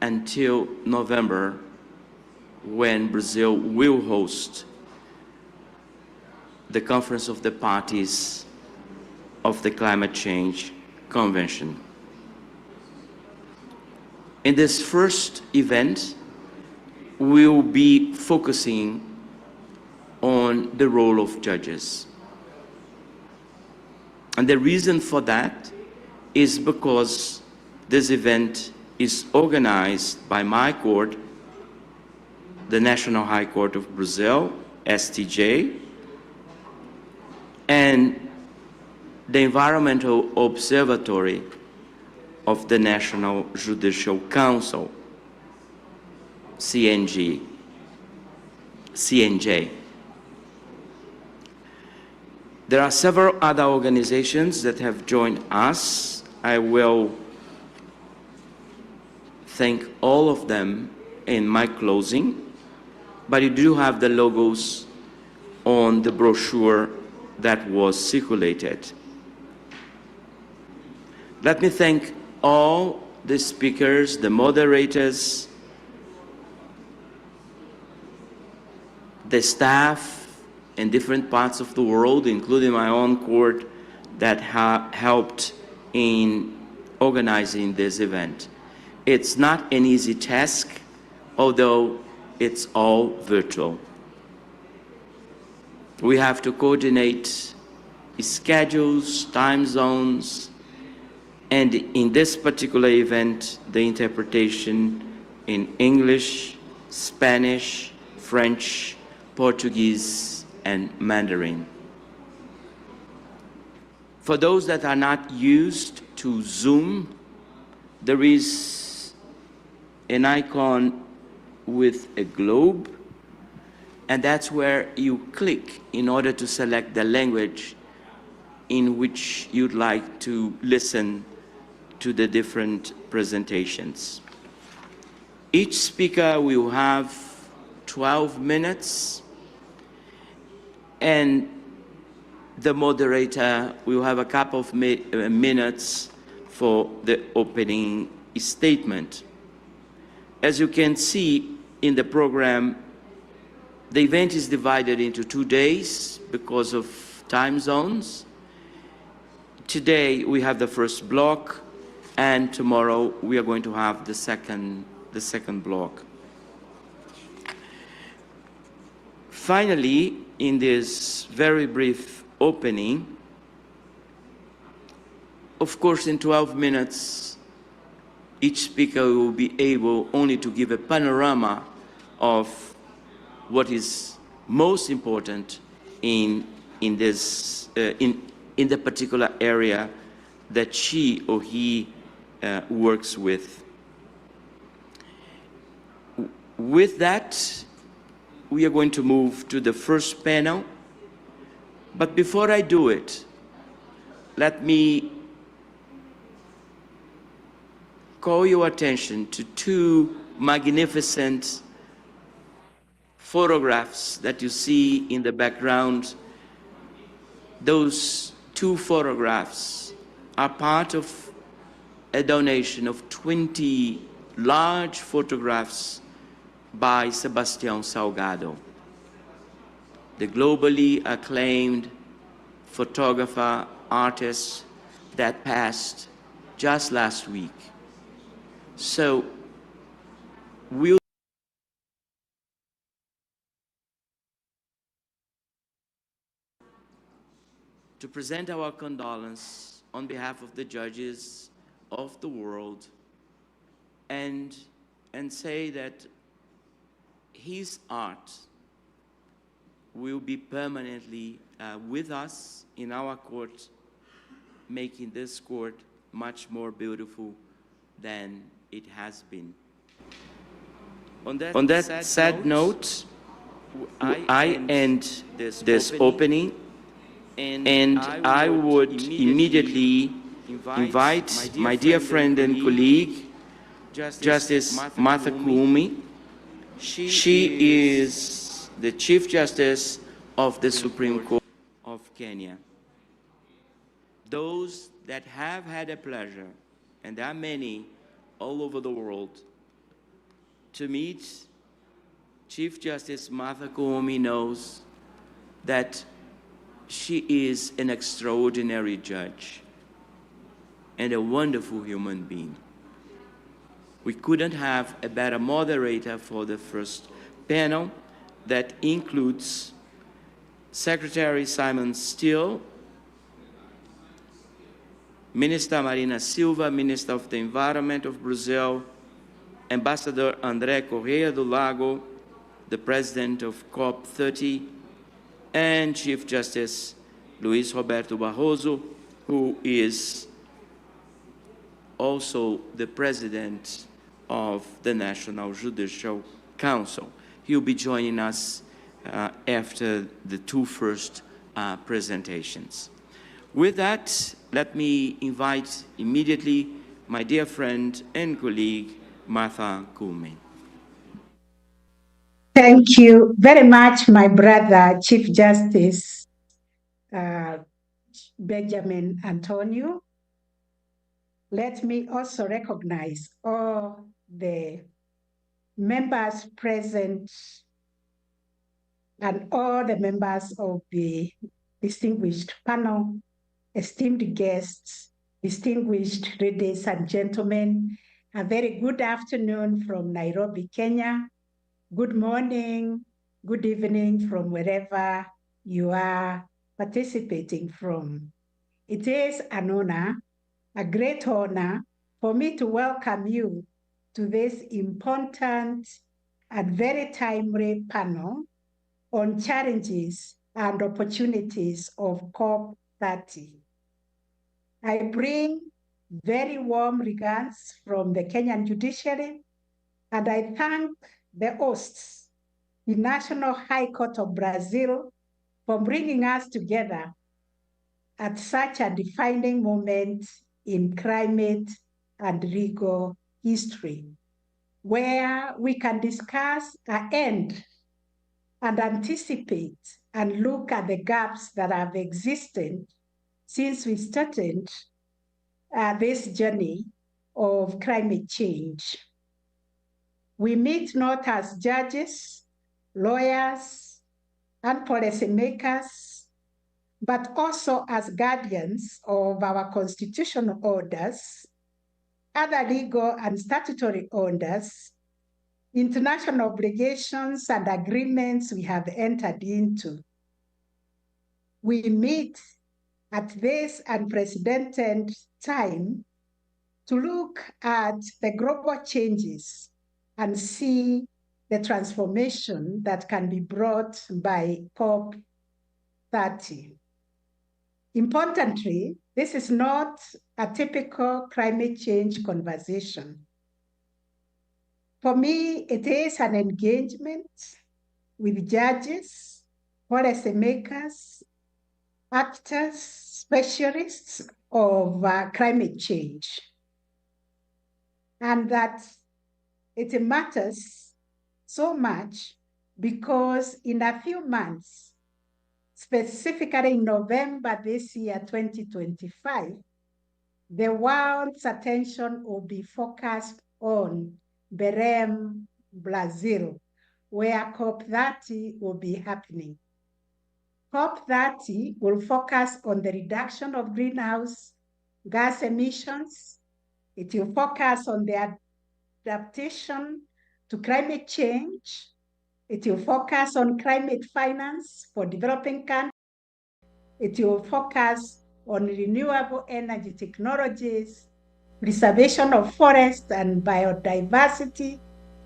until November, when Brazil will host the Conference of the Parties of the Climate Change Convention. In this first event, we'll be focusing on the role of judges. And the reason for that is because this event is organized by my court, the National High Court of Brazil, STJ, and the Environmental Observatory of the National Judicial Council, CNJ. There are several other organizations that have joined us. I will thank all of them in my closing, but you do have the logos on the brochure that was circulated. Let me thank all the speakers, the moderators, the staff in different parts of the world, including my own court, that helped in organizing this event. It's not an easy task, although it's all virtual. We have to coordinate schedules, time zones, and in this particular event, the interpretation in English, Spanish, French, Portuguese, and Mandarin. For those that are not used to Zoom, there is an icon with a globe, and that's where you click in order to select the language in which you'd like to listen to the different presentations. Each speaker will have 12 minutes, and the moderator will have a couple of minutes for the opening statement. As you can see in the program, the event is divided into 2 days because of time zones. Today we have the first block, and tomorrow we are going to have the second block. Finally, in this very brief opening, of course, in 12 minutes, each speaker will be able only to give a panorama of what is most important in the particular area that she or he works with. With that, we are going to move to the first panel. But before I do it, let me call your attention to 2 magnificent photographs that you see in the background. Those 2 photographs are part of a donation of 20 large photographs by Sebastião Salgado, the globally acclaimed photographer, artist that passed just last week. So we'll to present our condolence on behalf of the judges of the world, and say that his art will be permanently with us in our court, making this court much more beautiful than it has been. On that sad note, I end this opening, and I would immediately invite my dear friend and colleague, Justice Martha Koome. She is the Chief Justice of the Supreme Court of Kenya. Those that have had a pleasure, and there are many all over the world, to meet Chief Justice Martha Koome knows that she is an extraordinary judge and a wonderful human being. We couldn't have a better moderator for the first panel that includes Secretary Simon Stiell, Minister Marina Silva, Minister of the Environment of Brazil, Ambassador André Corrêa do Lago, the President of COP30, and Chief Justice Luís Roberto Barroso, who is also the President of the National Judicial Council. He'll be joining us after the two first presentations. With that, let me invite immediately my dear friend and colleague, Martha Koome. Thank you very much, my brother, Chief Justice Benjamin Antonio. Let me also recognize all the members present and all the members of the distinguished panel, esteemed guests, distinguished ladies and gentlemen. A very good afternoon from Nairobi, Kenya. Good morning, good evening from wherever you are participating from. It is an honor, a great honor for me to welcome you to this important and very timely panel on challenges and opportunities of COP30. I bring very warm regards from the Kenyan judiciary, and I thank the hosts, the National High Court of Brazil, for bringing us together at such a defining moment in climate and legal history, where we can discuss an end and anticipate and look at the gaps that have existed since we started this journey of climate change. We meet not as judges, lawyers, and policymakers, but also as guardians of our constitutional orders, other legal and statutory orders, international obligations and agreements we have entered into. We meet at this unprecedented time to look at the global changes and see the transformation that can be brought by COP30. Importantly, this is not a typical climate change conversation. For me, it is an engagement with judges, policymakers, actors, specialists of climate change. And that it matters so much because in a few months, specifically in November this year, 2025, the world's attention will be focused on Belém, Brazil, where COP30 will be happening. COP30 will focus on the reduction of greenhouse gas emissions. It will focus on the adaptation to climate change. It will focus on climate finance for developing countries. It will focus on renewable energy technologies, preservation of forests and biodiversity,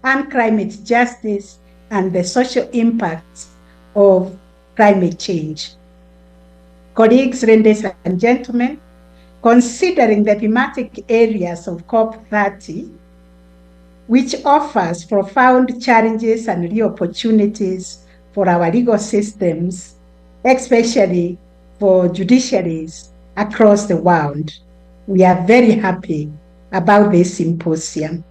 and climate justice and the social impacts of climate change. Colleagues, ladies and gentlemen, considering the thematic areas of COP30, which offers profound challenges and real opportunities for our legal systems, especially for judiciaries across the world, we are very happy about this symposium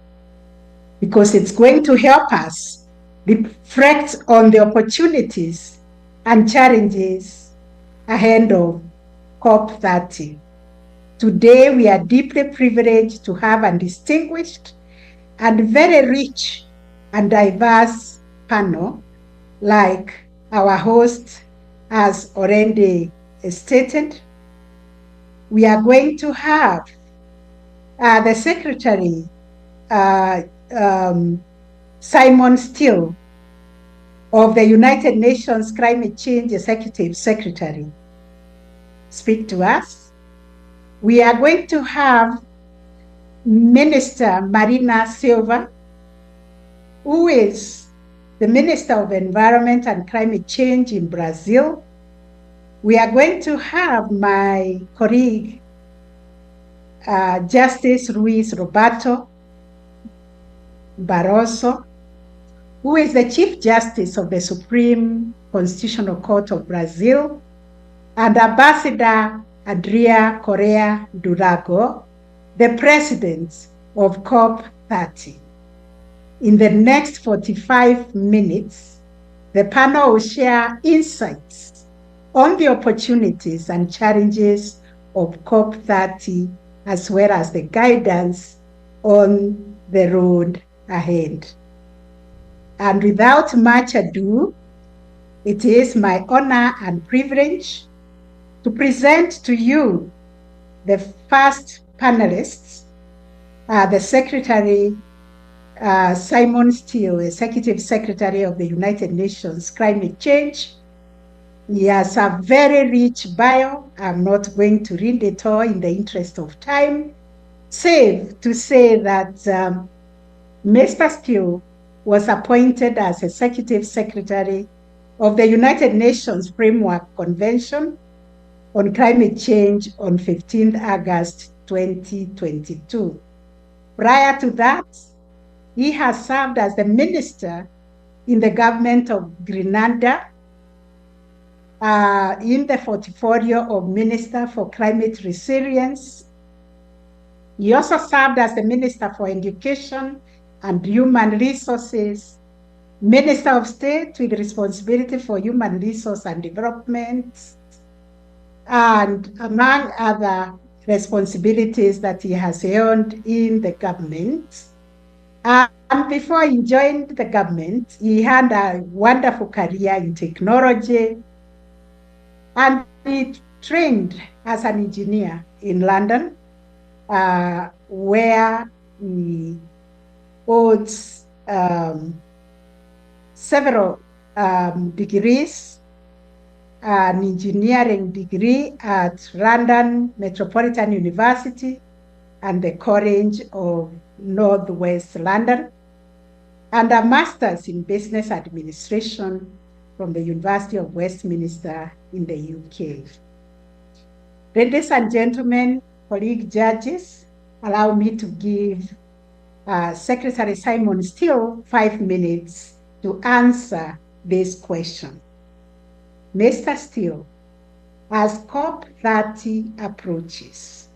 because it's going to help us reflect on the opportunities and challenges ahead of COP30. Today, we are deeply privileged to have a distinguished and very rich and diverse panel, like our host has already stated. We are going to have the Secretary, Simon Stiell, of the United Nations Climate Change Executive Secretary, speak to us. We are going to have Minister Marina Silva, who is the Minister of Environment and Climate Change in Brazil. We are going to have my colleague, Justice Luís Roberto Barroso, who is the Chief Justice of the Supreme Constitutional Court of Brazil, and Ambassador André Corrêa do Lago, the President of COP30. In the next 45 minutes, the panel will share insights on the opportunities and challenges of COP30, as well as the guidance on the road ahead. And without much ado, it is my honor and privilege to present to you the first panelists, the Secretary Simon Stiell, Executive Secretary of the United Nations Climate Change. He has a very rich bio. I'm not going to read it all in the interest of time, save to say that Mr. Stiell was appointed as Executive Secretary of the United Nations Framework Convention on Climate Change on 15 August 2022. Prior to that, he has served as the Minister in the government of Grenada, in the portfolio of Minister for Climate Resilience. He also served as the Minister for Education and Human Resources, Minister of State with responsibility for human resource and development, and among other responsibilities that he has held in the government. And before he joined the government, he had a wonderful career in technology, and he trained as an engineer in London, where he holds several degrees, an engineering degree at London Metropolitan University and the College of Northwest London, and a master's in business administration from the University of Westminster in the UK. Ladies and gentlemen, colleague judges, allow me to give Secretary Simon Stiell 5 minutes to answer this question. Mr. Stiell, as COP30 approaches,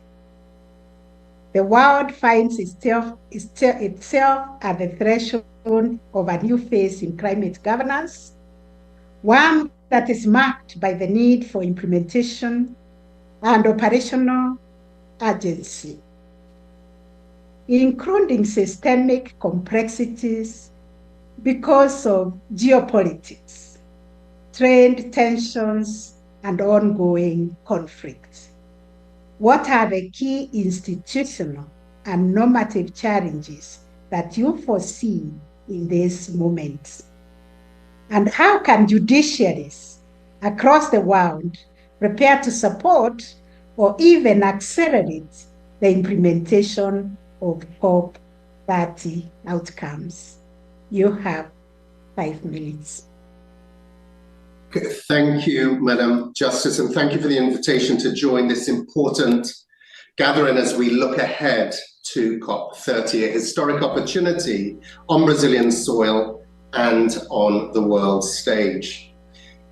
the world finds itself at the threshold of a new phase in climate governance, one that is marked by the need for implementation and operational urgency, including systemic complexities because of geopolitics, trade tensions, and ongoing conflicts. What are the key institutional and normative challenges that you foresee in this moment? And how can judiciaries across the world prepare to support or even accelerate the implementation of COP30 outcomes? You have 5 minutes. Thank you, Madam Justice, and thank you for the invitation to join this important gathering as we look ahead to COP30, a historic opportunity on Brazilian soil and on the world stage.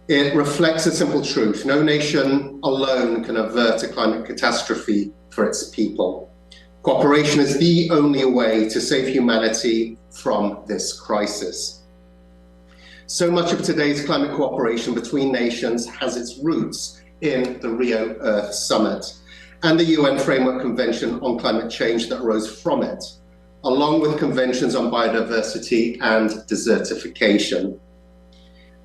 It reflects a simple truth: no nation alone can avert a climate catastrophe for its people. Cooperation is the only way to save humanity from this crisis. So much of today's climate cooperation between nations has its roots in the Rio Earth Summit and the UN Framework Convention on Climate Change that arose from it, along with conventions on biodiversity and desertification.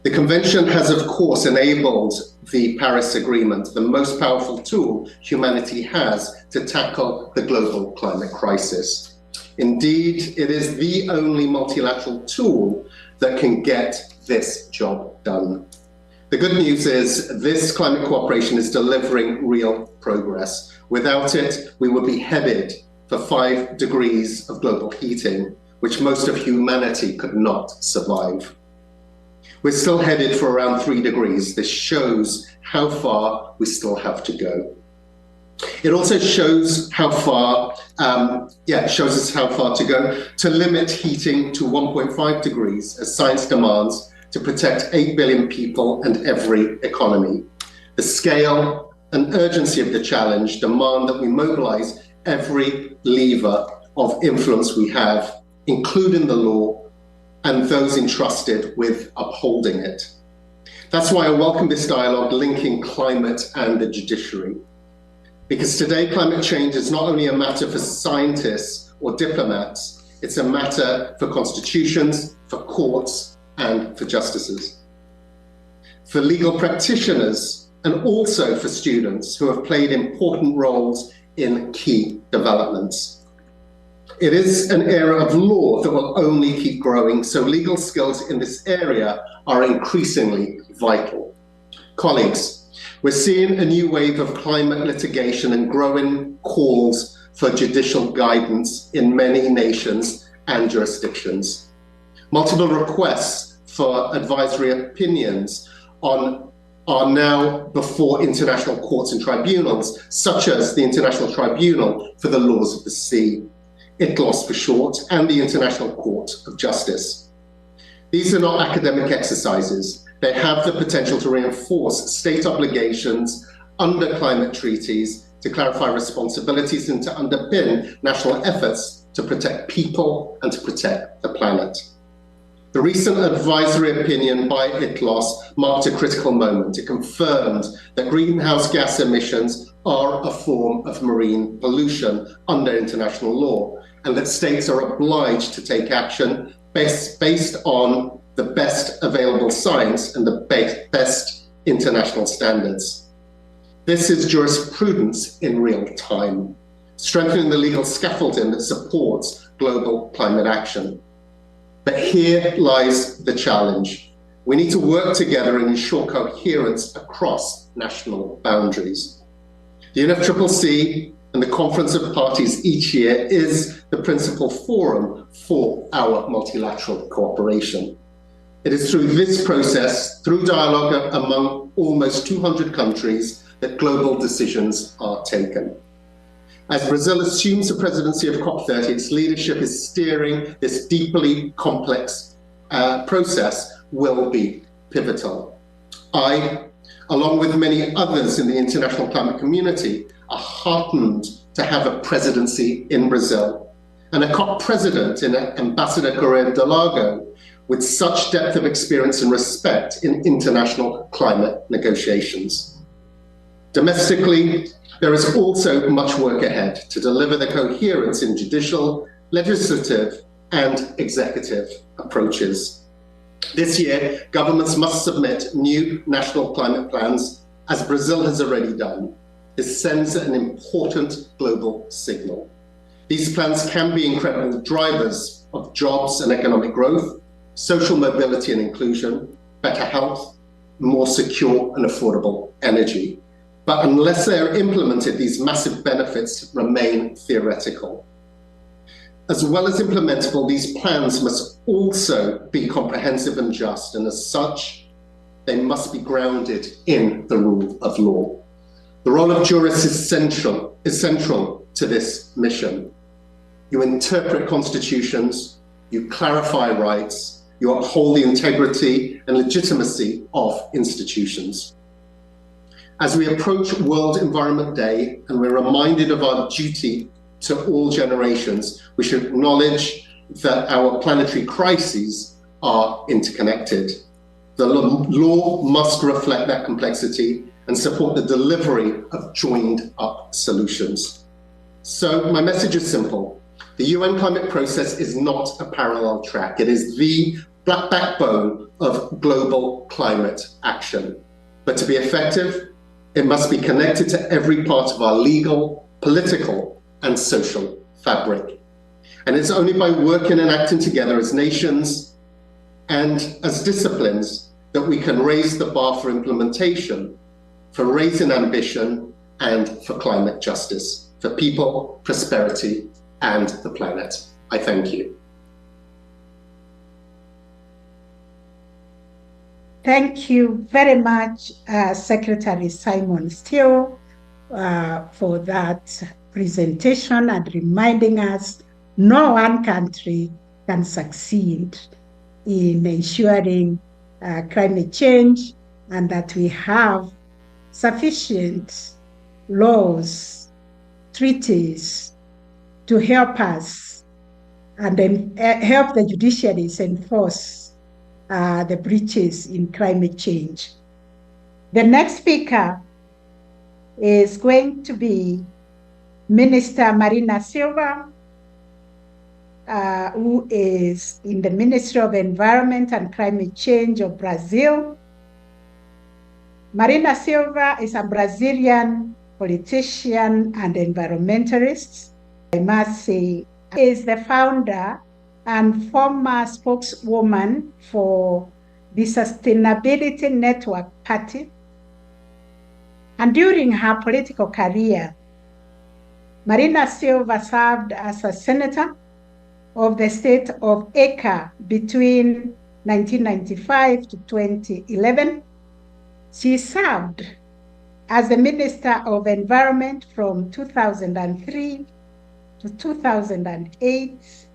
The convention has, of course, enabled the Paris Agreement, the most powerful tool humanity has to tackle the global climate crisis. Indeed, it is the only multilateral tool that can get this job done. The good news is this climate cooperation is delivering real progress. Without it, we would be headed for 5 degrees of global heating, which most of humanity could not survive. We're still headed for around 3 degrees. This shows how far we still have to go. It also shows how far, shows us how far to go to limit heating to 1.5 degrees as science demands to protect 8 billion people and every economy. The scale and urgency of the challenge demand that we mobilize every lever of influence we have, including the law, and those entrusted with upholding it. That's why I welcome this dialogue linking climate and the judiciary. Because today climate change is not only a matter for scientists or diplomats, it's a matter for constitutions, for courts, and for justices. For legal practitioners, and also for students who have played important roles in key developments. It is an area of law that will only keep growing, so legal skills in this area are increasingly vital. Colleagues, we're seeing a new wave of climate litigation and growing calls for judicial guidance in many nations and jurisdictions. Multiple requests for advisory opinions are now before international courts and tribunals, such as the International Tribunal for the Laws of the Sea, ITLOS for short, and the International Court of Justice. These are not academic exercises. They have the potential to reinforce state obligations under climate treaties, to clarify responsibilities and to underpin national efforts to protect people and to protect the planet. The recent advisory opinion by ITLOS marked a critical moment. It confirmed that greenhouse gas emissions are a form of marine pollution under international law, and that states are obliged to take action based on the best available science and the best international standards. This is jurisprudence in real time, strengthening the legal scaffolding that supports global climate action. But here lies the challenge. We need to work together and ensure coherence across national boundaries. The UNFCCC and the Conference of Parties each year is the principal forum for our multilateral cooperation. It is through this process, through dialogue among almost 200 countries, that global decisions are taken. As Brazil assumes the presidency of COP30, its leadership is steering this deeply complex process will be pivotal. I, along with many others in the international climate community, are heartened to have a presidency in Brazil and a COP president in Ambassador Corrêa de Lago with such depth of experience and respect in international climate negotiations. Domestically, there is also much work ahead to deliver the coherence in judicial, legislative, and executive approaches. This year, governments must submit new national climate plans, as Brazil has already done. This sends an important global signal. These plans can be incredible drivers of jobs and economic growth, social mobility and inclusion, better health, more secure and affordable energy. But unless they are implemented, these massive benefits remain theoretical. As well as implementable, these plans must also be comprehensive and just, and as such, they must be grounded in the rule of law. The role of jurists is central to this mission. You interpret constitutions, you clarify rights, you uphold the integrity and legitimacy of institutions. As we approach World Environment Day and we're reminded of our duty to all generations, we should acknowledge that our planetary crises are interconnected. The law must reflect that complexity and support the delivery of joined up solutions. So my message is simple. The UN climate process is not a parallel track. It is the backbone of global climate action. But to be effective, it must be connected to every part of our legal, political, and social fabric. And it's only by working and acting together as nations and as disciplines that we can raise the bar for implementation, for raising ambition, and for climate justice, for people, prosperity, and the planet. I thank you. Thank you very much, Secretary Simon Stiell, for that presentation and reminding us no one country can succeed in ensuring climate change, and that we have sufficient laws, treaties to help us and then help the judiciaries enforce the breaches in climate change. The next speaker is going to be Minister Marina Silva, who is in the Ministry of Environment and Climate Change of Brazil. Marina Silva is a Brazilian politician and environmentalist. I must say, is the founder and former spokeswoman for the Sustainability Network Party. And during her political career, Marina Silva served as a senator of the state of Acre between 1995 to 2011. She served as the Minister of Environment from 2003 to 2008.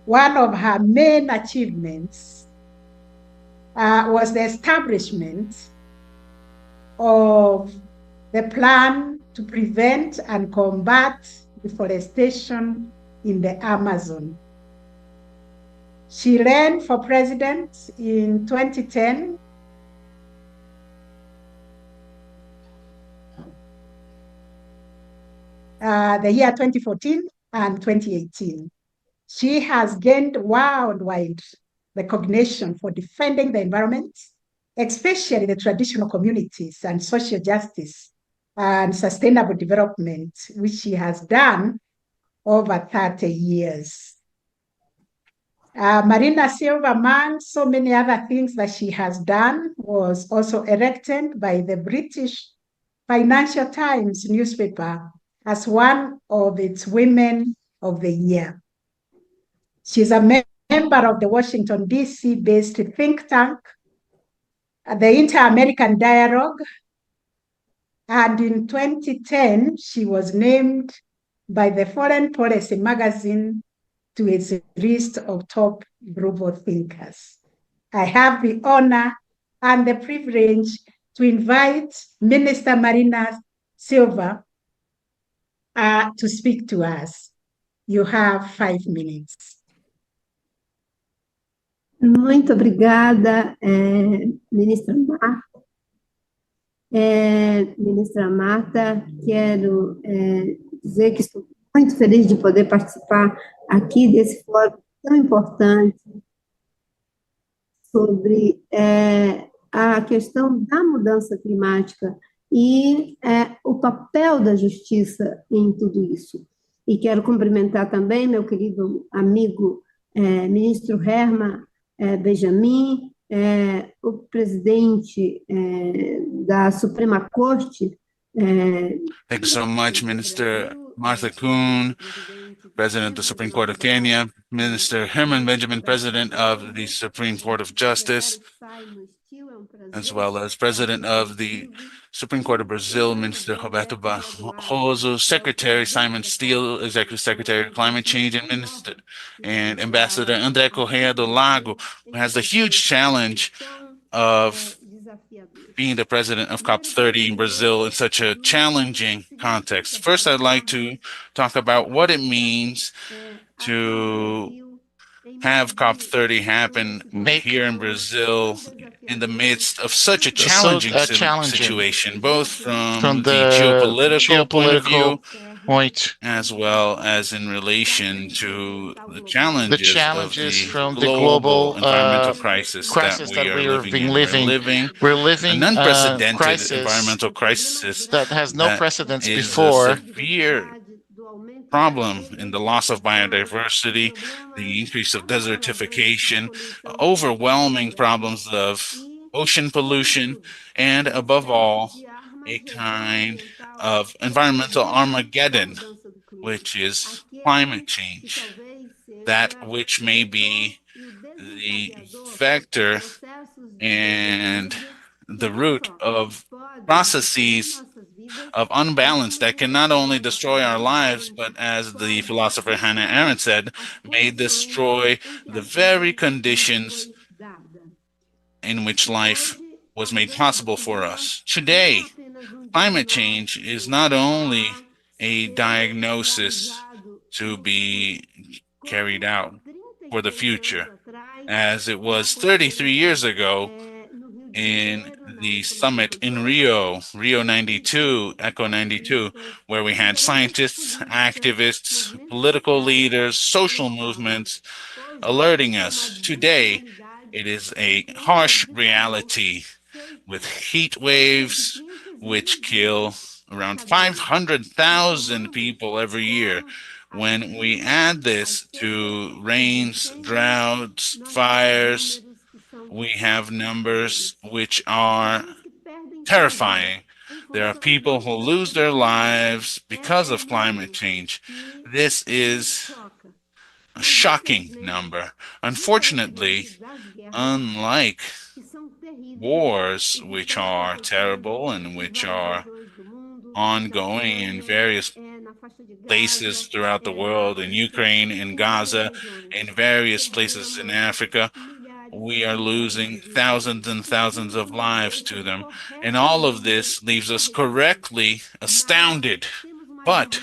One of her main achievements was the establishment of the plan to prevent and combat deforestation in the Amazon. She ran for president in 2010. The year 2014 and 2018. She has gained worldwide recognition for defending the environment, especially the traditional communities and social justice and sustainable development, which she has done over 30 years. Marina Silva, among so many other things that she has done, was also elected by the British Financial Times newspaper as one of its Women of the Year. She's a member of the Washington, D.C.-based think tank, the Inter-American Dialogue, and in 2010, she was named by the Foreign Policy magazine to its list of top global thinkers. I have the honor and the privilege to invite Minister Marina Silva to speak to us. You have 5 minutes. Muito obrigada, Ministra Marta. Ministra Marta, quero dizer que estou muito feliz de poder participar aqui desse fórum tão importante sobre a questão da mudança climática e o papel da justiça em tudo isso. E quero cumprimentar também meu querido amigo ministro Herman Benjamin, o presidente da Suprema Corte. Thank you so much, Minister Martha Koome, President of the Supreme Court of Kenya, Minister Herman Benjamin, President of the Supreme Court of Justice, as well as President of the Supreme Court of Brazil, Minister Roberto Barroso, Secretary Simon Stiell, Executive Secretary of Climate Change, and Minister and Ambassador André Corrêa do Lago, who has the huge challenge of being the president of COP30 in Brazil in such a challenging context. First, I'd like to talk about what it means to have COP30 happen here in Brazil in the midst of such a challenging situation, both from the geopolitical point of view point as well as in relation to the challenges from of the the global environmental crisis that we are living in. We're An living a unprecedented crisis environmental crisis that has no that precedence is a before. severe problem in the loss of biodiversity, the increase of desertification, overwhelming problems of ocean pollution, and above all, a kind of environmental Armageddon, which is climate change, that which may be the vector and the root of processes of unbalance that can not only destroy our lives, but as the philosopher Hannah Arendt said, may destroy the very conditions in which life was made possible for us. Today, climate change is not only a diagnosis to be carried out for the future, as it was 33 years ago in the summit in Rio 92, Echo 92, where we had scientists, activists, political leaders, social movements alerting us. Today, it is a harsh reality with heat waves which kill around 500,000 people every year. When we add this to rains, droughts, fires, we have numbers which are terrifying. There are people who lose their lives because of climate change. This is a shocking number. Unfortunately, unlike wars, which are terrible and which are ongoing in various places throughout the world, in Ukraine, in Gaza, in various places in Africa, we are losing thousands and thousands of lives to them. And all of this leaves us correctly astounded. But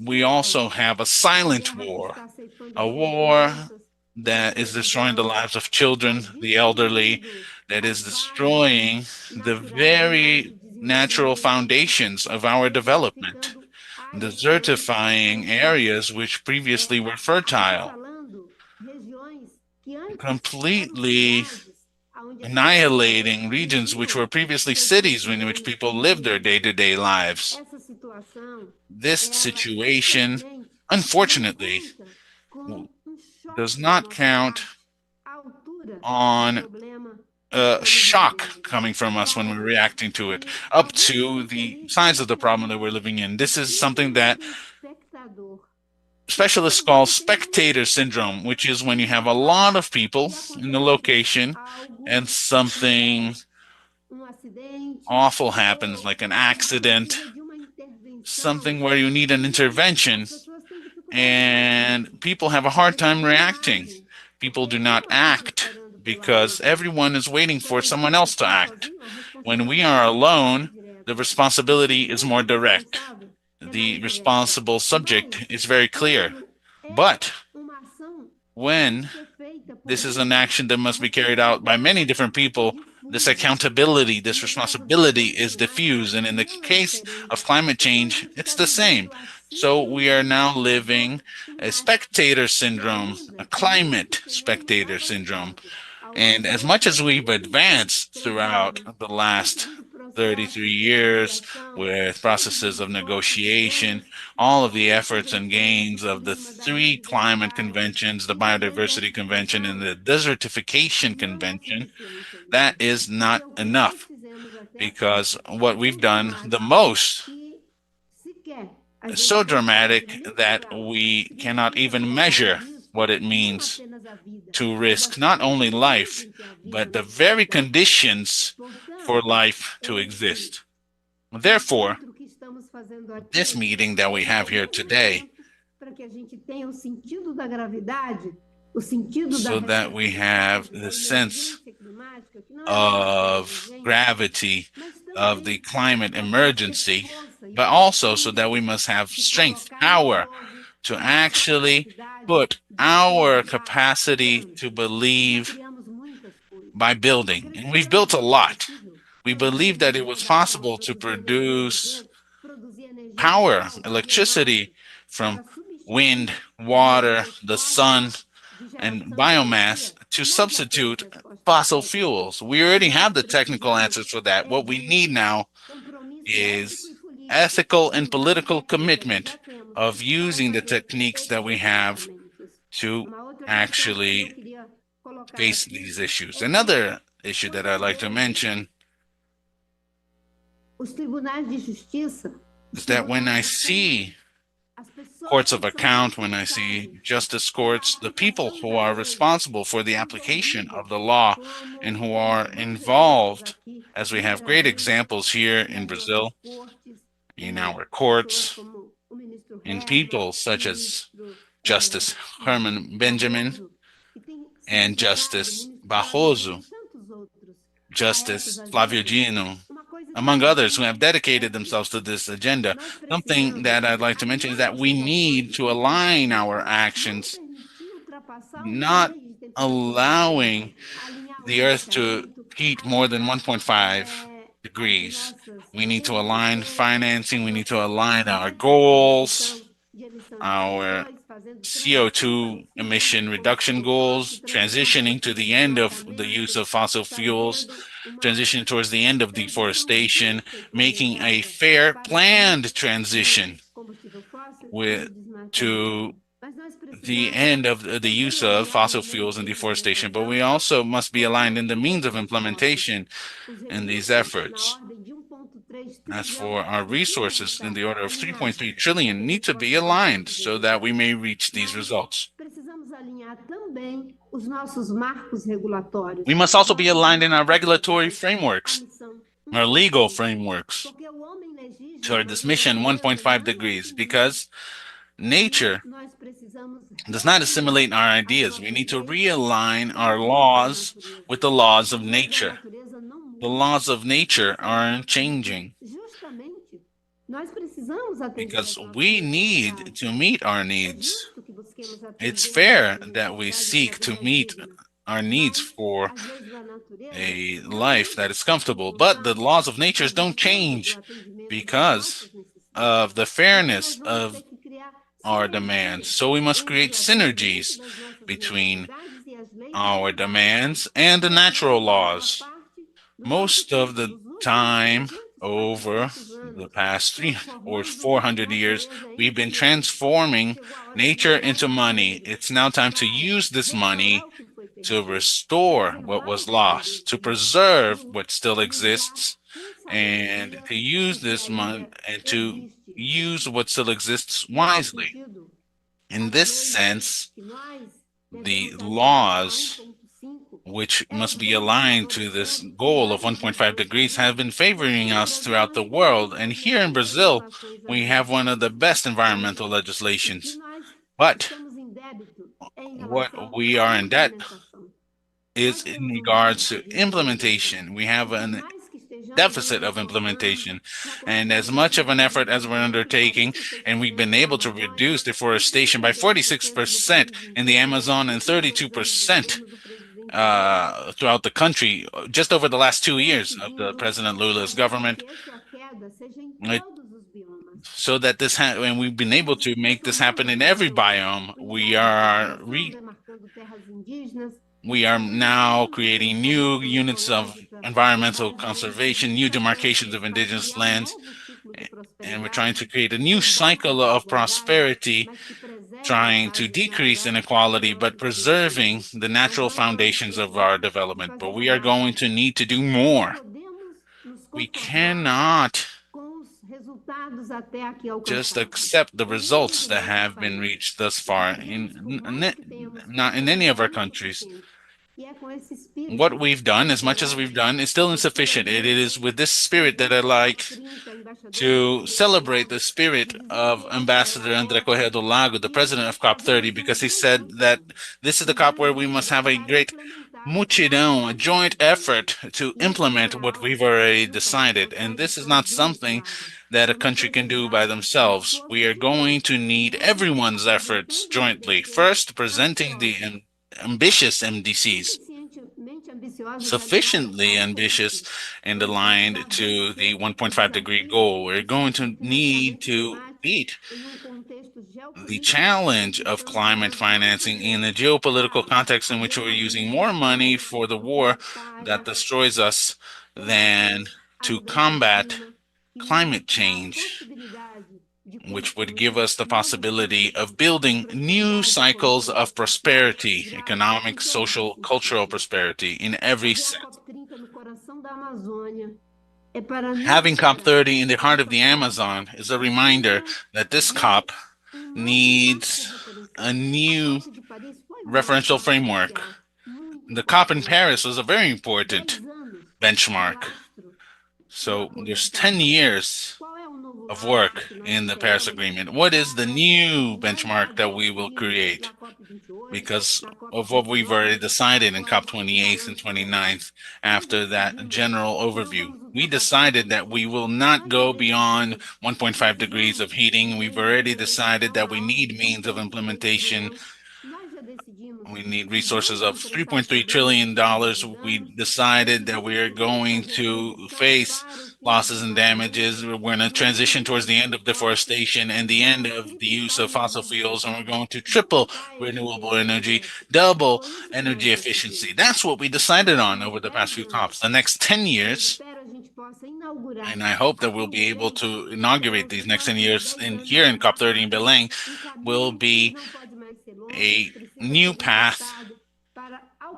we also have a silent war, a war that is destroying the lives of children, the elderly, that is destroying the very natural foundations of our development, desertifying areas which previously were fertile, completely annihilating regions which were previously cities in which people lived their day-to-day lives. This situation, unfortunately, does not count on a shock coming from us when we're reacting to it, up to the size of the problem that we're living in. This is something that specialists call spectator syndrome, which is when you have a lot of people in the location and something awful happens, like an accident, something where you need an intervention, and people have a hard time reacting. People do not act because everyone is waiting for someone else to act. When we are alone, the responsibility is more direct. The responsible subject is very clear. But when this is an action that must be carried out by many different people, this accountability, this responsibility is diffused. And in the case of climate change, it's the same. So we are now living a spectator syndrome, a climate spectator syndrome. And as much as we've advanced throughout the last 33 years with processes of negotiation, all of the efforts and gains of the 3 climate conventions, the Biodiversity Convention and the Desertification Convention, that is not enough, because what we've done the most is so dramatic that we cannot even measure what it means to risk not only life, but the very conditions for life to exist. Therefore, this meeting that we have here today, so that we have the sense of gravity of the climate emergency, but also so that we must have strength, power to actually put our capacity to believe by building. And we've built a lot. We believe that it was possible to produce power, electricity from wind, water, the sun, and biomass to substitute fossil fuels. We already have the technical answers for that. What we need now is ethical and political commitment of using the techniques that we have to actually face these issues. Another issue that I'd like to mention is that when I see courts of account, when I see justice courts, the people who are responsible for the application of the law and who are involved, as we have great examples here in Brazil, in our courts, in people such as Justice Herman Benjamin and Justice Barroso, Justice Flávio Dino, among others who have dedicated themselves to this agenda. Something that I'd like to mention is that we need to align our actions, not allowing the Earth to heat more than 1.5 degrees. We need to align financing, we need to align our goals, our CO2 emission reduction goals, transitioning to the end of the use of fossil fuels, transition towards the end of deforestation, making a fair, planned transition to the end of the use of fossil fuels and deforestation. But we also must be aligned in the means of implementation in these efforts. As for our resources in the order of 3.3 trillion need to be aligned so that we may reach these results. We must also be aligned in our regulatory frameworks, our legal frameworks toward this mission 1.5 degrees, because nature does not assimilate our ideas. We need to realign our laws with the laws of nature. The laws of nature aren't changing because we need to meet our needs. It's fair that we seek to meet our needs for a life that is comfortable, but the laws of nature don't change because of the fairness of our demands. So we must create synergies between our demands and the natural laws. Most of the time, over the past 300 or 400 years, we've been transforming nature into money. It's now time to use this money to restore what was lost, to preserve what still exists, and to use this money and to use what still exists wisely. In this sense, the laws which must be aligned to this goal of 1.5 degrees have been favoring us throughout the world. And here in Brazil, we have one of the best environmental legislations. But what we are in debt is in regards to implementation. We have a deficit of implementation. And as much of an effort as we're undertaking, and we've been able to reduce deforestation by 46% in the Amazon and 32% throughout the country just over the last 2 years of the President Lula's government. So that this and we've been able to make this happen in every biome. We are now creating new units of environmental conservation, new demarcations of indigenous lands, and we're trying to create a new cycle of prosperity, trying to decrease inequality, but preserving the natural foundations of our development. But we are going to need to do more. We cannot just accept the results that have been reached thus far, not in any of our countries. What we've done, as much as we've done, is still insufficient. It is with this spirit that I'd like to celebrate the spirit of Ambassador André Corrêa do Lago, the president of COP30, because he said that this is the COP where we must have a great mutirão, a joint effort to implement what we've already decided. And this is not something that a country can do by themselves. We are going to need everyone's efforts jointly. First, presenting the ambitious MDCs. sufficiently ambitious and aligned to the 1.5-degree goal. We're going to need to meet the challenge of climate financing in a geopolitical context in which we're using more money for the war that destroys us than to combat climate change, which would give us the possibility of building new cycles of prosperity, economic, social, cultural prosperity in every sense. Having COP30 in the heart of the Amazon is a reminder that this COP needs a new referential framework. The COP in Paris was a very important benchmark. So there's 10 years of work in the Paris Agreement. What is the new benchmark that we will create? Because of what we've already decided in COP28 and 29th, after that general overview. We decided that we will not go beyond 1.5 degrees of heating. We've already decided that we need means of implementation. We need resources of $3.3 trillion. We decided that we are going to face losses and damages. We're going to transition towards the end of deforestation and the end of the use of fossil fuels, and we're going to triple renewable energy, double energy efficiency. That's what we decided on over the past few COPs. The next 10 years, and I hope that we'll be able to inaugurate these next 10 years here in COP30 in Belém, will be a new path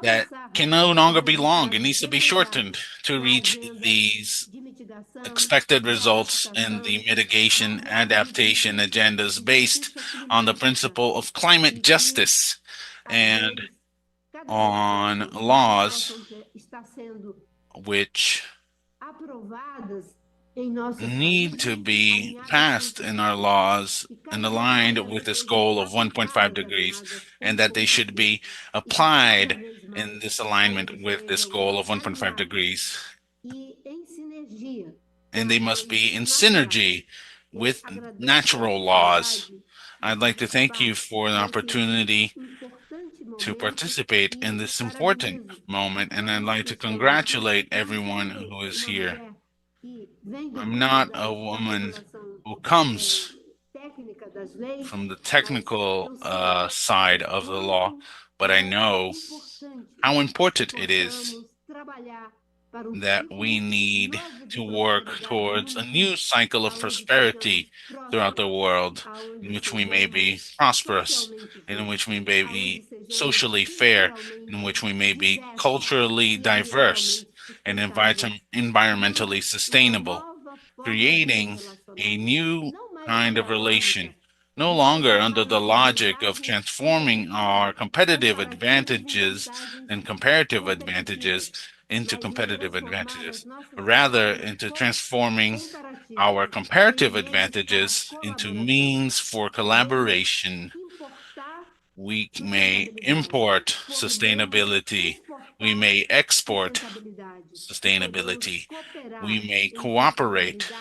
that can no longer be long. It needs to be shortened to reach these expected results in the mitigation adaptation agendas based on the principle of climate justice and on laws which need to be passed in our laws and aligned with this goal of 1.5 degrees, and that they should be applied in this alignment with this goal of 1.5 degrees. And they must be in synergy with natural laws. I'd like to thank you for the opportunity to participate in this important moment, and I'd like to congratulate everyone who is here. I'm not a woman who comes from the technical side of the law, but I know how important it is that we need to work towards a new cycle of prosperity throughout the world, in which we may be prosperous, in which we may be socially fair, in which we may be culturally diverse and environmentally sustainable, creating a new kind of relation, no longer under the logic of transforming our competitive advantages and comparative advantages into competitive advantages, rather into transforming our comparative advantages into means for collaboration. We may import sustainability. We may export sustainability. We may cooperate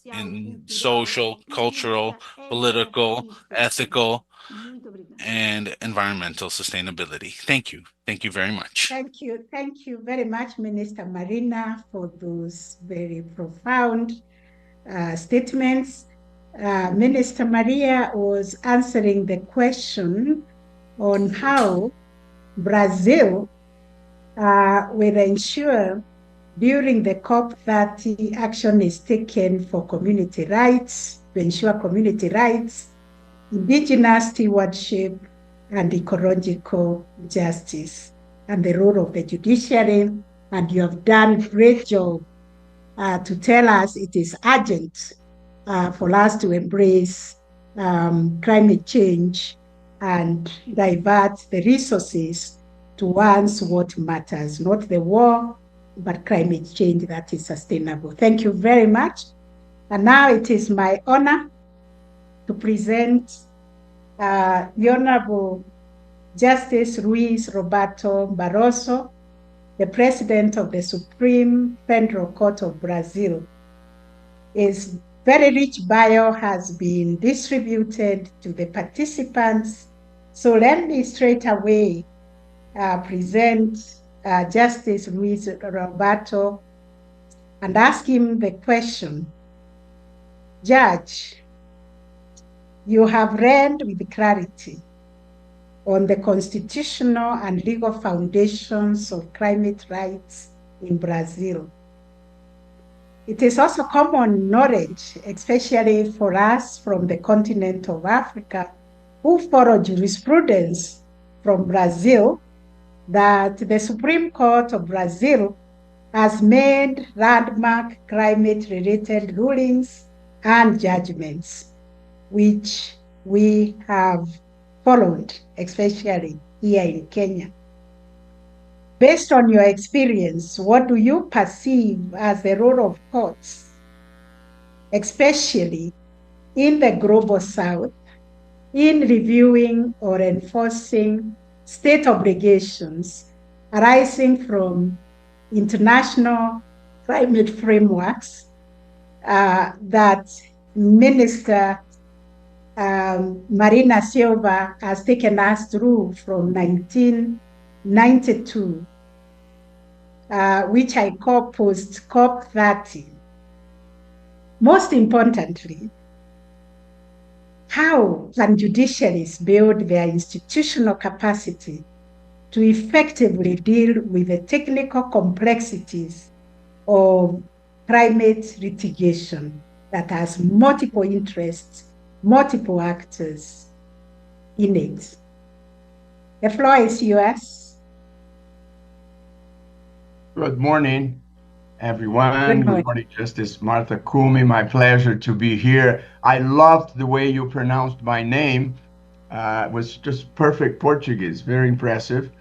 in social, cultural, political, ethical, and environmental sustainability. Thank you. Thank you very much. Thank you. Thank you very much, Minister Marina, for those very profound statements. Minister Maria was answering the question on how Brazil will ensure during the COP30 action is taken for community rights, to ensure community rights, indigenous stewardship, and ecological justice, and the role of the judiciary. And you have done a great job to tell us it is urgent for us to embrace climate change and divert the resources towards what matters, not the war, but climate change that is sustainable. Thank you very much. And now it is my honor to present the Honorable Justice Luís Roberto Barroso, the President of the Supreme Federal Court of Brazil. His very rich bio has been distributed to the participants. So let me straight away present Justice Luís Roberto and ask him the question, Judge, you have read with clarity on the constitutional and legal foundations of climate rights in Brazil. It is also common knowledge, especially for us from the continent of Africa, who follow jurisprudence from Brazil, that the Supreme Court of Brazil has made landmark climate-related rulings and judgments, which we have followed, especially here in Kenya. Based on your experience, what do you perceive as the role of courts, especially in the global south, in reviewing or enforcing state obligations arising from international climate frameworks that Minister Marina Silva has taken us through from 1992, which I call post-COP30. Most importantly, how can judiciaries build their institutional capacity to effectively deal with the technical complexities of climate litigation that has multiple interests, multiple actors in it? The floor is yours. Good morning, everyone. Good morning, Justice Martha Koome. My pleasure to be here. I loved the way you pronounced my name. It was just perfect Portuguese, very impressive.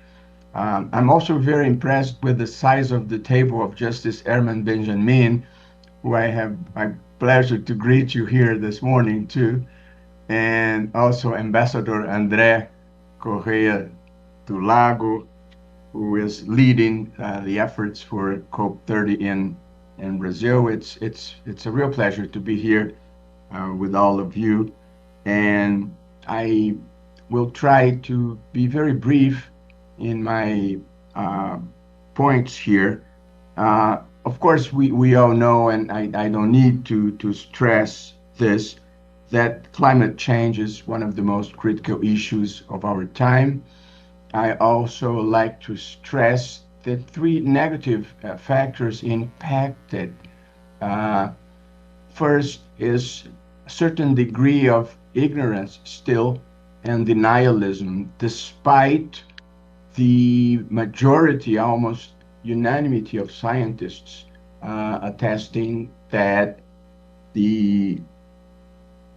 I'm also very impressed with the size of the table of Justice Herman Benjamin, who I have my pleasure to greet you here this morning too, and also Ambassador André Corrêa do Lago, who is leading the efforts for COP30 in Brazil. It's a real pleasure to be here with all of you, and I will try to be very brief in my points here. Of course, we all know, and I don't need to stress this, that climate change is one of the most critical issues of our time. I also like to stress the three negative factors impacted. First is a certain degree of ignorance still and denialism, despite the majority, almost unanimity of scientists attesting that the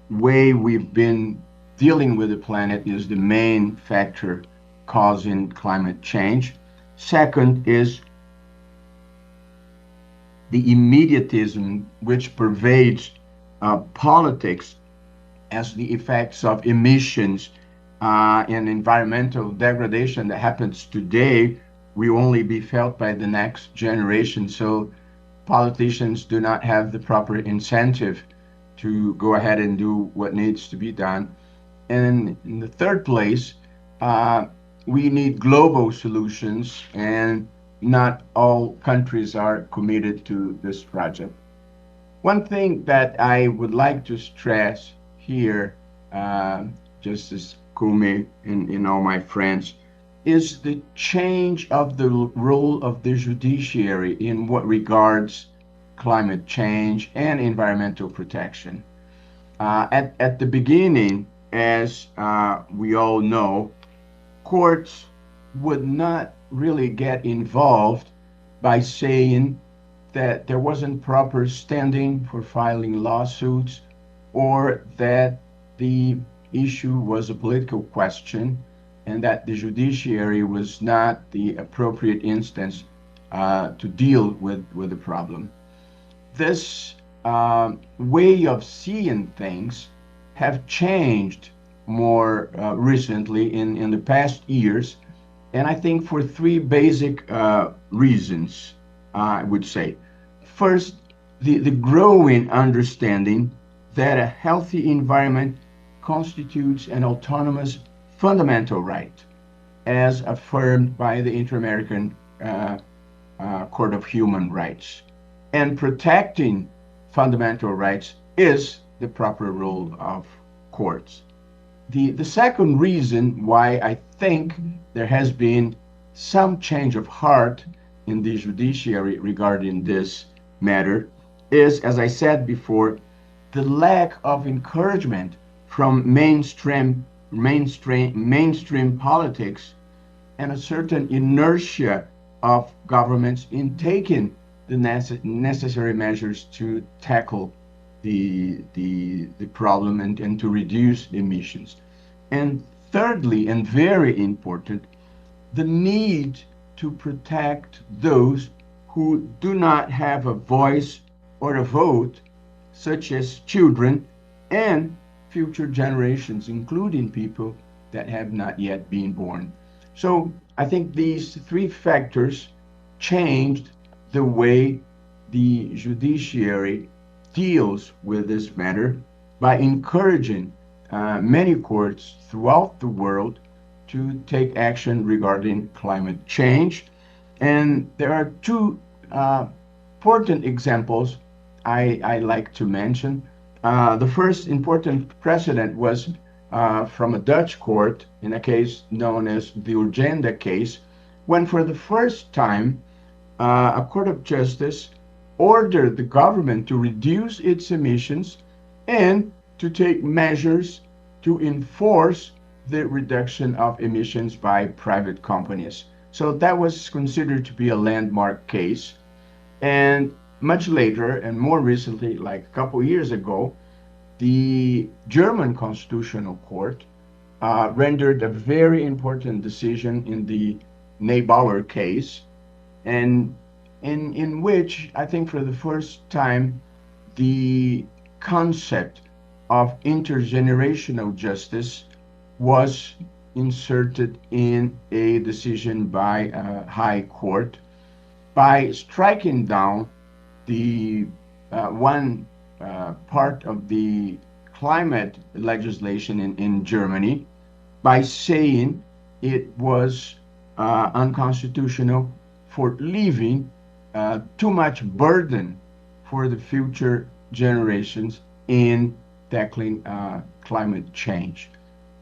way we've been dealing with the planet is the main factor causing climate change. Second is the immediatism which pervades politics, as the effects of emissions and environmental degradation that happens today will only be felt by the next generation. So politicians do not have the proper incentive to go ahead and do what needs to be done. And in the third place, we need global solutions, and not all countries are committed to this project. One thing that I would like to stress here, Justice Koome and all my friends, is the change of the role of the judiciary in what regards climate change and environmental protection. At the beginning, as we all know, courts would not really get involved by saying that there wasn't proper standing for filing lawsuits, or that the issue was a political question and that the judiciary was not the appropriate instance to deal with the problem. This way of seeing things have changed more recently in the past years, and I think for three basic reasons, I would say. First, the growing understanding that a healthy environment constitutes an autonomous fundamental right, as affirmed by the Inter-American Court of Human Rights. And protecting fundamental rights is the proper role of courts. The second reason why I think there has been some change of heart in the judiciary regarding this matter is, as I said before, the lack of encouragement from mainstream politics and a certain inertia of governments in taking the necessary measures to tackle the problem and to reduce emissions. And thirdly, and very important, the need to protect those who do not have a voice or a vote, such as children and future generations, including people that have not yet been born. So I think these three factors changed the way the judiciary deals with this matter by encouraging many courts throughout the world to take action regarding climate change. And there are two important examples I like to mention. The first important precedent was from a Dutch court in a case known as the Urgenda case, when for the first time a court of justice ordered the government to reduce its emissions and to take measures to enforce the reduction of emissions by private companies. So that was considered to be a landmark case. And much later, and more recently, like a couple years ago, the German Constitutional Court rendered a very important decision in the Neubauer case, and in which I think for the first time the concept of intergenerational justice was inserted in a decision by a high court by striking down the one part of the climate legislation in Germany by saying it was unconstitutional for leaving too much burden for the future generations in tackling climate change.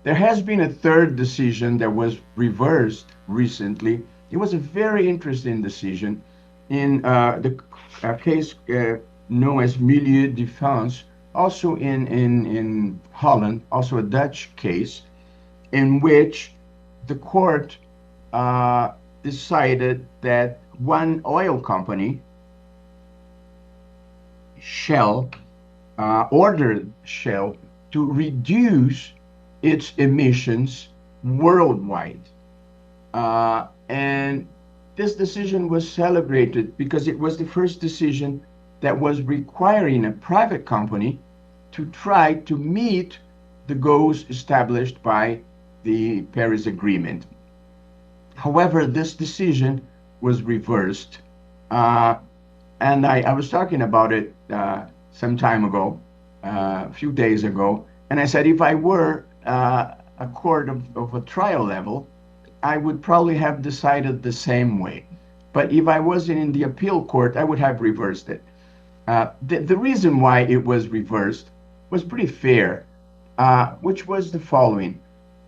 There has been a third decision that was reversed recently. It was a very interesting decision in the case known as Milieu de France, also in Holland, also a Dutch case, in which the court decided that one oil company, Shell, ordered Shell to reduce its emissions worldwide. And this decision was celebrated because it was the first decision that was requiring a private company to try to meet the goals established by the Paris Agreement. However, this decision was reversed. And I was talking about it some time ago, a few days ago, and I said if I were a court of a trial level, I would probably have decided the same way. But if I was in the appeal court, I would have reversed it. The reason why it was reversed was pretty fair, which was the following.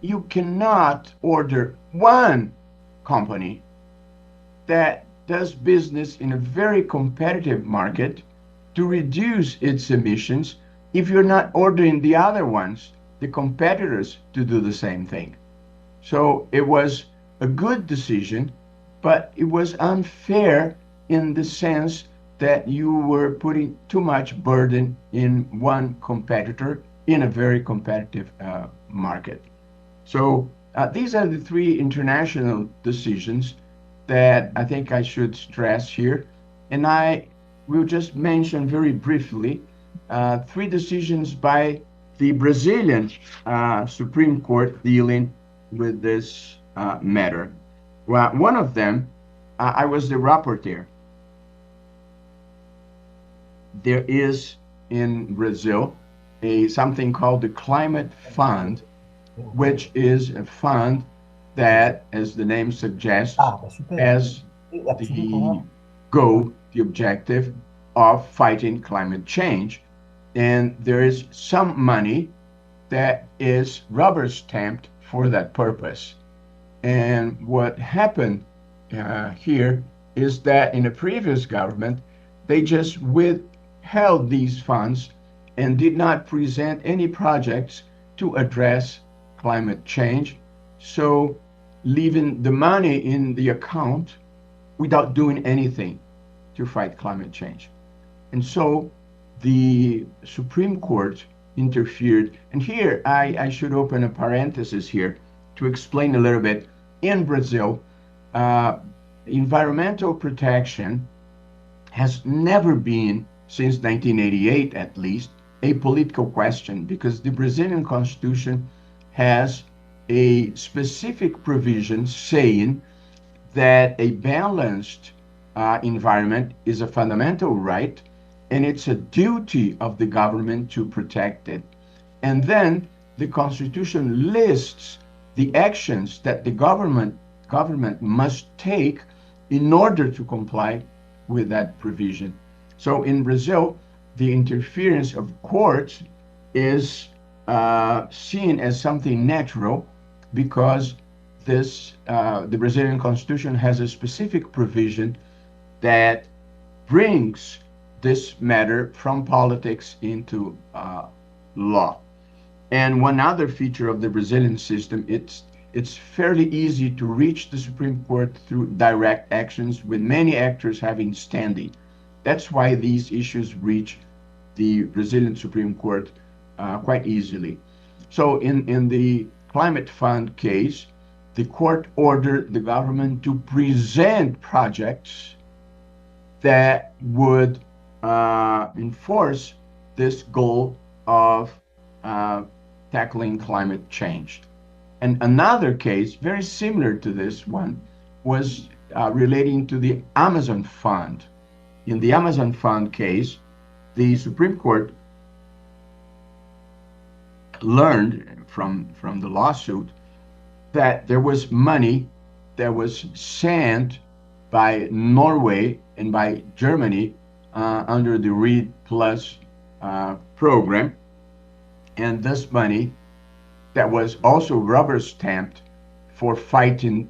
You cannot order one company that does business in a very competitive market to reduce its emissions if you're not ordering the other ones, the competitors, to do the same thing. So it was a good decision, but it was unfair in the sense that you were putting too much burden in one competitor in a very competitive market. So these are the three international decisions that I think I should stress here. And I will just mention very briefly three decisions by the Brazilian Supreme Court dealing with this matter. Well, one of them, I was the rapporteur. There is in Brazil something called the Climate Fund, which is a fund that, as the name suggests, has the goal, the objective of fighting climate change. And there is some money that is rubber stamped for that purpose. And what happened here is that in the previous government, they just withheld these funds and did not present any projects to address climate change. So leaving the money in the account without doing anything to fight climate change. And so the Supreme Court interfered. And here I should open a parenthesis here to explain a little bit. In Brazil, environmental protection has never been, since 1988 at least, a political question, because the Brazilian Constitution has a specific provision saying that a balanced environment is a fundamental right, and it's a duty of the government to protect it. And then the Constitution lists the actions that the government must take in order to comply with that provision. So in Brazil, the interference of courts is seen as something natural, because the Brazilian Constitution has a specific provision that brings this matter from politics into law. And one other feature of the Brazilian system, it's fairly easy to reach the Supreme Court through direct actions, with many actors having standing. That's why these issues reach the Brazilian Supreme Court quite easily. So in the Climate Fund case, the court ordered the government to present projects that would enforce this goal of tackling climate change. And another case, very similar to this one, was relating to the Amazon Fund. In the Amazon Fund case, the Supreme Court learned from the lawsuit that there was money that was sent by Norway and by Germany under the READ Plus program. And this money that was also rubber stamped for fighting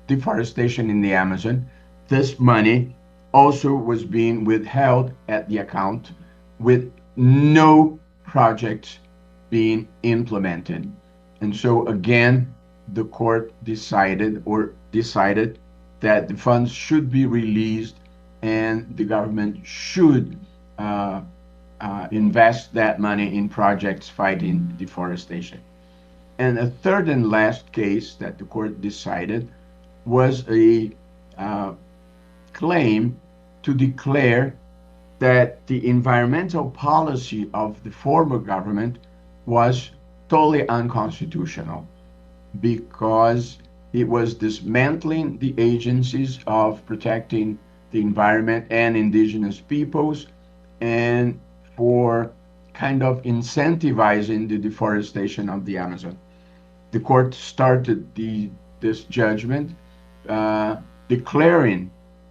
deforestation in the Amazon, this money also was being withheld at the account, with no projects being implemented. And so again, the court decided that the funds should be released, and the government should invest that money in projects fighting deforestation. And a third and last case that the court decided was a claim to declare that the environmental policy of the former government was totally unconstitutional, because it was dismantling the agencies of protecting the environment and indigenous peoples, and for kind of incentivizing the deforestation of the Amazon. The court started this judgment declaring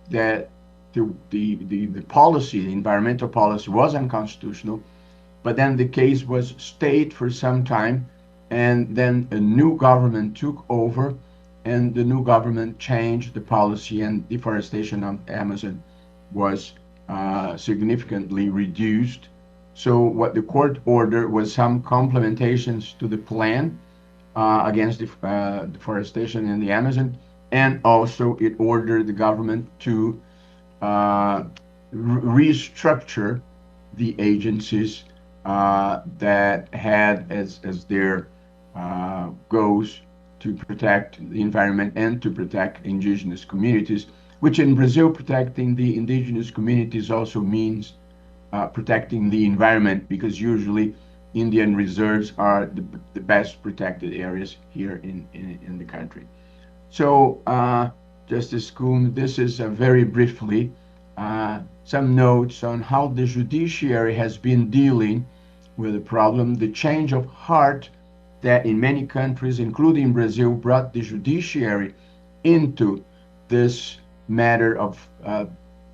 that the policy, the environmental policy, was unconstitutional, but then the case was stayed for some time, and then a new government took over, and the new government changed the policy, and deforestation of Amazon was significantly reduced. So what the court ordered was some complementations to the plan against deforestation in the Amazon, and also it ordered the government to restructure the agencies that had as their goals to protect the environment and to protect indigenous communities, which in Brazil, protecting the indigenous communities also means protecting the environment, because usually Indian reserves are the best protected areas here in the country. So, Justice Koome, this is very briefly some notes on how the judiciary has been dealing with the problem, the change of heart that in many countries, including Brazil, brought the judiciary into this matter of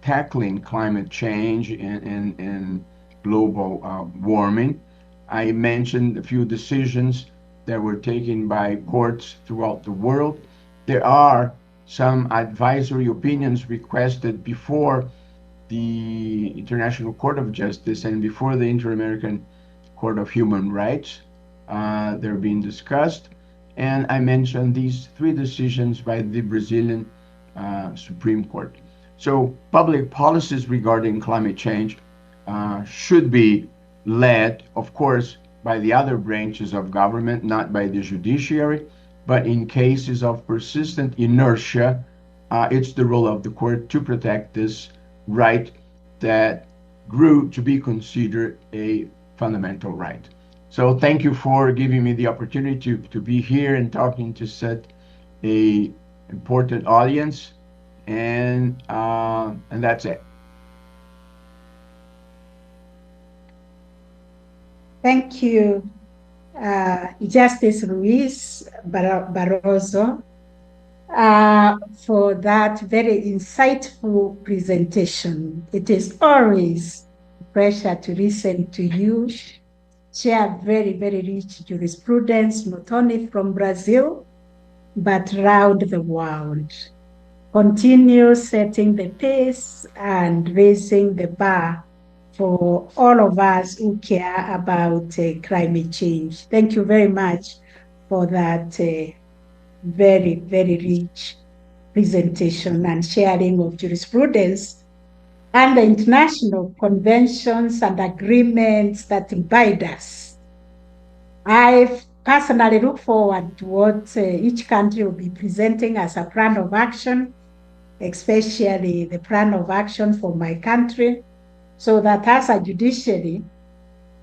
tackling climate change and global warming. I mentioned a few decisions that were taken by courts throughout the world. There are some advisory opinions requested before the International Court of Justice and before the Inter-American Court of Human Rights. They're being discussed. And I mentioned these 3 decisions by the Brazilian Supreme Court. So public policies regarding climate change should be led, of course, by the other branches of government, not by the judiciary. But in cases of persistent inertia, it's the role of the court to protect this right that grew to be considered a fundamental right. So thank you for giving me the opportunity to be here and talking to such a important audience, and that's it. Thank you, Justice Luís Barroso, for that very insightful presentation. It is always a pleasure to listen to you share very, very rich jurisprudence, not only from Brazil, but around the world. Continue setting the pace and raising the bar for all of us who care about climate change. Thank you very much for that very, very rich presentation and sharing of jurisprudence and the international conventions and agreements that bind us. I personally look forward to what each country will be presenting as a plan of action, especially the plan of action for my country, so that as a judiciary,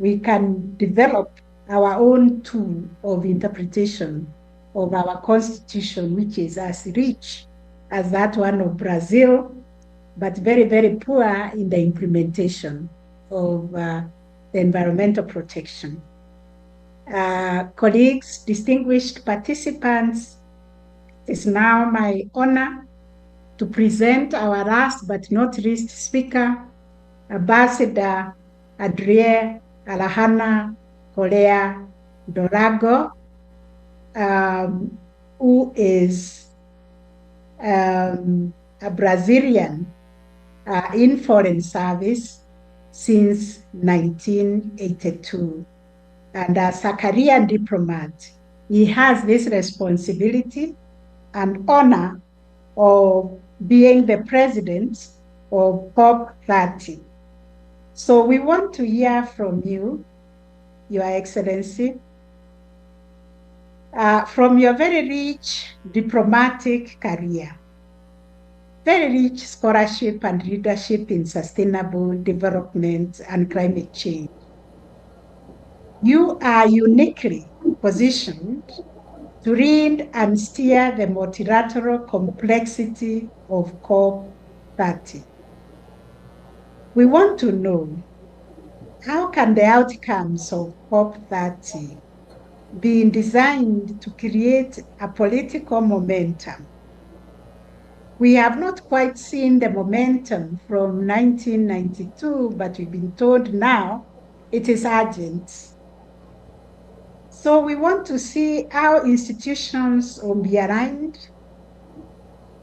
we can develop our own tool of interpretation of our constitution, which is as rich as that one of Brazil, but very, very poor in the implementation of the environmental protection. Colleagues, distinguished participants, it is now my honor to present our last but not least speaker, Ambassador André Alahana Corrêa do Lago, who is a Brazilian in foreign service since 1982. And as a career diplomat, he has this responsibility and honor of being the president of COP30. So we want to hear from you, Your Excellency, from your very rich diplomatic career, very rich scholarship and leadership in sustainable development and climate change. You are uniquely positioned to lead and steer the multilateral complexity of COP30. We want to know, how can the outcomes of COP30 be designed to create a political momentum? We have not quite seen the momentum from 1992, but we've been told now it is urgent. So we want to see how institutions will be aligned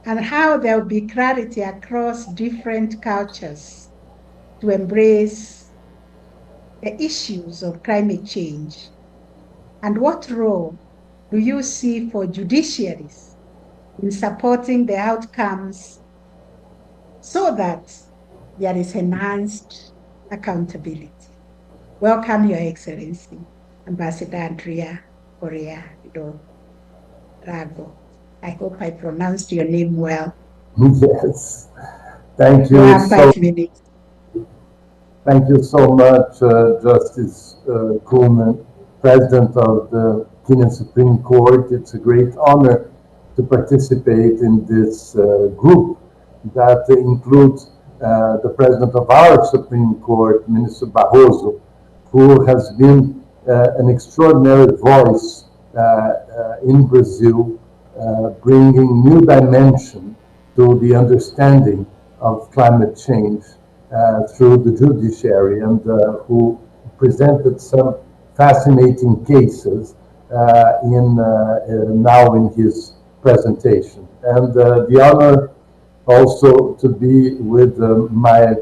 and how there will be clarity across different cultures to embrace the issues of climate change. And what role do you see for judiciaries in supporting the outcomes so that there is enhanced accountability? Welcome, Your Excellency, Ambassador André Corrêa do Lago. I hope I pronounced your name well. Yes, thank you. Thank you so much, Justice Koome, President of the Kenyan Supreme Court. It's a great honor to participate in this group that includes the President of our Supreme Court, Minister Barroso, who has been an extraordinary voice in Brazil, bringing new dimension to the understanding of climate change through the judiciary, and who presented some fascinating cases now in his presentation. And the honor also to be with my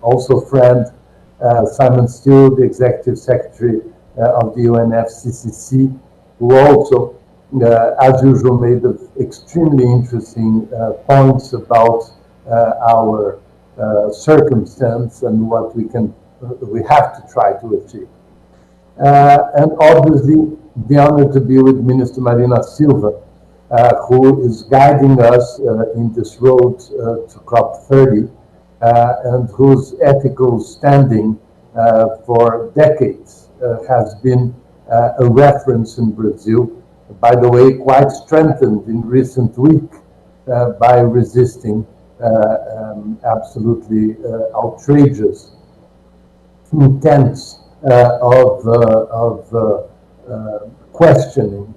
also friend Simon Stiell, the Executive Secretary of the UNFCCC, who also, as usual, made extremely interesting points about our circumstance and what we have to try to achieve. And obviously, the honor to be with Minister Marina Silva, who is guiding us in this road to COP30, and whose ethical standing for decades has been a reference in Brazil, by the way, quite strengthened in recent week by resisting absolutely outrageous intents of questioning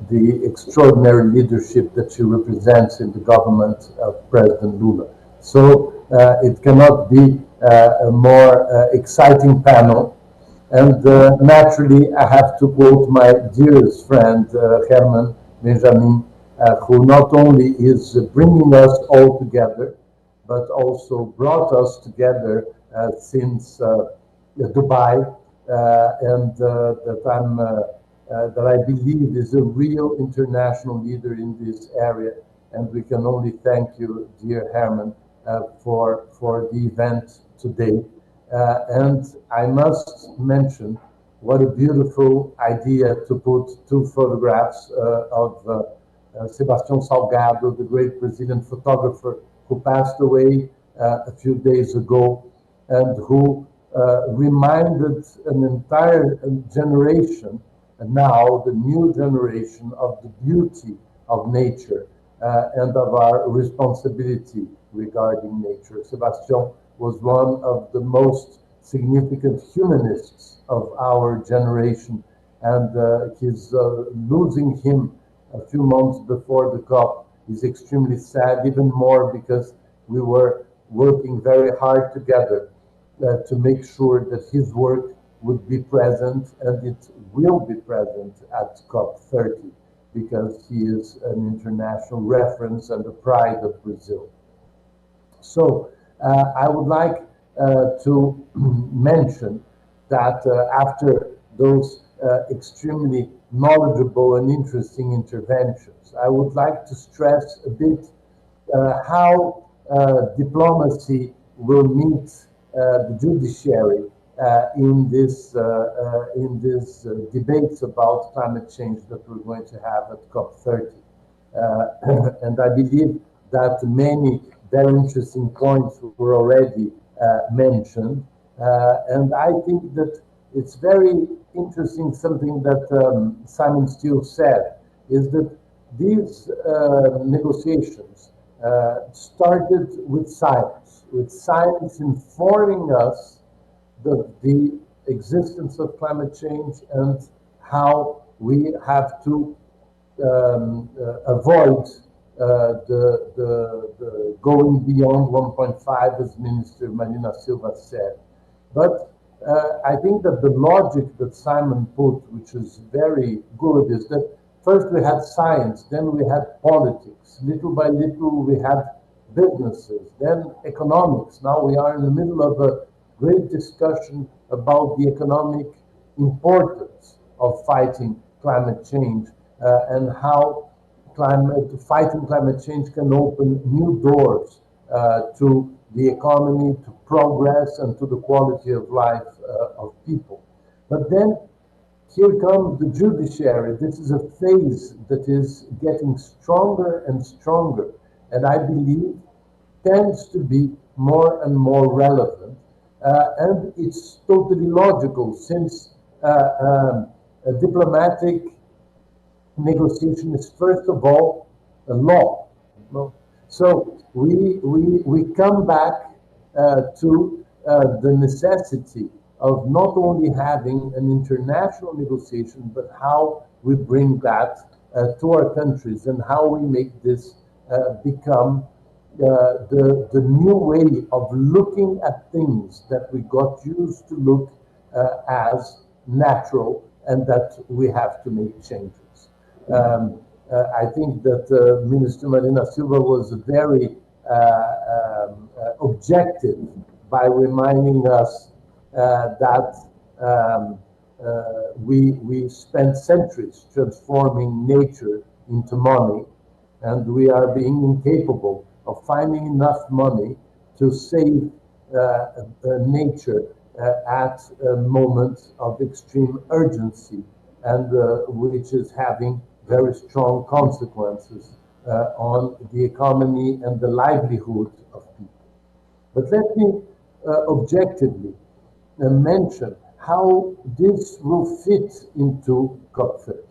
the extraordinary leadership that she represents in the government of President Lula. So it cannot be a more exciting panel. And naturally, I have to quote my dearest friend, Herman, who not only is bringing us all together, but also brought us together since Dubai, and that I believe is a real international leader in this area. And we can only thank you, dear Herman, for the event today. And I must mention what a beautiful idea to put two photographs of Sebastião Salgado, the great Brazilian photographer who passed away a few days ago, and who reminded an entire generation, and now the new generation, of the beauty of nature and of our responsibility regarding nature. Sebastião was one of the most significant humanists of our generation, and his losing him a few months before the COP is extremely sad, even more because we were working very hard together to make sure that his work would be present, and it will be present at COP30, because he is an international reference and a pride of Brazil. So I would like to mention that after those extremely knowledgeable and interesting interventions, I would like to stress a bit how diplomacy will meet the judiciary in this debates about climate change that we're going to have at COP30. And I believe that many very interesting points were already mentioned. And I think that it's very interesting, something that Simon Stiell said, is that these negotiations started with science informing us the existence of climate change and how we have to avoid the going beyond 1.5, as Minister Marina Silva said. But I think that the logic that Simon put, which is very good, is that first we had science, then we had politics. Little by little we had businesses, then economics. Now we are in the middle of a great discussion about the economic importance of fighting climate change and how fighting climate change can open new doors to the economy, to progress, and to the quality of life of people. But then here comes the judiciary. This is a phase that is getting stronger and stronger, and I believe tends to be more and more relevant. And it's totally logical, since a diplomatic negotiation is first of all a law. So we come back to the necessity of not only having an international negotiation, but how we bring that to our countries and how we make this become the new way of looking at things that we got used to look as natural, and that we have to make changes. I think that Minister Marina Silva was very objective by reminding us that we spent centuries transforming nature into money, and we are being incapable of finding enough money to save nature at a moment of extreme urgency, and which is having very strong consequences on the economy and the livelihood of people. But let me objectively mention how this will fit into COP30.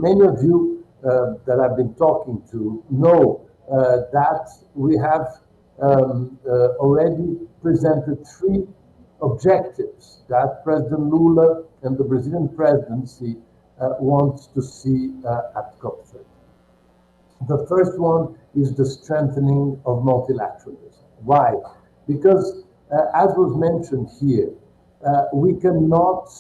Many of you that I've been talking to know that we have already presented 3 objectives that President Lula and the Brazilian presidency wants to see at COP30. The first one is the strengthening of multilateralism. Why? Because, as was mentioned here, we cannot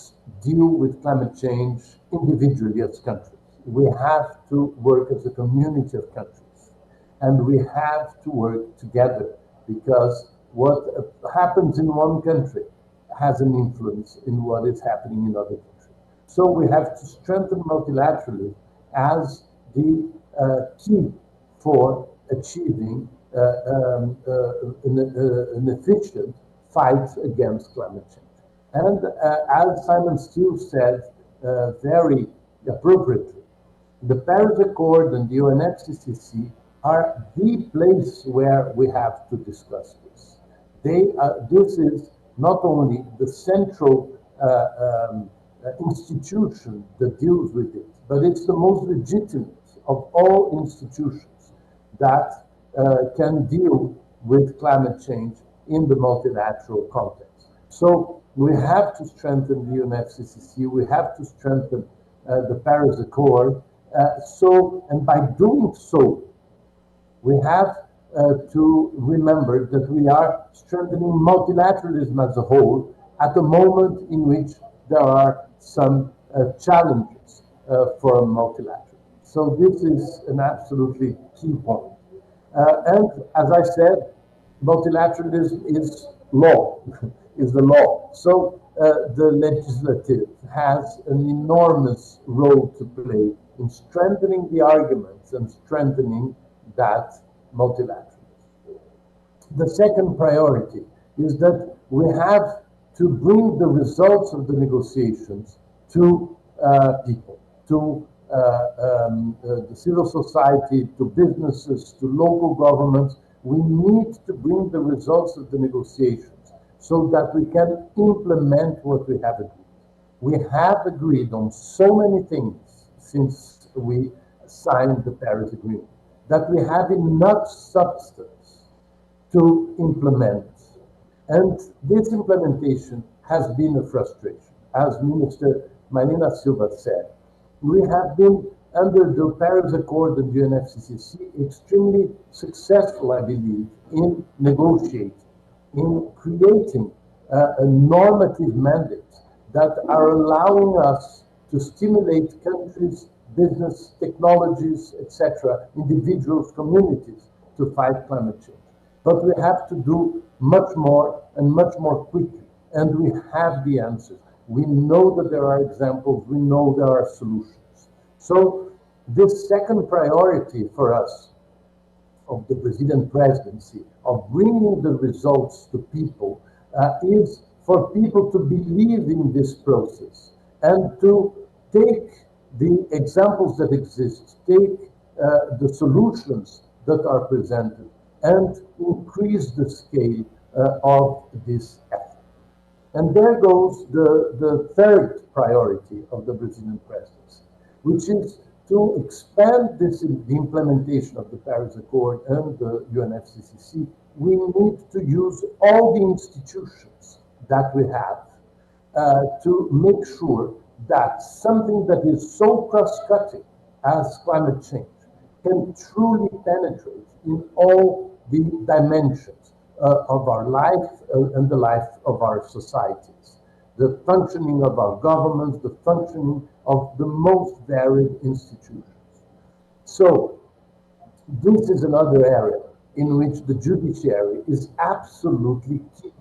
deal with climate change individually as countries. We have to work as a community of countries, and we have to work together, because what happens in one country has an influence in what is happening in other countries. So we have to strengthen multilateralism as the key for achieving an efficient fight against climate change. And as Simon Stiell said very appropriately, the Paris Accord and the UNFCCC are the place where we have to discuss this. This is not only the central institution that deals with it, but it's the most legitimate of all institutions that can deal with climate change in the multilateral context. So we have to strengthen the UNFCCC, we have to strengthen the Paris Accord, and by doing so, we have to remember that we are strengthening multilateralism as a whole at a moment in which there are some challenges for multilateralism. So this is an absolutely key point. And as I said, multilateralism is law, is the law. So the legislative has an enormous role to play in strengthening the arguments and strengthening that multilateralism. The second priority is that we have to bring the results of the negotiations to people, to the civil society, to businesses, to local governments. We need to bring the results of the negotiations so that we can implement what we have agreed. We have agreed on so many things since we signed the Paris Agreement that we have enough substance to implement. And this implementation has been a frustration. As Minister Marina Silva said, we have been, under the Paris Accord and the UNFCCC, extremely successful, I believe, in negotiating, in creating a normative mandate that are allowing us to stimulate countries, business, technologies, etc., individuals, communities, to fight climate change. But we have to do much more and much more quickly, and we have the answers. We know that there are examples, we know there are solutions. So this second priority for us of the Brazilian presidency, of bringing the results to people, is for people to believe in this process and to take the examples that exist, take the solutions that are presented, and increase the scale of this effort. And there goes the third priority of the Brazilian presidency, which is to expand the implementation of the Paris Accord and the UNFCCC. We need to use all the institutions that we have to make sure that something that is so cross-cutting as climate change can truly penetrate in all the dimensions of our life and the life of our societies. The functioning of our governments, the functioning of the most varied institutions. So, this is another area in which the judiciary is absolutely key.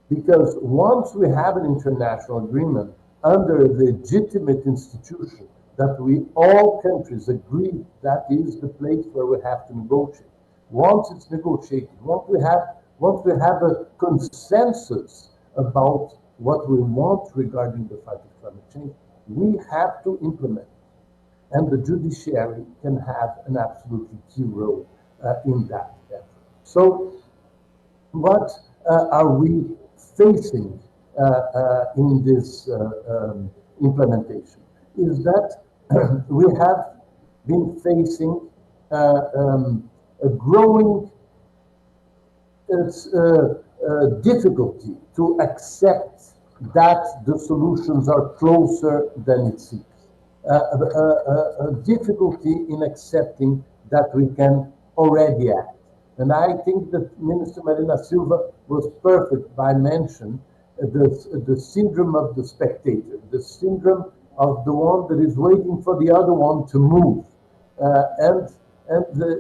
Because once we have an international agreement under a legitimate institution that all countries agree that is the place where we have to negotiate. Once it's negotiated, once we have a consensus about what we want regarding the fight of climate change, we have to implement. And the judiciary can have an absolutely key role in that effort. So, what are we facing in this implementation? Is that we have been facing a growing difficulty to accept that the solutions are closer than it seems. A difficulty in accepting that we can already act. And I think that Minister Marina Silva was perfect by mentioning the syndrome of the spectator, the syndrome of the one that is waiting for the other one to move.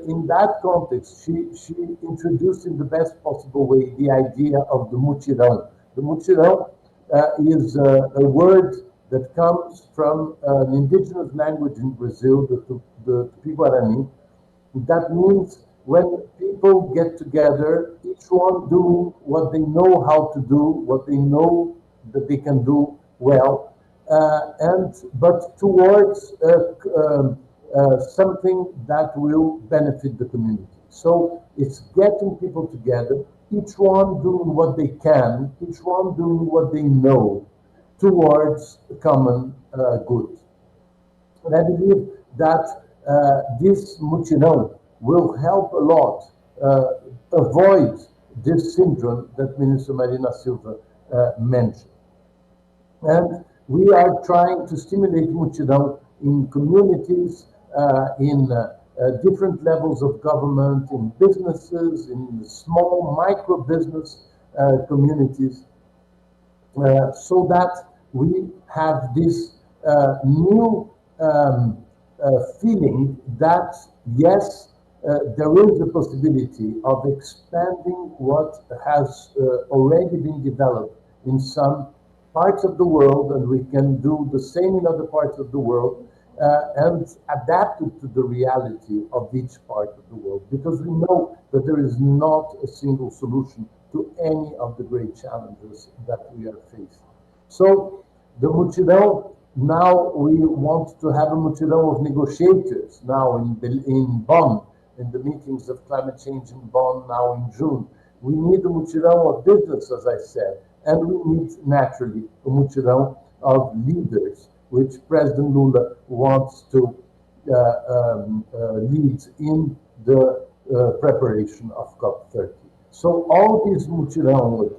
In that context, she introduced in the best possible way the idea of the mutirão. The mutirão is a word that comes from an indigenous language in Brazil, the Tupi-Guarani. That means when people get together, each one doing what they know how to do, what they know that they can do well, but towards something that will benefit the community. So it's getting people together, each one doing what they can, each one doing what they know, towards the common good. And I believe that this mutirão will help a lot avoid this syndrome that Minister Marina Silva mentioned. And we are trying to stimulate mutirão in communities, in different levels of government, in businesses, in small micro business communities, so that we have this new feeling that, yes, there is the possibility of expanding what has already been developed in some parts of the world, and we can do the same in other parts of the world, and adapt it to the reality of each part of the world, because we know that there is not a single solution to any of the great challenges that we are facing. So the mutirão, now we want to have a mutirão of negotiators now in Bonn, in the meetings of climate change in Bonn now in June. We need a mutirão of business, as I said, and we need naturally a mutirão of leaders, which President Lula wants to lead in the preparation of COP30. So all these mutirões,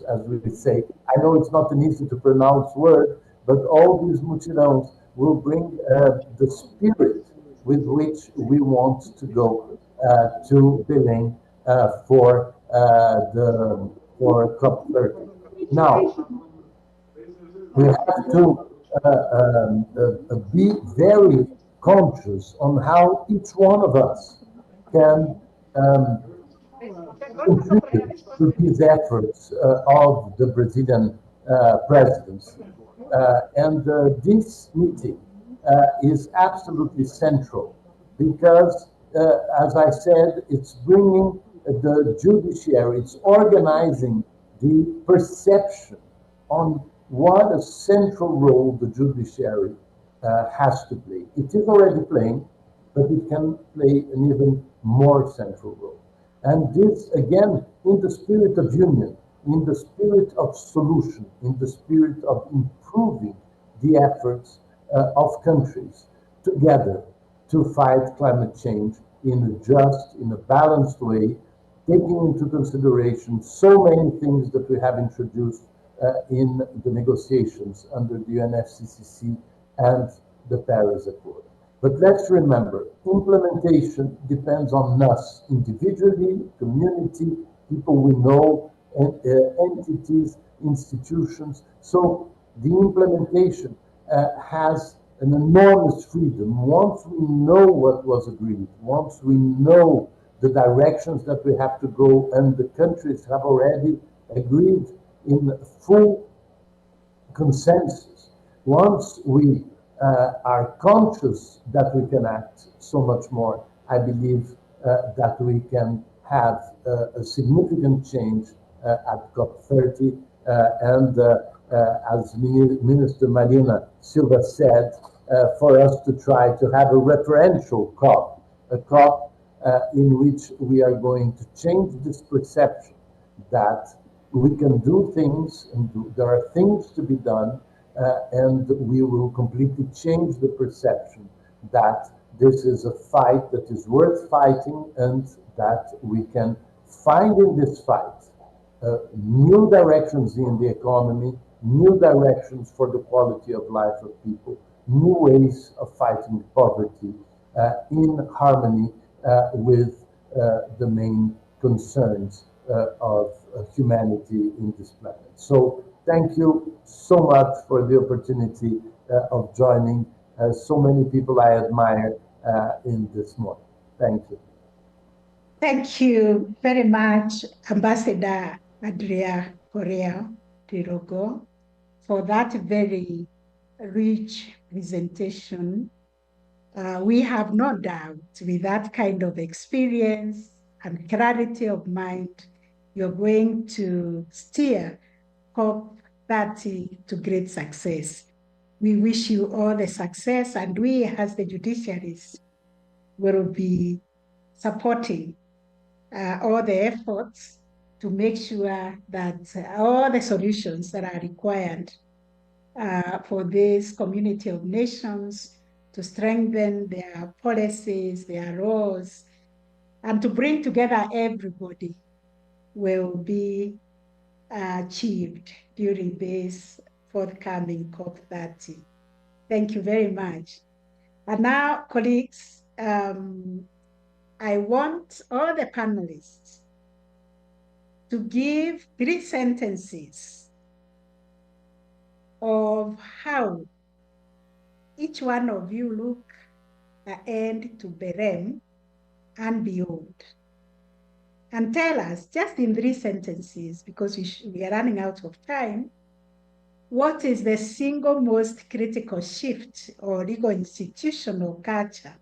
as we say, I know it's not an easy to pronounce word, but all these mutirões will bring the spirit with which we want to go to Belém for COP30. Now, we have to be very conscious on how each one of us can contribute to these efforts of the Brazilian presidency. This meeting is absolutely central because, as I said, it's bringing the judiciary, it's organizing the perception on what a central role the judiciary has to play. It is already playing, but it can play an even more central role. And this, again, in the spirit of union, in the spirit of solution, in the spirit of improving the efforts of countries together to fight climate change in a just, in a balanced way, taking into consideration so many things that we have introduced in the negotiations under the UNFCCC and the Paris Accord. But let's remember, implementation depends on us individually, community, people we know, and entities, institutions. So the implementation has an enormous freedom. Once we know what was agreed, once we know the directions that we have to go, and the countries have already agreed in full consensus, once we are conscious that we can act so much more, I believe that we can have a significant change at COP30. And as Minister Marina Silva said, for us to try to have a referential COP, a COP in which we are going to change this perception that we can do things, and there are things to be done, and we will completely change the perception that this is a fight that is worth fighting, and that we can find in this fight new directions in the economy, new directions for the quality of life of people, new ways of fighting poverty in harmony with the main concerns of humanity in this planet. So thank you so much for the opportunity of joining so many people I admire in this morning. Thank you. Thank you very much, Ambassador André Corrêa de Rogo, for that very rich presentation. We have no doubt with that kind of experience and clarity of mind, you're going to steer COP30 to great success. We wish you all the success, and we as the judiciaries will be supporting all the efforts to make sure that all the solutions that are required for this community of nations to strengthen their policies, their laws, and to bring together everybody will be achieved during this forthcoming COP30. Thank you very much. And now, colleagues, I want all the panelists to give 3 sentences of how each one of you look ahead to Berem and beyond. And tell us, just in 3 sentences, because we are running out of time, what is the single most critical shift or legal institutional culture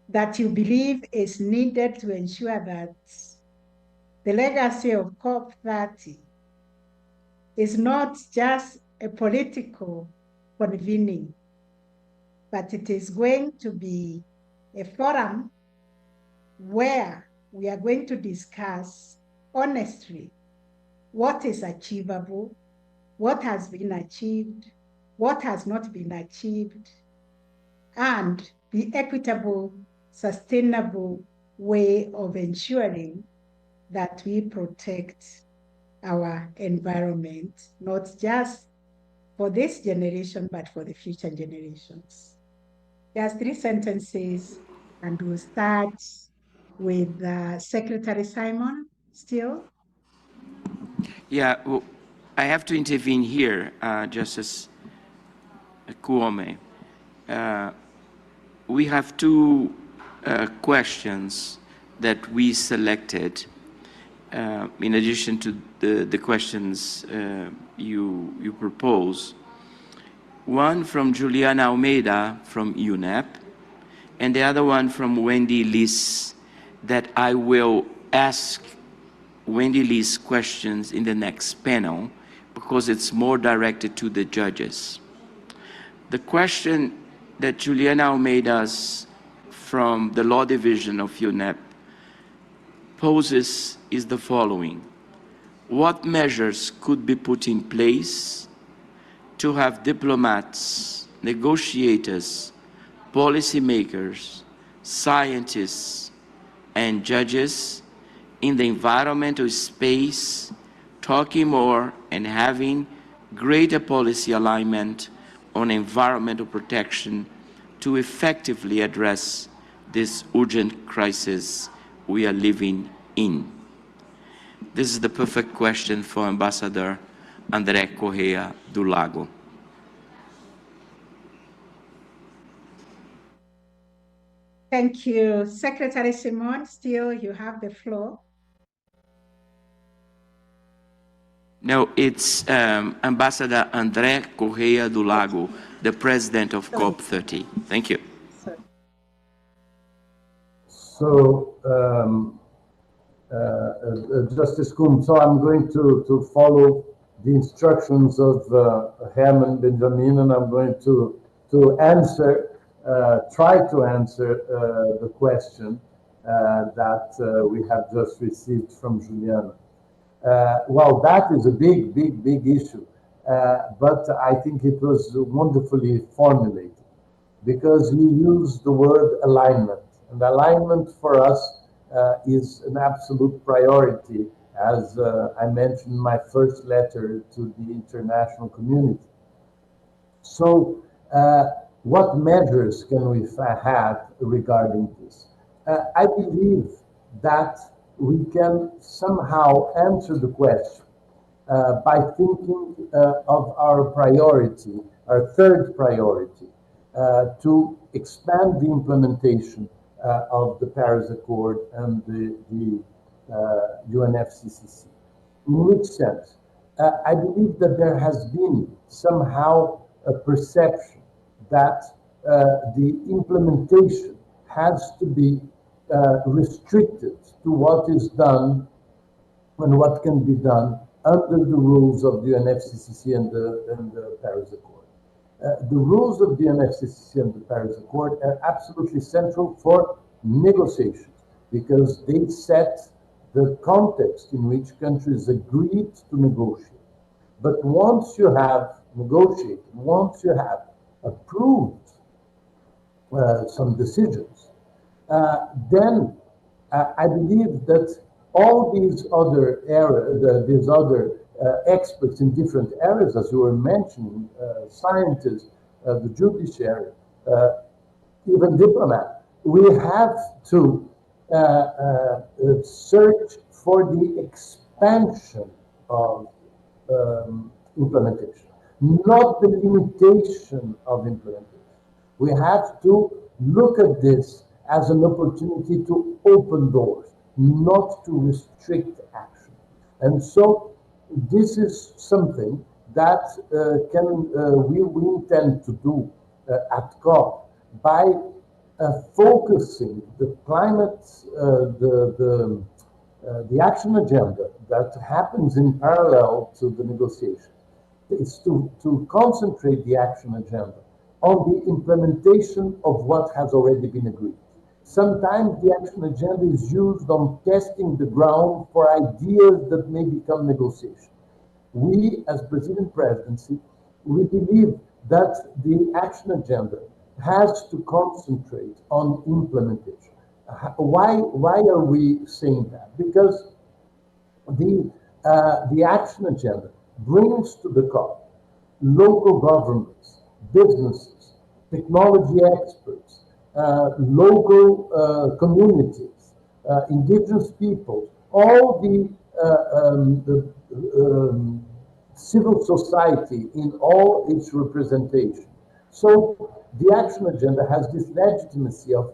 that you believe is needed to ensure that the legacy of COP30 is not just a political convening, but it is going to be a forum where we are going to discuss honestly what is achievable, what has been achieved, what has not been achieved, and the equitable, sustainable way of ensuring that we protect our environment, not just for this generation, but for the future generations. There's 3 sentences, and we'll start with Secretary Simon Stiell. Yeah, well, I have to intervene here, Justice Koome. We have 2 questions that we selected in addition to the questions you propose. One from Juliana Almeida from UNEP, and the other one from Wendy Liss, that I will ask Wendy Liss questions in the next panel because it's more directed to the judges. The question that Juliana Almeida from the Law Division of UNEP poses is the following. What measures could be put in place to have diplomats, negotiators, policymakers, scientists, and judges in the environmental space talking more and having greater policy alignment on environmental protection to effectively address this urgent crisis we are living in? This is the perfect question for Ambassador André Corrêa do Lago. Thank you. Secretary Simon, Stiell, you have the floor. No, it's Ambassador André Corrêa do Lago, the president of COP30. Thank you. So, Justice Koome, so I'm going to follow the instructions of Herman, Benjamin, and I'm going to answer, try to answer the question that we have just received from Juliana. Well, that is a big issue, but I think it was wonderfully formulated because you used the word alignment, and alignment for us is an absolute priority, as I mentioned in my first letter to the international community. So, what measures can we have regarding this? I believe that we can somehow answer the question by thinking of our priority, our third priority, to expand the implementation of the Paris Accord and the UNFCCC. In which sense? I believe that there has been somehow a perception that the implementation has to be restricted to what is done and what can be done under the rules of the UNFCCC and the Paris Accord. The rules of the UNFCCC and the Paris Accord are absolutely central for negotiations because they set the context in which countries agreed to negotiate. But once you have negotiated, once you have approved some decisions, then I believe that all these other experts in different areas, as you were mentioning, scientists, the judiciary, even diplomats, we have to search for the expansion of implementation, not the limitation of implementation. We have to look at this as an opportunity to open doors, not to restrict action. And so this is something that we intend to do at COP by focusing the climate, the action agenda that happens in parallel to the negotiation. It's to concentrate the action agenda on the implementation of what has already been agreed. Sometimes the action agenda is used on testing the ground for ideas that may become negotiation. We, as Brazilian presidency, we believe that the action agenda has to concentrate on implementation. Why are we saying that? Because the action agenda brings to the COP local governments, businesses, technology experts, local communities, indigenous peoples, all the civil society in all its representation. So the action agenda has this legitimacy of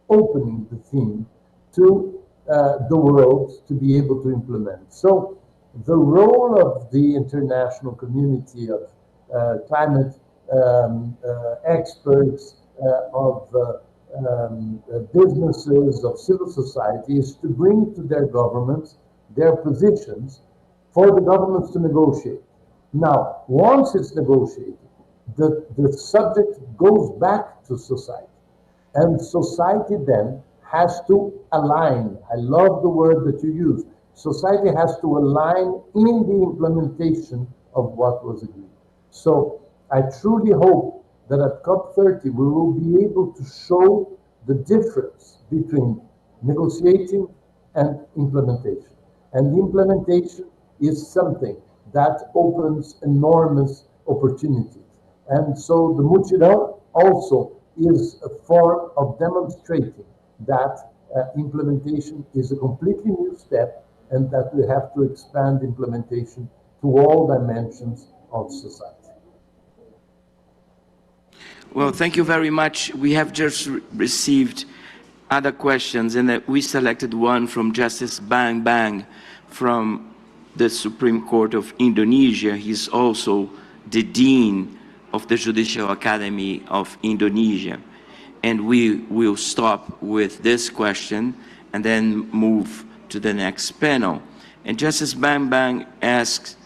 opening the theme to the world to be able to implement. So the role of the international community of climate experts, of businesses, of civil society is to bring to their governments their positions for the governments to negotiate. Now, once it's negotiated, the subject goes back to society. And society then has to align. I love the word that you use. Society has to align in the implementation of what was agreed. So I truly hope that at COP30 we will be able to show the difference between negotiating and implementation. And the implementation is something that opens enormous opportunities. And so the mutirão also is a form of demonstrating that implementation is a completely new step and that we have to expand implementation to all dimensions of society. Well, thank you very much. We have just received other questions, and we selected one from Justice Bang Bang from the Supreme Court of Indonesia. He's also the Dean of the Judicial Academy of Indonesia. And we will stop with this question and then move to the next panel. And Justice Bang Bang asks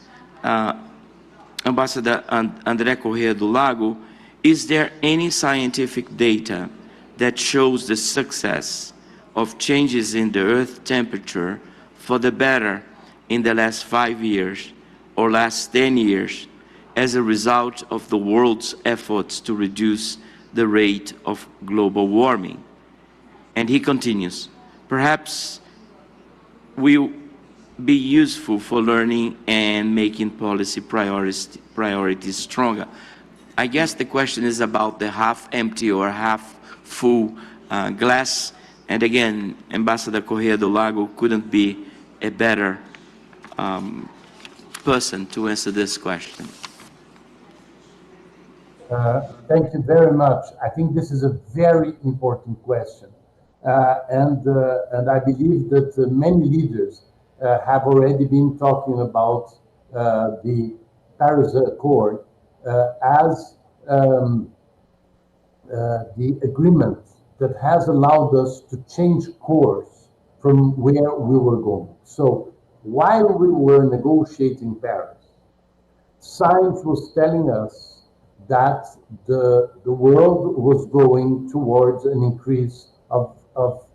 Ambassador André Corrêa do Lago, is there any scientific data that shows the success of changes in the Earth temperature for the better in the last 5 years or last 10 years as a result of the world's efforts to reduce the rate of global warming? And he continues, perhaps will be useful for learning and making policy priorities stronger. I guess the question is about the half empty or half full glass. And again, Ambassador Corrêa do Lago couldn't be a better person to answer this question. Thank you very much. I think this is a very important question. And I believe that many leaders have already been talking about the Paris Accord as the agreement that has allowed us to change course from where we were going. So while we were negotiating Paris, science was telling us that the world was going towards an increase of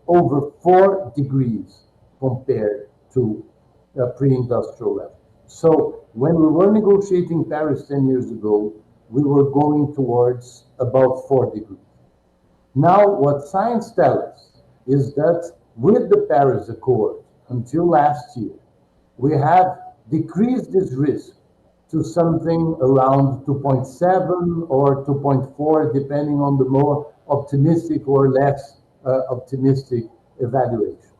over 4 degrees compared to pre-industrial level. So when we were negotiating Paris 10 years ago, we were going towards about 4 degrees. Now, what science tells us is that with the Paris Accord, until last year, we have decreased this risk to something around 2.7 or 2.4, depending on the more optimistic or less optimistic evaluations.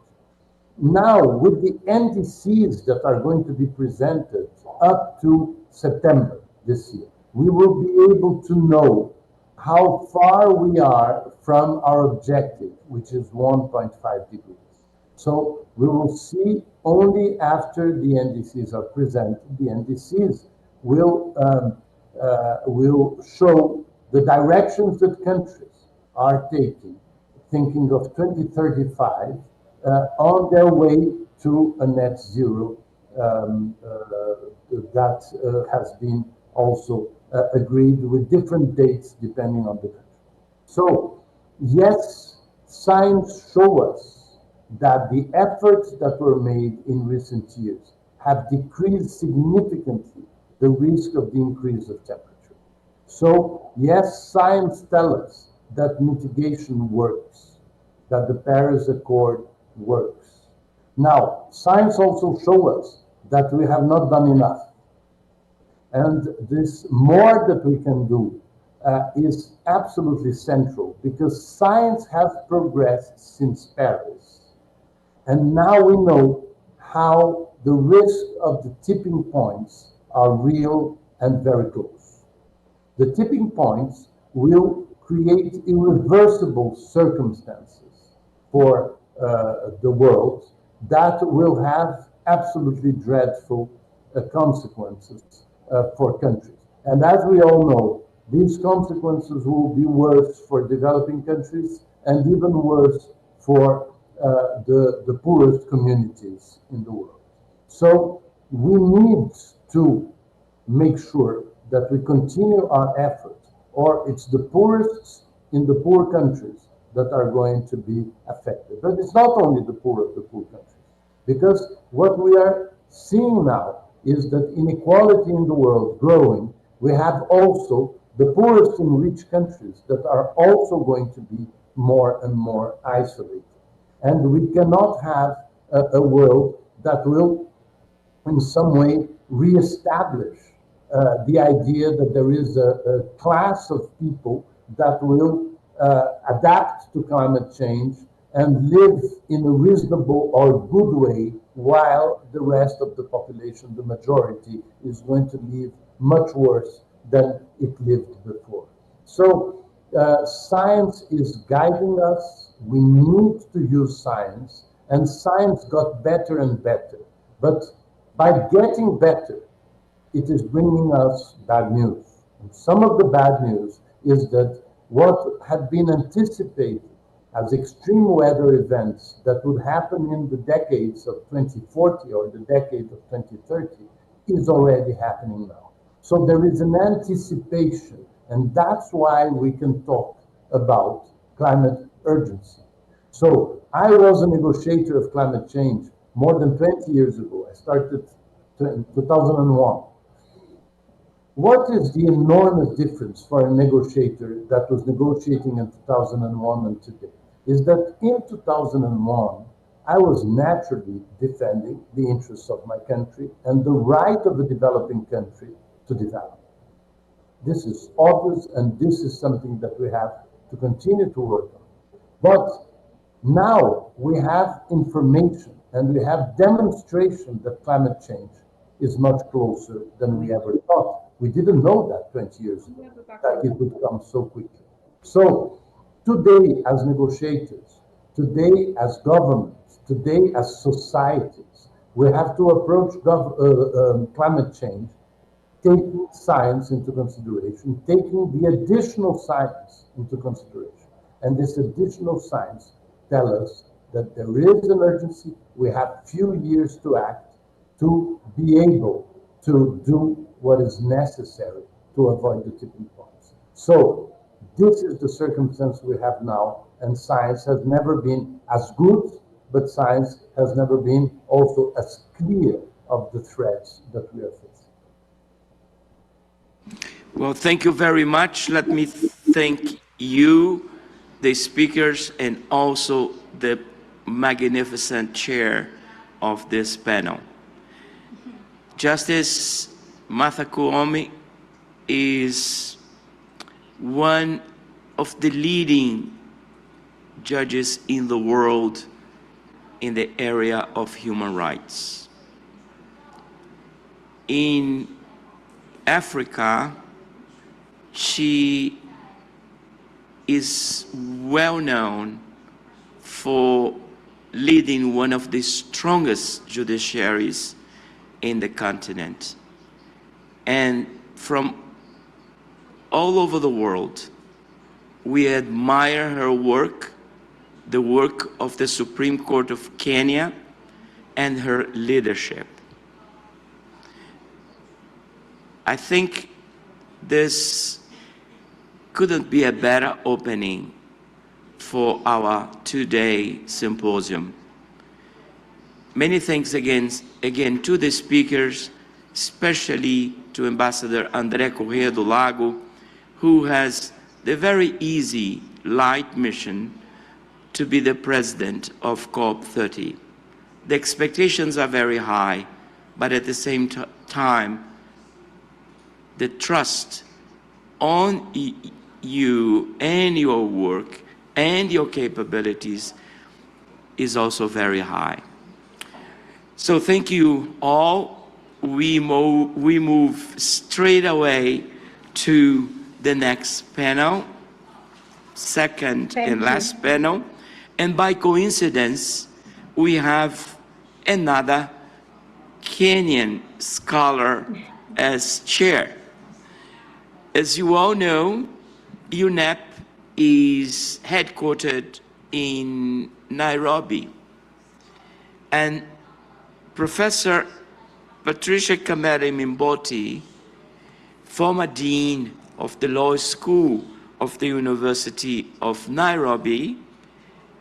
Now, with the NDCs that are going to be presented up to September this year, we will be able to know how far we are from our objective, which is 1.5 degrees. So we will see only after the NDCs are presented. The NDCs will show the directions that countries are taking, thinking of 2035, on their way to a net zero that has been also agreed with different dates depending on the country. So yes, science shows us that the efforts that were made in recent years have decreased significantly the risk of the increase of temperature. So yes, science tells us that mitigation works, that the Paris Accord works. Now, science also shows us that we have not done enough. And this more that we can do is absolutely central, because science has progressed since Paris. And now we know how the risk of the tipping points are real and very close. The tipping points will create irreversible circumstances for the world that will have absolutely dreadful consequences for countries. And as we all know, these consequences will be worse for developing countries and even worse for the poorest communities in the world. So we need to make sure that we continue our effort, or it's the poorest in the poor countries that are going to be affected. But it's not only the poor of the poor countries, because what we are seeing now is that inequality in the world growing. We have also the poorest in rich countries that are also going to be more and more isolated. And we cannot have a world that will in some way reestablish the idea that there is a class of people that will adapt to climate change and live in a reasonable or good way, while the rest of the population, the majority, is going to live much worse than it lived before. So science is guiding us. We need to use science, and science got better and better. But by getting better, it is bringing us bad news. And some of the bad news is that what had been anticipated as extreme weather events that would happen in the decades of 2040 or the decade of 2030 is already happening now. So there is an anticipation, and that's why we can talk about climate urgency. So I was a negotiator of climate change more than 20 years ago. I started in 2001. What is the enormous difference for a negotiator that was negotiating in 2001 and today? Is that in 2001, I was naturally defending the interests of my country and the right of a developing country to develop. This is obvious, and this is something that we have to continue to work on. But now we have information and we have demonstration that climate change is much closer than we ever thought. We didn't know that 20 years ago, that it would come so quickly. So today as negotiators, today as governments, today as societies, we have to approach climate change taking science into consideration, taking the additional science into consideration. And this additional science tells us that there is an urgency. We have few years to act, to be able to do what is necessary to avoid the tipping points. So this is the circumstance we have now, and science has never been as good, but science has never been also as clear of the threats that we are facing. Well, thank you very much. Let me thank you, the speakers, and also the magnificent chair of this panel. Justice Martha Koome is one of the leading judges in the world in the area of human rights. In Africa, she is well known for leading one of the strongest judiciaries in the continent. And from all over the world, we admire her work, the work of the Supreme Court of Kenya, and her leadership. I think this couldn't be a better opening for our two-day symposium. Many thanks again to the speakers, especially to Ambassador André Corrêa do Lago, who has the very easy, light mission to be the president of COP30. The expectations are very high, but at the same time, the trust on you and your work and your capabilities is also very high. So thank you all. We move straight away to the next panel, second and last panel. And by coincidence, we have another Kenyan scholar as chair. As you all know, UNEP is headquartered in Nairobi. And Professor Patricia Kameri-Mbote, former Dean of the Law School of the University of Nairobi,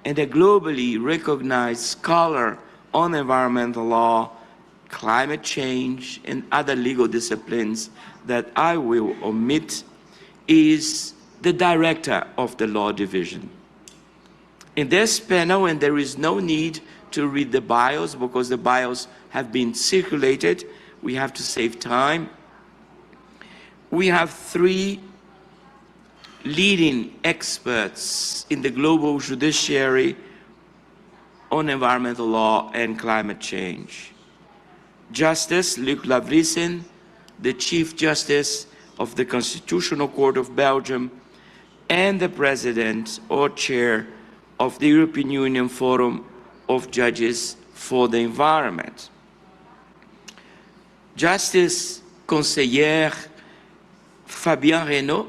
and a globally recognized scholar on environmental law, climate change, and other legal disciplines that I will omit, is the director of the Law Division. In this panel, and there is no need to read the bios because the bios have been circulated, we have to save time. we have three leading experts in the global judiciary on environmental law and climate change. Justice Luc Lavrissen, the Chief Justice of the Constitutional Court of Belgium, and the President or Chair of the European Union Forum of Judges for the Environment. Justice Conseillère Fabien Reynaud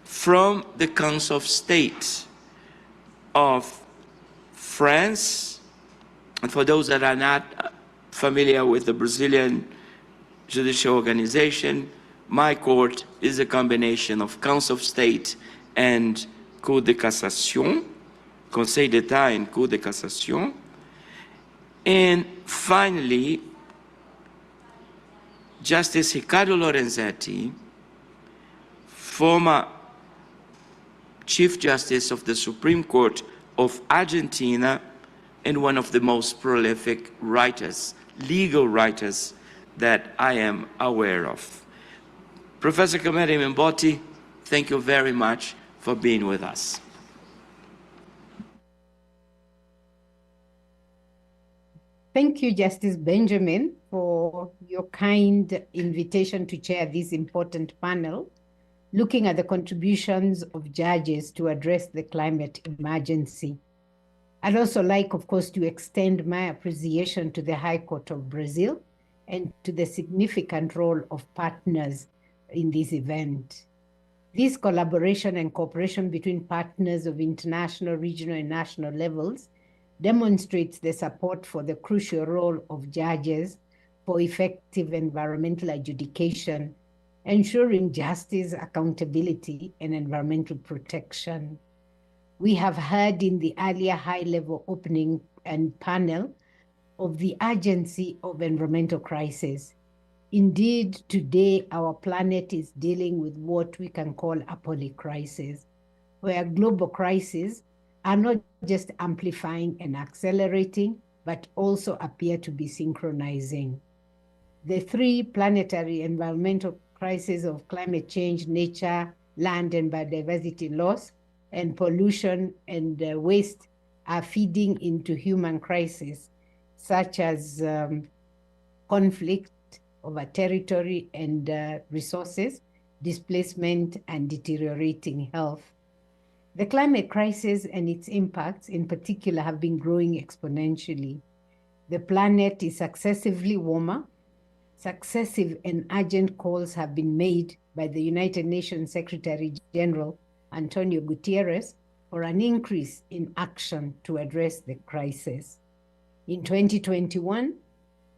from the Council of State of France. And for those that are not familiar with the Brazilian judicial organization, my court is a combination of Council of State and Cour de Cassation, Conseil d'État and Cour de Cassation. And finally, Justice Riccardo Lorenzetti, former Chief Justice of the Supreme Court of Argentina and one of the most prolific writers, legal writers, that I am aware of. Professor Kameri-Mbote, thank you very much for being with us. Thank you, Justice Benjamin, for your kind invitation to chair this important panel, looking at the contributions of judges to address the climate emergency. I'd also like, of course, to extend my appreciation to the High Court of Brazil and to the significant role of partners in this event. This collaboration and cooperation between partners of international, regional, and national levels demonstrates the support for the crucial role of judges for effective environmental adjudication, ensuring justice, accountability, and environmental protection. We have heard in the earlier high-level opening and panel of the urgency of environmental crisis. Indeed, today our planet is dealing with what we can call a polycrisis, where global crises are not just amplifying and accelerating, but also appear to be synchronizing. The three planetary environmental crises of climate change, nature, land and biodiversity loss, and pollution and waste are feeding into human crises, such as conflict over territory and resources, displacement, and deteriorating health. The climate crisis and its impacts in particular have been growing exponentially. The planet is successively warmer. Successive and urgent calls have been made by the United Nations Secretary General Antonio Guterres for an increase in action to address the crisis. In 2021,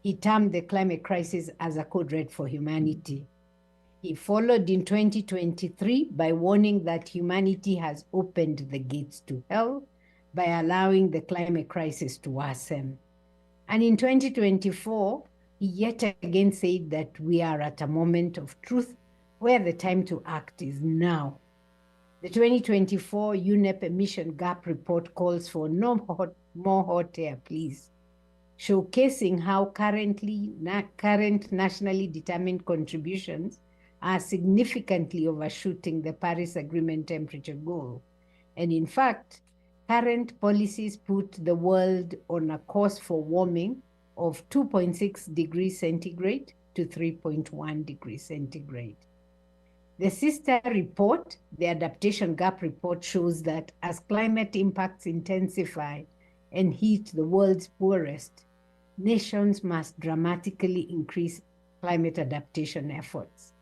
he termed the climate crisis as a code red for humanity. He followed in 2023 by warning that humanity has opened the gates to hell by allowing the climate crisis to worsen. And in 2024, he yet again said that we are at a moment of truth where the time to act is now. The 2024 UNEP emission gap report calls for no more hot air, please, showcasing how current nationally determined contributions are significantly overshooting the Paris Agreement temperature goal. And in fact, current policies put the world on a course for warming of 2.6 degrees centigrade to 3.1 degrees centigrade. The sister report, the Adaptation Gap Report, shows that as climate impacts intensify and hit the world's poorest, nations must dramatically increase climate adaptation efforts.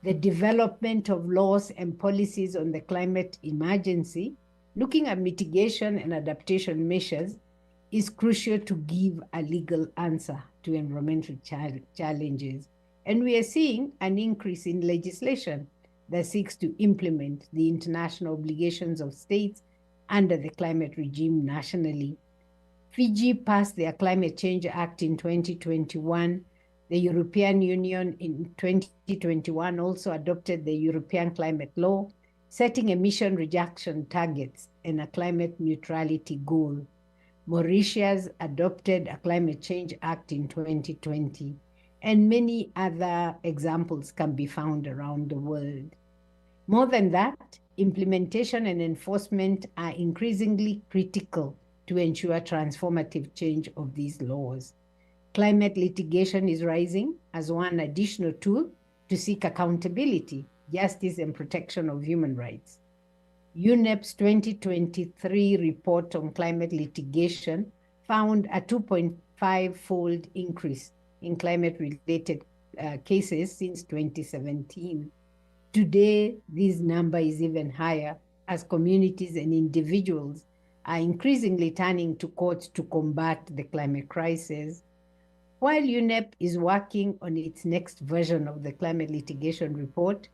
The development of laws and policies on the climate emergency, looking at mitigation and adaptation measures, is crucial to give a legal answer to environmental challenges. And we are seeing an increase in legislation that seeks to implement the international obligations of states under the climate regime nationally. Fiji passed their Climate Change Act in 2021. The European Union in 2021 also adopted the European Climate Law, setting emission reduction targets and a climate neutrality goal. Mauritius adopted a Climate Change Act in 2020. and many other examples can be found around the world. More than that, implementation and enforcement are increasingly critical to ensure transformative change of these laws. Climate litigation is rising as one additional tool to seek accountability, justice, and protection of human rights. UNEP's 2023 report on climate litigation found a 2.5-fold increase in climate-related cases since 2017. Today, this number is even higher as communities and individuals are increasingly turning to courts to combat the climate crisis. While UNEP is working on its next version of the climate litigation report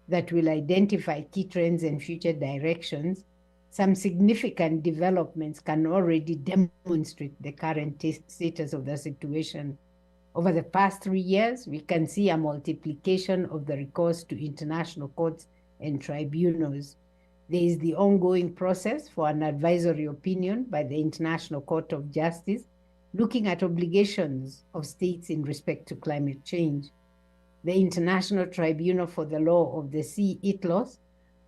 that will identify key trends and future directions, some significant developments can already demonstrate the current status of the situation. Over the past 3 years, we can see a multiplication of the recourse to international courts and tribunals. There is the ongoing process for an advisory opinion by the International Court of Justice, looking at obligations of states in respect to climate change. The International Tribunal for the Law of the Sea, ITLOS,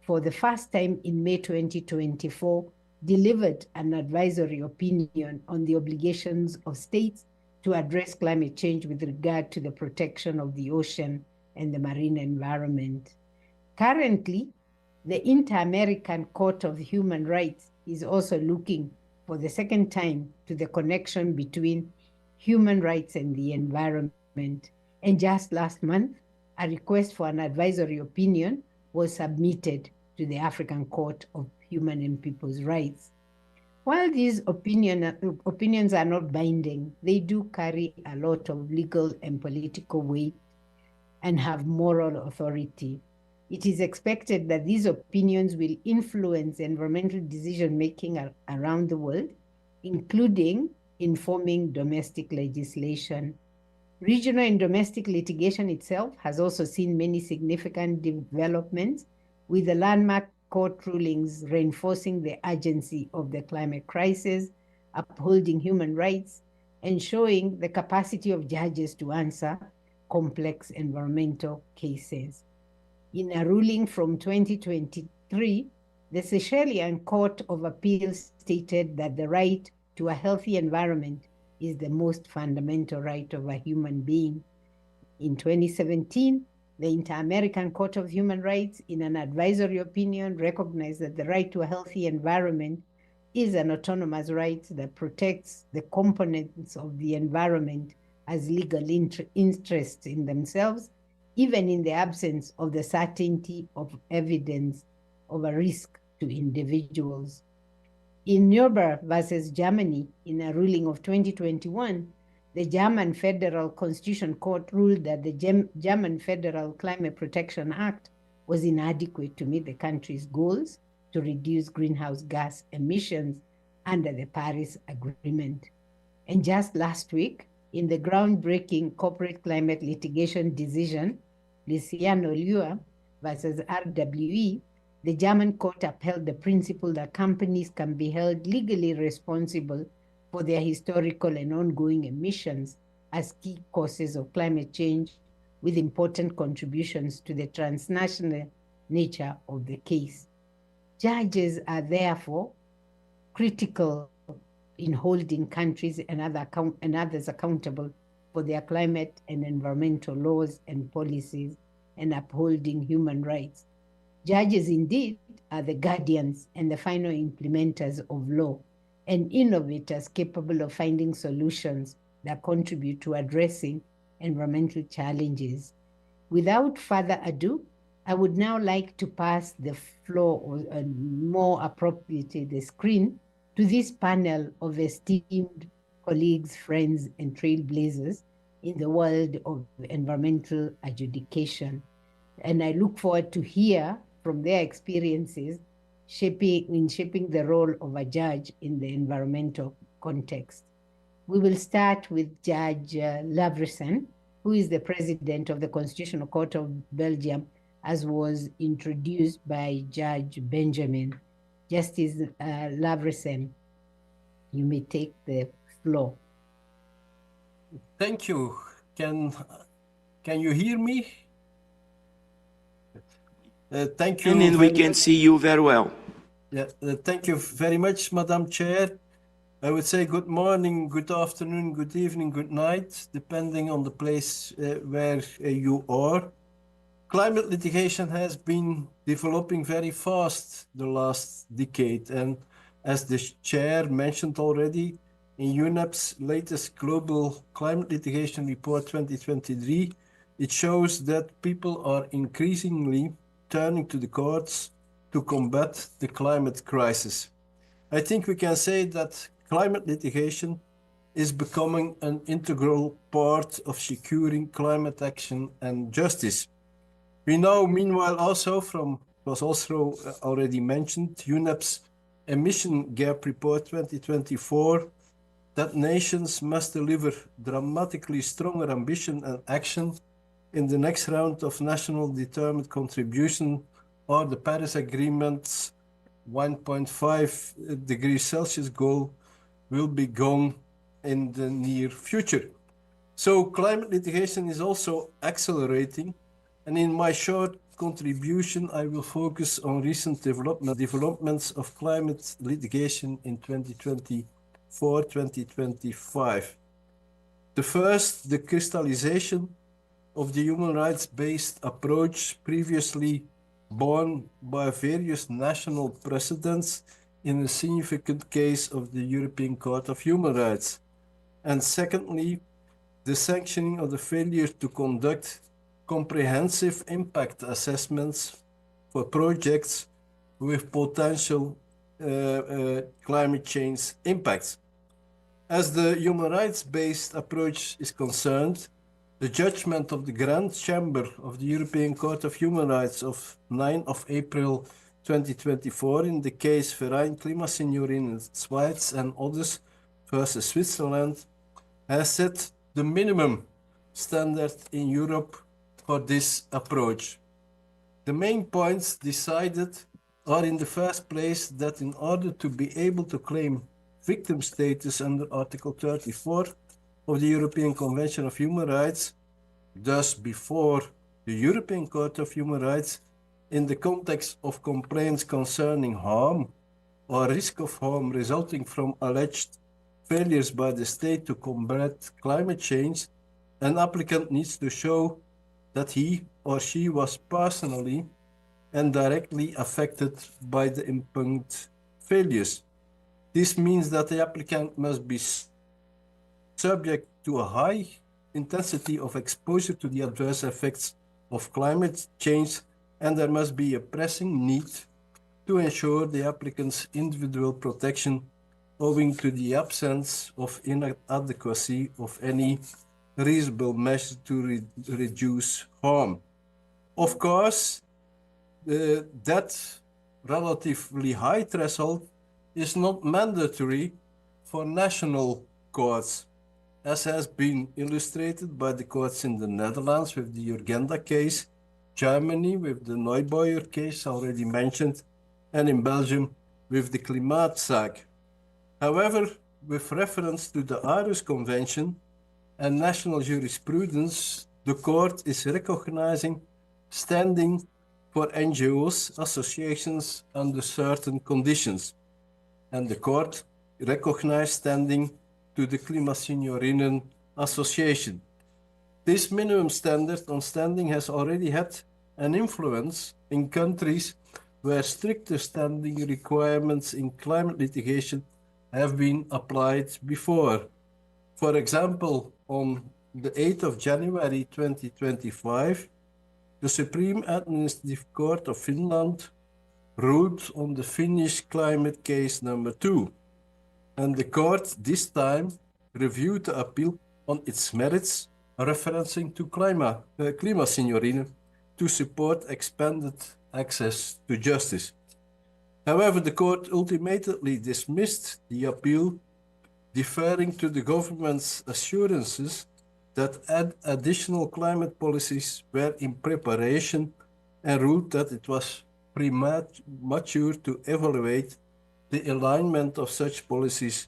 for the first time in May 2024, delivered an advisory opinion on the obligations of states to address climate change with regard to the protection of the ocean and the marine environment. Currently, the Inter-American Court of Human Rights is also looking for the second time to the connection between human rights and the environment. And just last month, a request for an advisory opinion was submitted to the African Court of Human and People's Rights. While these opinions are not binding, they do carry a lot of legal and political weight and have moral authority. It is expected that these opinions will influence environmental decision-making around the world, including informing domestic legislation. Regional and domestic litigation itself has also seen many significant developments, with the landmark court rulings reinforcing the urgency of the climate crisis, upholding human rights, and showing the capacity of judges to answer complex environmental cases. In a ruling from 2023, the Seychelles Court of Appeal stated that the right to a healthy environment is the most fundamental right of a human being. In 2017, the Inter-American Court of Human Rights, in an advisory opinion, recognized that the right to a healthy environment is an autonomous right that protects the components of the environment as legal interests in themselves, even in the absence of the certainty of evidence of a risk to individuals. In Nuremberg versus Germany, in a ruling of 2021, the German Federal Constitutional Court ruled that the German Federal Climate Protection Act was inadequate to meet the country's goals to reduce greenhouse gas emissions under the Paris Agreement. And just last week, in the groundbreaking corporate climate litigation decision, Lyciano Lua versus RWE, the German court upheld the principle that companies can be held legally responsible for their historical and ongoing emissions as key causes of climate change, with important contributions to the transnational nature of the case. Judges are therefore critical in holding countries and others accountable for their climate and environmental laws and policies and upholding human rights. Judges indeed are the guardians and the final implementers of law, and innovators capable of finding solutions that contribute to addressing environmental challenges. Without further ado, I would now like to pass the floor, or more appropriately the screen, to this panel of esteemed colleagues, friends, and trailblazers in the world of environmental adjudication. And I look forward to hear from their experiences in shaping the role of a judge in the environmental context. We will start with Judge Lavresen, who is the president of the Constitutional Court of Belgium, as was introduced by Judge Benjamin. Justice Lavresen, you may take the floor. Thank you, Can you hear me? Thank you. And we can see you very well. Yeah, thank you very much, Madam Chair. I would say good morning, good afternoon, good evening, good night, depending on the place where you are. Climate litigation has been developing very fast the last decade, and as the chair mentioned already, in UNEP's latest Global Climate Litigation Report 2023, it shows that people are increasingly turning to the courts to combat the climate crisis. I think we can say that climate litigation is becoming an integral part of securing climate action and justice. We know, meanwhile, also from, was also already mentioned, UNEP's Emission Gap Report 2024, that nations must deliver dramatically stronger ambition and action in the next round of national determined contribution, or the Paris Agreement's 1.5 degrees Celsius goal will be gone in the near future. So climate litigation is also accelerating, and in my short contribution, I will focus on recent developments of climate litigation in 2024-2025. The first, the crystallization of the human rights-based approach previously borne by various national precedents in a significant case of the European Court of Human Rights. And secondly, the sanctioning of the failure to conduct comprehensive impact assessments for projects with potential climate change impacts. As the human rights-based approach is concerned, the judgment of the Grand Chamber of the European Court of Human Rights of 9 of April 2024 in the case Verein Klimasenioren Schweiz and others versus Switzerland has set the minimum standard in Europe for this approach. The main points decided are in the first place that in order to be able to claim victim status under Article 34 of the European Convention of Human Rights, thus before the European Court of Human Rights, in the context of complaints concerning harm or risk of harm resulting from alleged failures by the state to combat climate change, an applicant needs to show that he or she was personally and directly affected by the impugned failures. This means that the applicant must be subject to a high intensity of exposure to the adverse effects of climate change, and there must be a pressing need to ensure the applicant's individual protection owing to the absence of inadequacy of any reasonable measure to reduce harm. Of course, that relatively high threshold is not mandatory for national courts, as has been illustrated by the courts in the Netherlands with the Urgenda case, Germany with the Neubauer case already mentioned, and in Belgium with the Klimaatzaak. However, with reference to the Aarhus Convention and national jurisprudence, the court is recognizing standing for NGOs, associations under certain conditions, and the court recognized standing to the Klimasenioren Association. This minimum standard on standing has already had an influence in countries where stricter standing requirements in climate litigation have been applied before. For example, on the 8th of January 2025, the Supreme Administrative Court of Finland ruled on the Finnish climate case number 2, and the court this time reviewed the appeal on its merits, referencing to Klimasenioren to support expanded access to justice. However, the court ultimately dismissed the appeal, deferring to the government's assurances that additional climate policies were in preparation, and ruled that it was premature to evaluate the alignment of such policies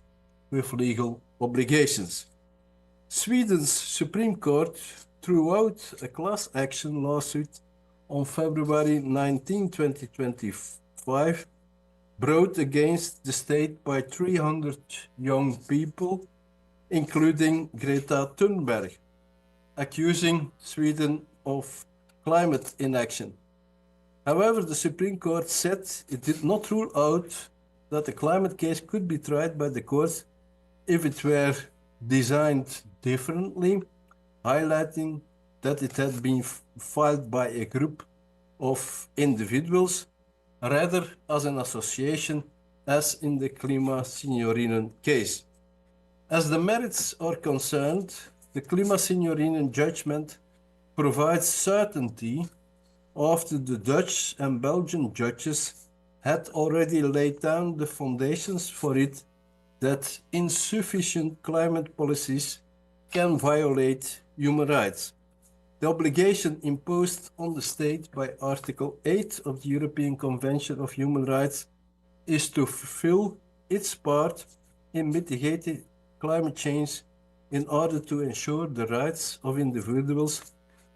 with legal obligations. Sweden's Supreme Court threw out a class action lawsuit on February 19, 2025, brought against the state by 300 young people, including Greta Thunberg, accusing Sweden of climate inaction. However, the Supreme Court said it did not rule out that the climate case could be tried by the courts if it were designed differently, highlighting that it had been filed by a group of individuals rather as an association, as in the Kameri-Mbote case. As the merits are concerned, the Kameri-Mbote judgment provides certainty after the Dutch and Belgian judges had already laid down the foundations for it that insufficient climate policies can violate human rights. The obligation imposed on the state by Article 8 of the European Convention of Human Rights is to fulfill its part in mitigating climate change in order to ensure the rights of individuals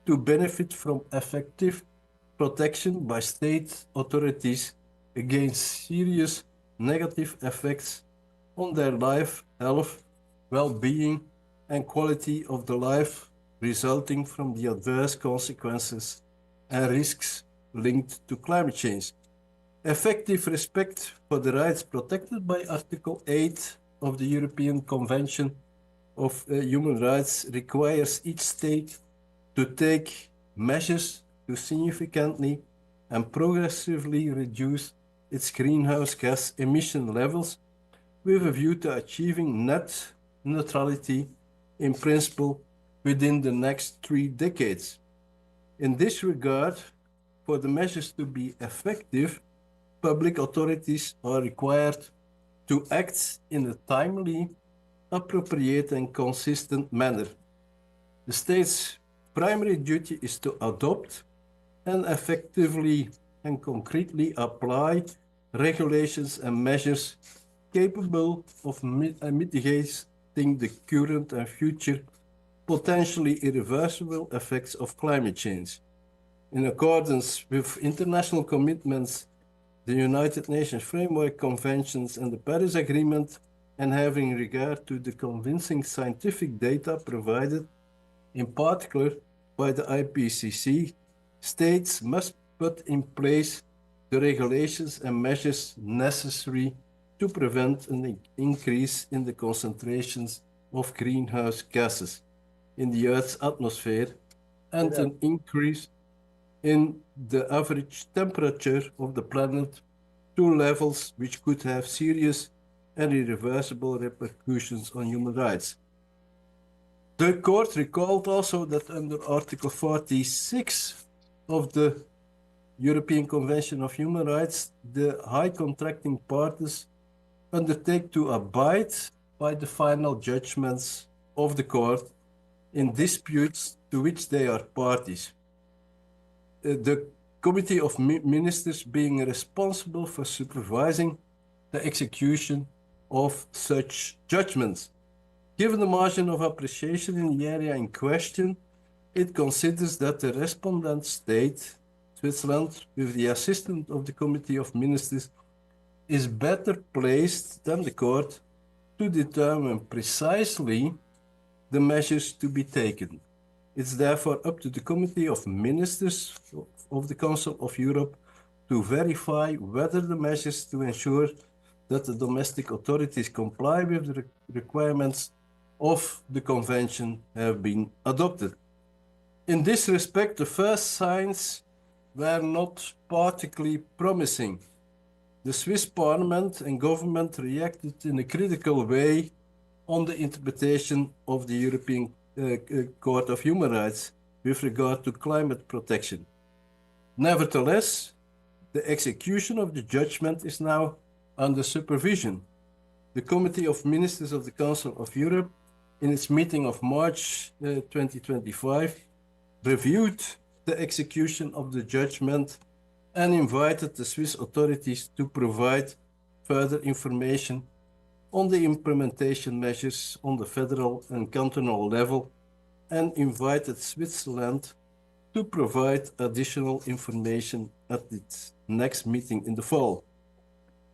to benefit from effective protection by state authorities against serious negative effects on their life, health, well-being, and quality of the life resulting from the adverse consequences and risks linked to climate change. Effective respect for the rights protected by Article 8 of the European Convention of Human Rights requires each state to take measures to significantly and progressively reduce its greenhouse gas emission levels with a view to achieving net neutrality in principle within the next 3 decades. In this regard, for the measures to be effective, public authorities are required to act in a timely, appropriate, and consistent manner. The state's primary duty is to adopt and effectively and concretely apply regulations and measures capable of mitigating the current and future potentially irreversible effects of climate change. In accordance with international commitments, the United Nations Framework Conventions and the Paris Agreement, and having regard to the convincing scientific data provided, in particular by the IPCC, states must put in place the regulations and measures necessary to prevent an increase in the concentrations of greenhouse gases in the Earth's atmosphere and an increase in the average temperature of the planet to levels which could have serious and irreversible repercussions on human rights. The court recalled also that under Article 46 of the European Convention of Human Rights, the high contracting parties undertake to abide by the final judgments of the court in disputes to which they are parties. The Committee of Ministers being responsible for supervising the execution of such judgments. Given the margin of appreciation in the area in question, it considers that the respondent state, Switzerland, with the assistance of the Committee of Ministers, is better placed than the court to determine precisely the measures to be taken. It's therefore up to the Committee of Ministers of the Council of Europe to verify whether the measures to ensure that the domestic authorities comply with the requirements of the Convention have been adopted. In this respect, the first signs were not particularly promising. The Swiss Parliament and government reacted in a critical way on the interpretation of the European Court of Human Rights with regard to climate protection. Nevertheless, the execution of the judgment is now under supervision. The Committee of Ministers of the Council of Europe, in its meeting of March 2025, reviewed the execution of the judgment and invited the Swiss authorities to provide further information on the implementation measures on the federal and cantonal level and invited Switzerland to provide additional information at its next meeting in the fall.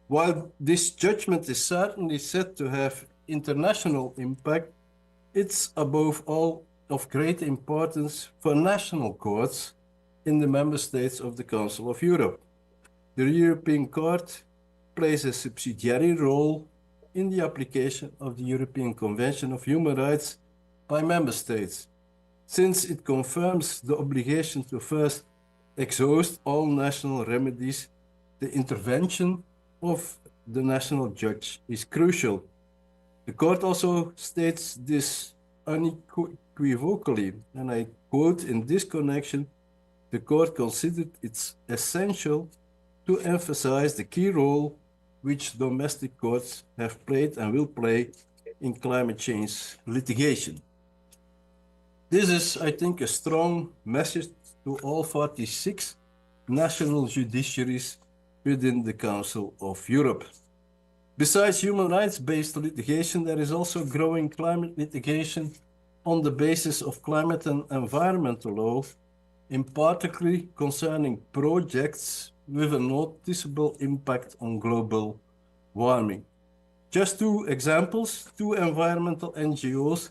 While this judgment is certainly said to have international impact, it's above all of great importance for national courts in the member states of the Council of Europe. The European Court plays a subsidiary role in the application of the European Convention of Human Rights by member states, since it confirms the obligation to first exhaust all national remedies. The intervention of the national judge is crucial. The court also states this unequivocally, and I quote, "In this connection, the court considered it essential to emphasize the key role which domestic courts have played and will play in climate change litigation." This is, I think, a strong message to all 46 national judiciaries within the Council of Europe. Besides human rights-based litigation, there is also growing climate litigation on the basis of climate and environmental law, in particular concerning projects with a noticeable impact on global warming. Just two examples: two environmental NGOs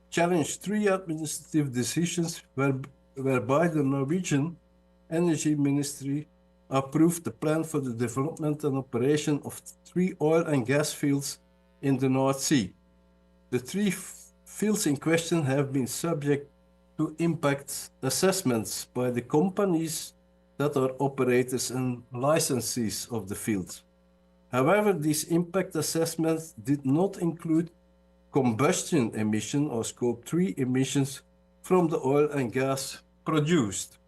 challenged 3 administrative decisions whereby the Norwegian Energy Ministry approved the plan for the development and operation of 3 oil and gas fields in the North Sea. The 3 fields in question have been subject to impact assessments by the companies that are operators and licensees of the fields. However, these impact assessments did not include combustion emission or Scope 3 emissions from the oil and gas produced.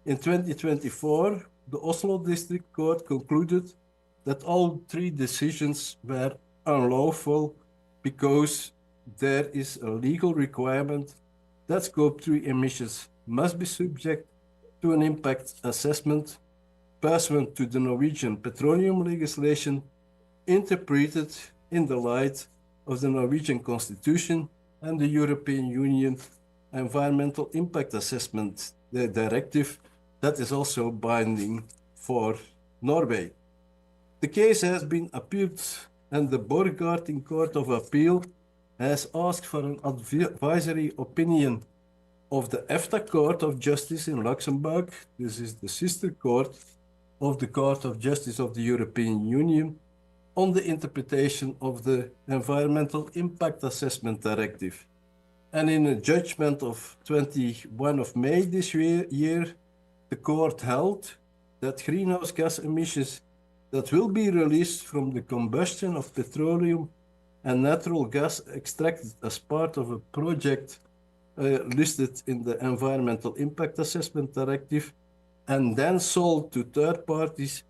In 2024, the Oslo District Court concluded that all 3 decisions were unlawful because there is a legal requirement that Scope 3 emissions must be subject to an impact assessment pursuant to the Norwegian petroleum legislation interpreted in the light of the Norwegian Constitution and the European Union Environmental Impact Assessment Directive that is also binding for Norway. The case has been appealed, and the Borgarting Court of Appeal has asked for an advisory opinion of the EFTA Court of Justice in Luxembourg. This is the sister court of the Court of Justice of the European Union on the interpretation of the Environmental Impact Assessment Directive. And in a judgment of 21 of May this year, the court held that greenhouse gas emissions that will be released from the combustion of petroleum and natural gas extracted as part of a project listed in the Environmental Impact Assessment Directive and then sold to third parties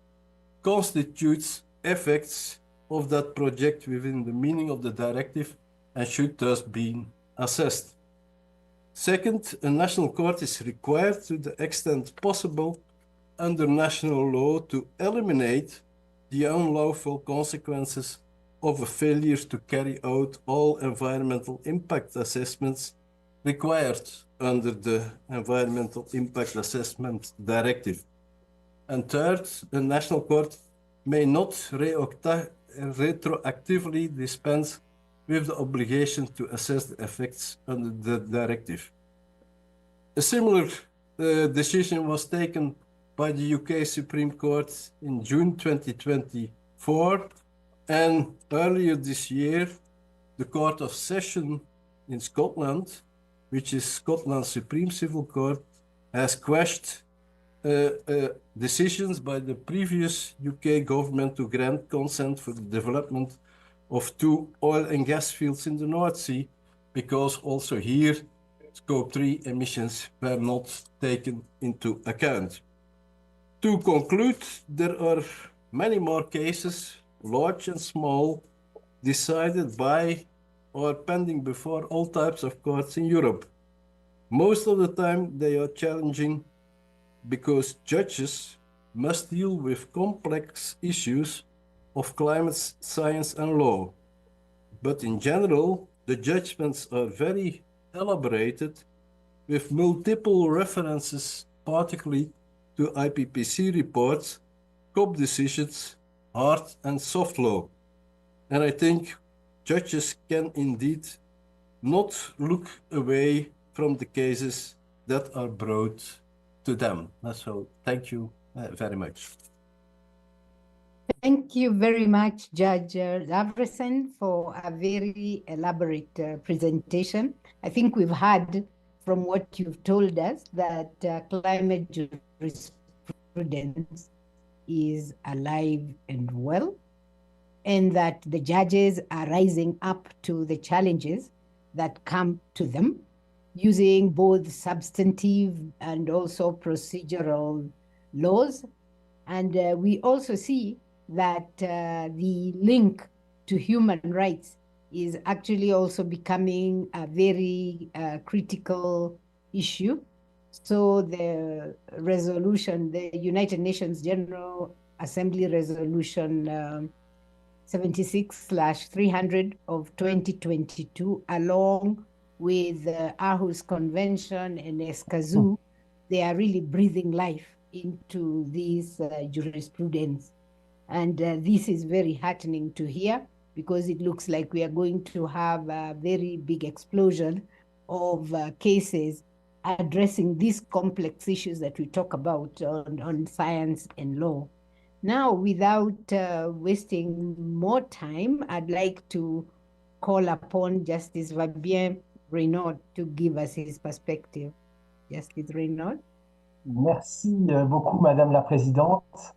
constitutes effects of that project within the meaning of the directive and should thus be assessed. Second, a national court is required to the extent possible under national law to eliminate the unlawful consequences of a failure to carry out all environmental impact assessments required under the Environmental Impact Assessment Directive. And third, a national court may not retroactively dispense with the obligation to assess the effects under the directive. A similar decision was taken by the UK Supreme Court in June 2024, and earlier this year, the Court of Session in Scotland, which is Scotland's Supreme Civil Court, has quashed decisions by the previous UK government to grant consent for the development of 2 oil and gas fields in the North Sea, because also here Scope 3 emissions were not taken into account. To conclude, there are many more cases, large and small, decided by or pending before all types of courts in Europe. Most of the time they are challenging because judges must deal with complex issues of climate science and law. but in general, the judgments are very elaborated with multiple references, particularly to IPPC reports, COP decisions, hard and soft law. And I think judges can indeed not look away from the cases that are brought to them. So thank you very much. Thank you very much, Judge Lavresen, for a very elaborate presentation. I think we've heard from what you've told us that climate jurisprudence is alive and well, and that the judges are rising up to the challenges that come to them, using both substantive and also procedural laws. And we also see that the link to human rights is actually also becoming a very critical issue. So the resolution, the United Nations General Assembly Resolution 76/300 of 2022, along with the Aarhus Convention and Escazú, they are really breathing life into this jurisprudence. And this is very heartening to hear, because it looks like we are going to have a very big explosion of cases addressing these complex issues that we talk about on science and law. Now, without wasting more time, I'd like to call upon Justice Fabien Reynaud to give us his perspective. Justice Reynaud. Merci beaucoup, Madame la Présidente.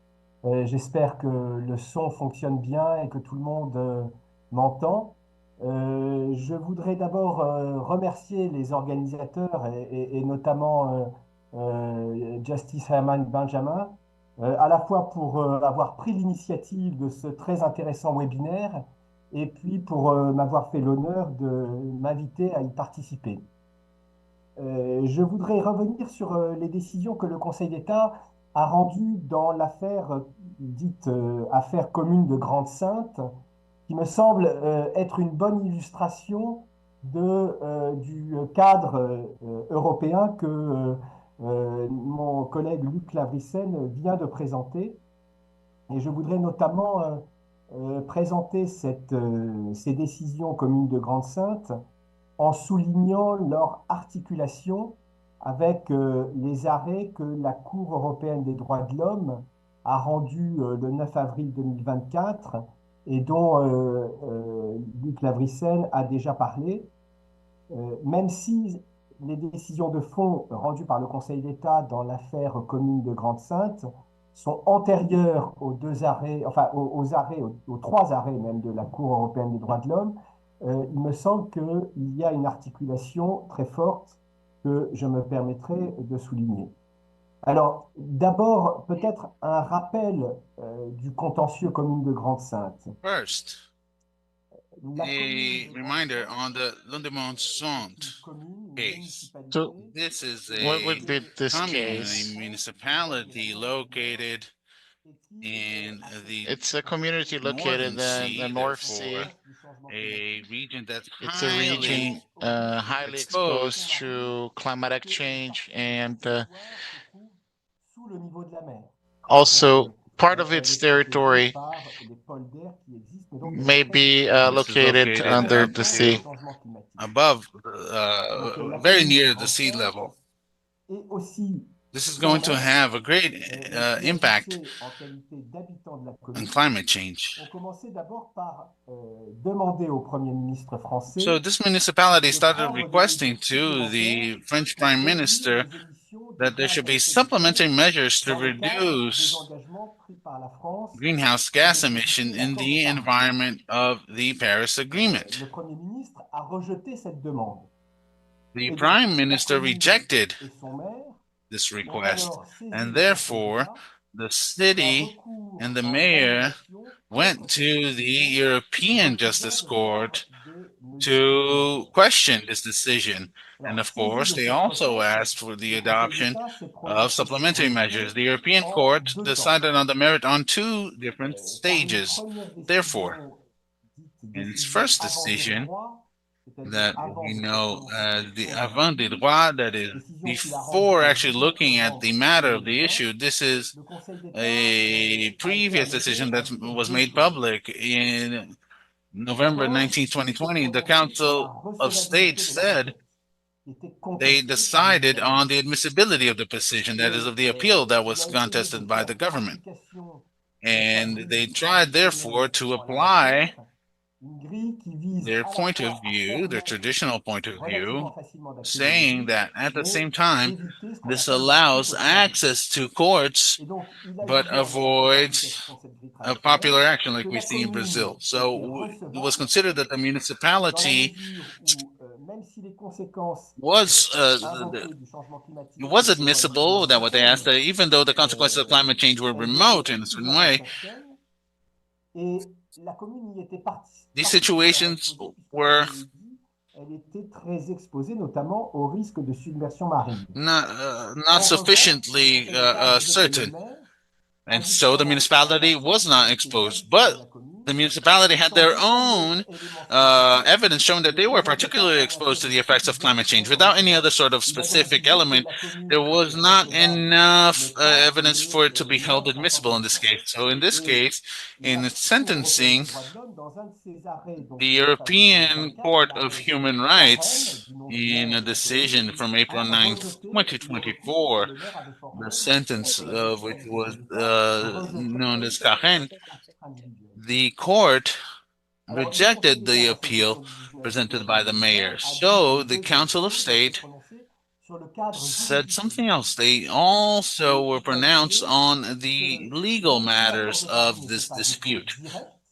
J'espère que le son fonctionne bien et que tout le monde m'entend. Je voudrais d'abord remercier les organisateurs et notamment Justice Herman Benjamin, à la fois pour avoir pris l'initiative de ce très intéressant webinaire et puis pour m'avoir fait l'honneur de m'inviter à y participer. Je voudrais revenir sur les décisions que le Conseil d'État a rendues dans l'affaire dite affaire commune de Grande-Synthe, qui me semble être une bonne illustration du cadre européen que mon collègue Luc Lavrissen vient de présenter. Et je voudrais notamment présenter ces décisions communes de Grande-Synthe en soulignant leur articulation avec les arrêts que la Cour européenne des droits de l'homme a rendus le 9 avril 2024 et dont Luc Lavrissen a déjà parlé. Même si les décisions de fond rendues par le Conseil d'État dans l'affaire commune de Grande-Synthe sont antérieures aux deux arrêts, enfin aux trois arrêts même de la Cour européenne des droits de l'homme, il me semble qu'il y a une articulation très forte que je me permettrai de souligner. Alors, d'abord, peut-être un rappel du contentieux commune de Grande-Synthe. First, a reminder on the Lundemont-Sont case. So, This is what would be this a case? municipality located in the It's a community located in the North Sea. A region that's It's a region highly exposed to climatic change and also part of its territory may be located under the sea. Above, very near the sea level. This is going to have a great impact on climate change. So this municipality started requesting to the French Prime Minister that there should be supplementary measures to reduce greenhouse gas emission in the environment of the Paris Agreement. The Prime Minister rejected this request, and therefore the city and the mayor went to the European Justice Court to question this decision. And of course, they also asked for the adoption of supplementary measures. The European Court decided on the merit on two different stages. Therefore, In its first decision, that we know the avant des droits, that is, before actually looking at the matter of the issue, this is a previous decision that was made public in November 19, 2020. The Council of State said they decided on the admissibility of the decision, that is, of the appeal that was contested by the government. And they tried, therefore, to apply their point of view, their traditional point of view, saying that at the same time, this allows access to courts, but avoids a popular action like we see in Brazil. So it was considered that the municipality was admissible, that what they asked, that even though the consequences of climate change were remote in a certain way, these situations were not sufficiently certain. And so the municipality was not exposed, but the municipality had their own evidence showing that they were particularly exposed to the effects of climate change. Without any other sort of specific element, there was not enough evidence for it to be held admissible in this case. So in this case, in the sentencing, the European Court of Human Rights, in a decision from April 9th, 2024, the sentence of which was known as Carrêa, the court rejected the appeal presented by the mayor. So the Council of State said something else. They also were pronounced on the legal matters of this dispute.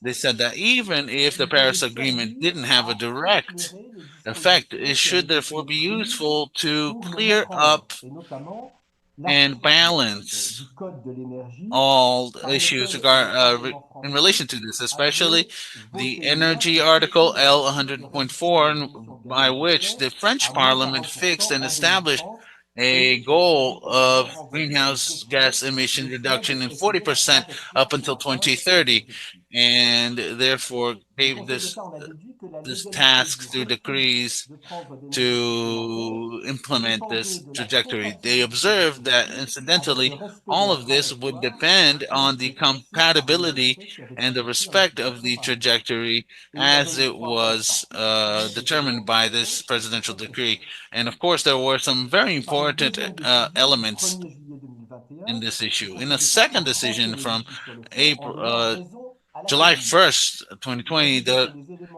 They said that even if the Paris Agreement didn't have a direct effect, it should therefore be useful to clear up and balance all issues in relation to this, especially the energy article L 100.4, by which the French Parliament fixed and established a goal of greenhouse gas emission reduction in 40% up until 2030, and therefore gave this task through decrees to implement this trajectory. They observed that, incidentally, all of this would depend on the compatibility and the respect of the trajectory as it was determined by this presidential decree. And of course, there were some very important elements in this issue. In a second decision from July 1st, 2020, the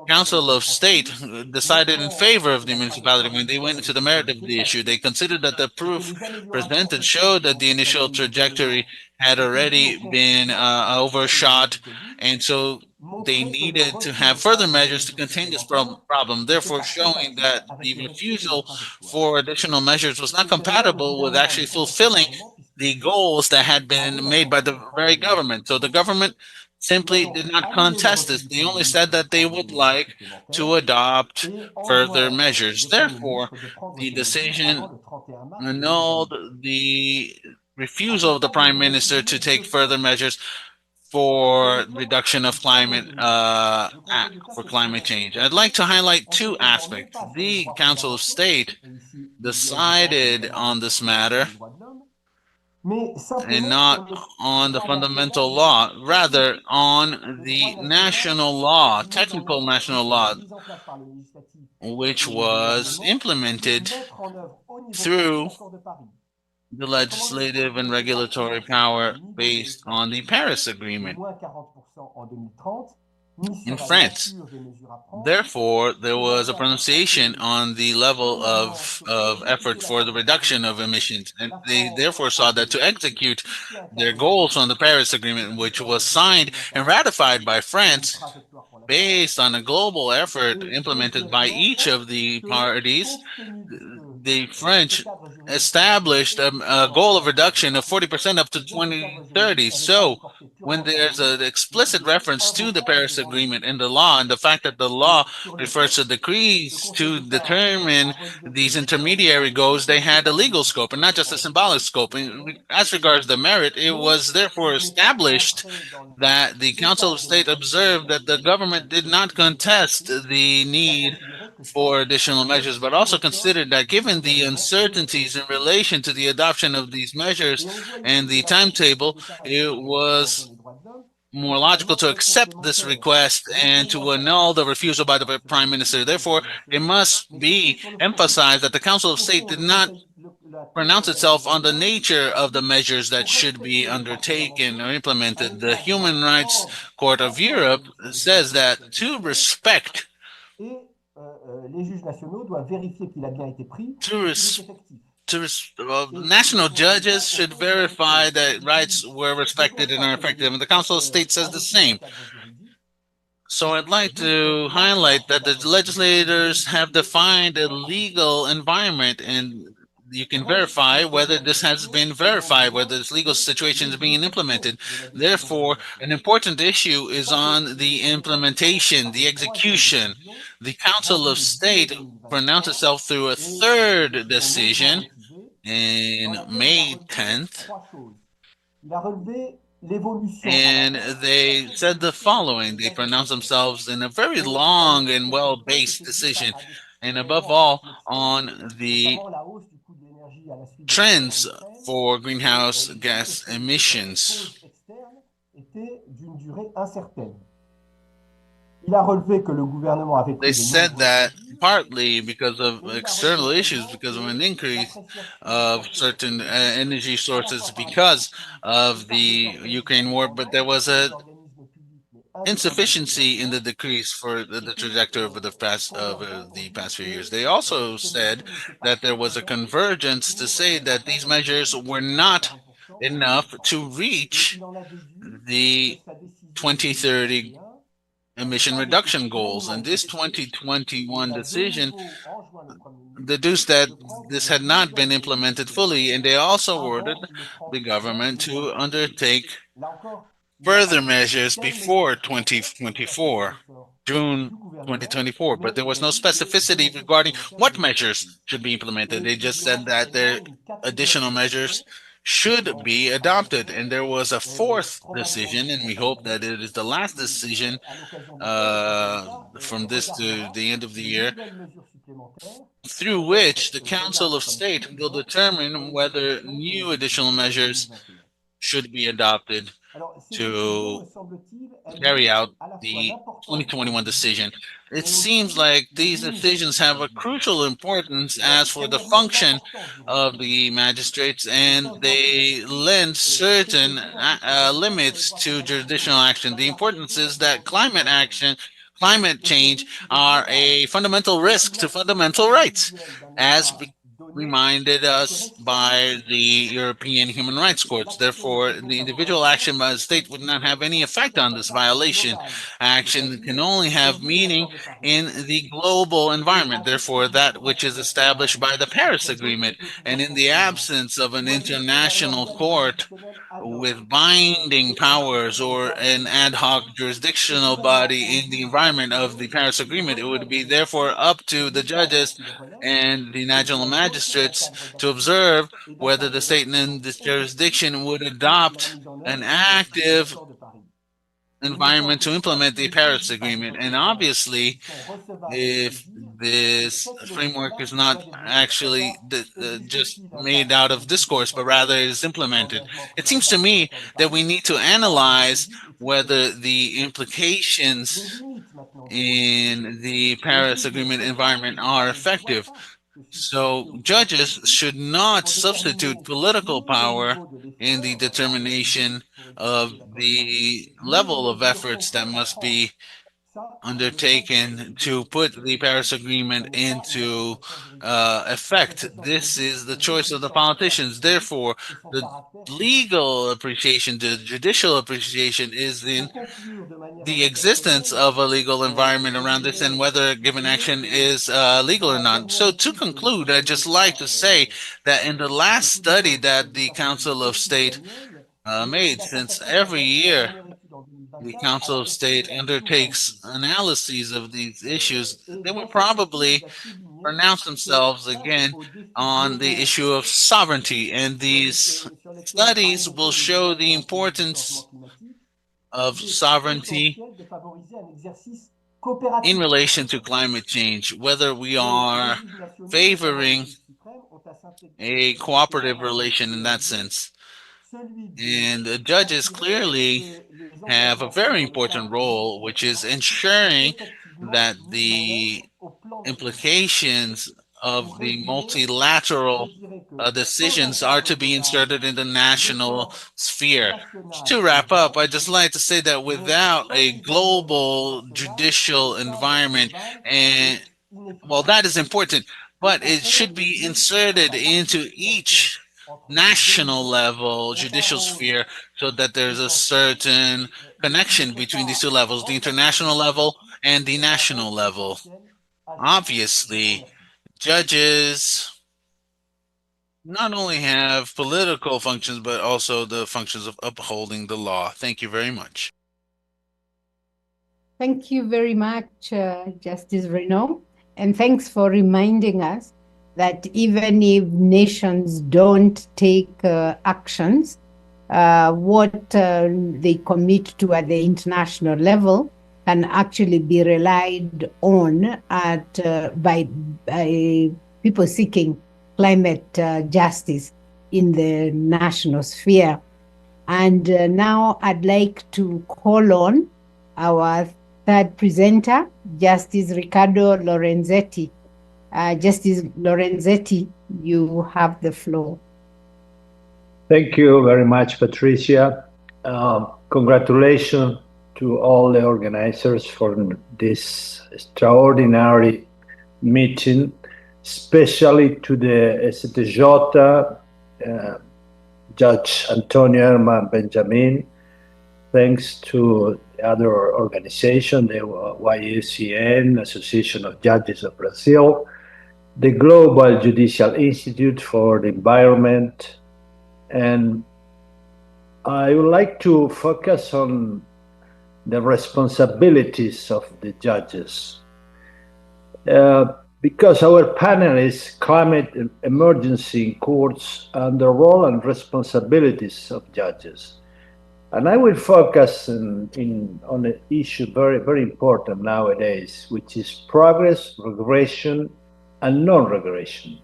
Council of State decided in favor of the municipality when they went into the merit of the issue. They considered that the proof presented showed that the initial trajectory had already been overshot, and so they needed to have further measures to contain this problem, therefore showing that the refusal for additional measures was not compatible with actually fulfilling the goals that had been made by the very government. So the government simply did not contest this. They only said that they would like to adopt further measures. Therefore, the decision annulled the refusal of the Prime Minister to take further measures for reduction of climate for climate change. I'd like to highlight two aspects. The Council of State decided on this matter and not on the fundamental law, rather on the national law, technical national law, which was implemented through the legislative and regulatory power based on the Paris Agreement in France. Therefore, there was a pronunciation on the level of effort for the reduction of emissions, and they therefore saw that to execute their goals on the Paris Agreement, which was signed and ratified by France, based on a global effort implemented by each of the parties, the French established a goal of reduction of 40% up to 2030. So when there's an explicit reference to the Paris Agreement in the law, and the fact that the law refers to decrees to determine these intermediary goals, they had a legal scope and not just a symbolic scope. As regards the merit, it was therefore established that the Council of State observed that the government did not contest the need for additional measures, but also considered that given the uncertainties in relation to the adoption of these measures and the timetable, it was more logical to accept this request and to annul the refusal by the Prime Minister. Therefore, it must be emphasized that the Council of State did not pronounce itself on the nature of the measures that should be undertaken or implemented. The Human Rights Court of Europe says that to respect national judges should verify that rights were respected and are effective, and the Council of State says the same. So I'd like to highlight that the legislators have defined a legal environment, and you can verify whether this has been verified, whether this legal situation is being implemented. Therefore, an important issue is on the implementation, the execution. The Council of State pronounced itself through a third decision in May 10th, and they said the following. They pronounced themselves in a very long and well-based decision, and above all, on the trends for greenhouse gas emissions. They said that partly because of external issues, because of an increase of certain energy sources because of the Ukraine war, but there was a insufficiency in the decrease for the trajectory over the past few years. They also said that there was a convergence to say that these measures were not enough to reach the 2030 emission reduction goals. And this 2021 decision deduced that this had not been implemented fully, and they also ordered the government to undertake further measures before 2024, June 2024, but there was no specificity regarding what measures should be implemented. They just said that their additional measures should be adopted, and there was a fourth decision, and we hope that it is the last decision from this to the end of the year, through which the Council of State will determine whether new additional measures should be adopted to carry out the 2021 decision. It seems like these decisions have a crucial importance as for the function of the magistrates, and they lend certain limits to jurisdictional action. The importance is that climate change are a fundamental risk to fundamental rights, as reminded us by the European Human Rights Courts. Therefore, the individual action by the state would not have any effect on this violation. Action can only have meaning in the global environment, therefore that which is established by the Paris Agreement. And in the absence of an international court with binding powers or an ad hoc jurisdictional body in the environment of the Paris Agreement, it would be therefore up to the judges and the national magistrates to observe whether the state in this jurisdiction would adopt an active environment to implement the Paris Agreement. And obviously, if this framework is not actually just made out of discourse, but rather is implemented, it seems to me that we need to analyze whether the implications in the Paris Agreement environment are effective. So judges should not substitute political power in the determination of the level of efforts that must be undertaken to put the Paris Agreement into effect. This is the choice of the politicians. Therefore, the legal appreciation, the judicial appreciation is in the existence of a legal environment around this and whether given action is legal or not. So to conclude, I'd just like to say that in the last study that the Council of State made, since every year the Council of State undertakes analyses of these issues, they will probably pronounce themselves again on the issue of sovereignty. And these studies will show the importance of sovereignty in relation to climate change, whether we are favoring a cooperative relation in that sense. And the judges clearly have a very important role, which is ensuring that the implications of the multilateral decisions are to be inserted in the national sphere. To wrap up, I'd just like to say that without a global judicial environment, and well, that is important, but it should be inserted into each national level judicial sphere so that there's a certain connection between these two levels, the international level and the national level. Obviously, judges not only have political functions, but also the functions of upholding the law. Thank you very much. Thank you very much, Justice Renaud. And thanks for reminding us that even if nations don't take actions, what they commit to at the international level can actually be relied on by people seeking climate justice in the national sphere. And now I'd like to call on our third presenter, Justice Riccardo Lorenzetti. Justice Lorenzetti, you have the floor. Thank you very much, Patricia. Congratulations to all the organizers for this extraordinary meeting, especially to the STJ, Judge Antonio Herman Benjamin. Thanks to the other organization, the YACN, Association of Judges of Brazil, the Global Judicial Institute for the Environment, and I would like to focus on the responsibilities of the judges. Because our panel is climate emergency in courts and the role and responsibilities of judges. And I will focus on an issue very, very important nowadays, which is progress, regression, and non-regression.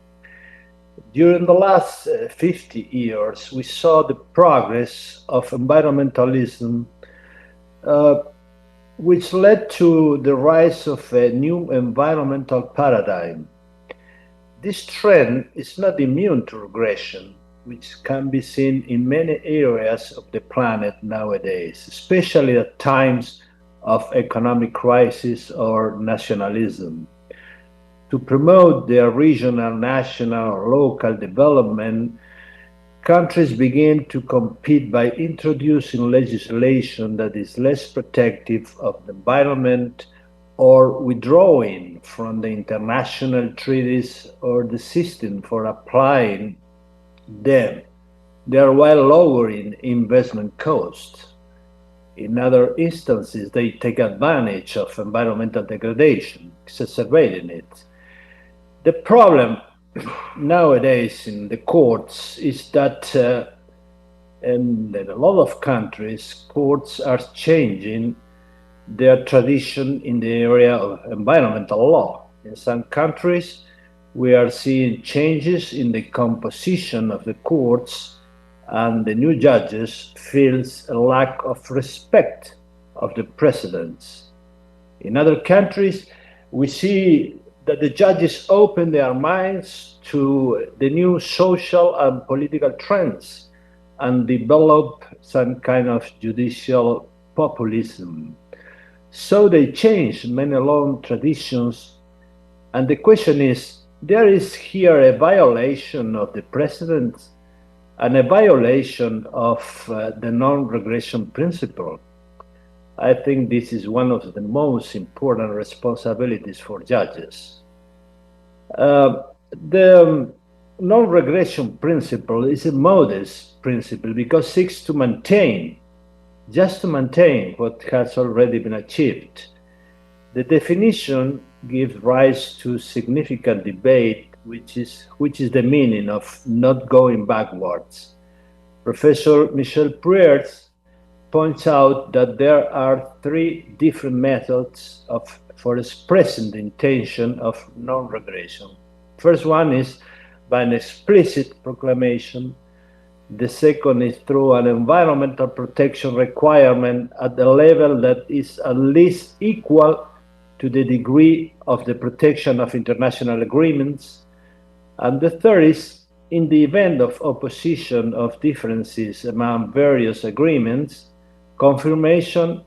During the last 50 years, we saw the progress of environmentalism, which led to the rise of a new environmental paradigm. This trend is not immune to regression, which can be seen in many areas of the planet nowadays, especially at times of economic crisis or nationalism. To promote their regional, national, or local development, countries begin to compete by introducing legislation that is less protective of the environment or withdrawing from the international treaties or the system for applying them, thereby lowering investment costs. In other instances, they take advantage of environmental degradation, exacerbating it. The problem nowadays in the courts is that in a lot of countries, courts are changing their tradition in the area of environmental law. In some countries, we are seeing changes in the composition of the courts, and the new judges feels a lack of respect of the precedents. In other countries, we see that the judges open their minds to the new social and political trends and develop some kind of judicial populism. So they change many long traditions, and the question is, there is here a violation of the precedents and a violation of the non-regression principle. I think this is one of the most important responsibilities for judges. The non-regression principle is a modest principle because it seeks to maintain, just to maintain what has already been achieved. The definition gives rise to significant debate, which is the meaning of not going backwards. Professor Michel Pruyers points out that there are three different methods for expressing the intention of non-regression. First one is by an explicit proclamation. The second is through an environmental protection requirement at the level that is at least equal to the degree of the protection of international agreements. And the third is, in the event of opposition of differences among various agreements, confirmation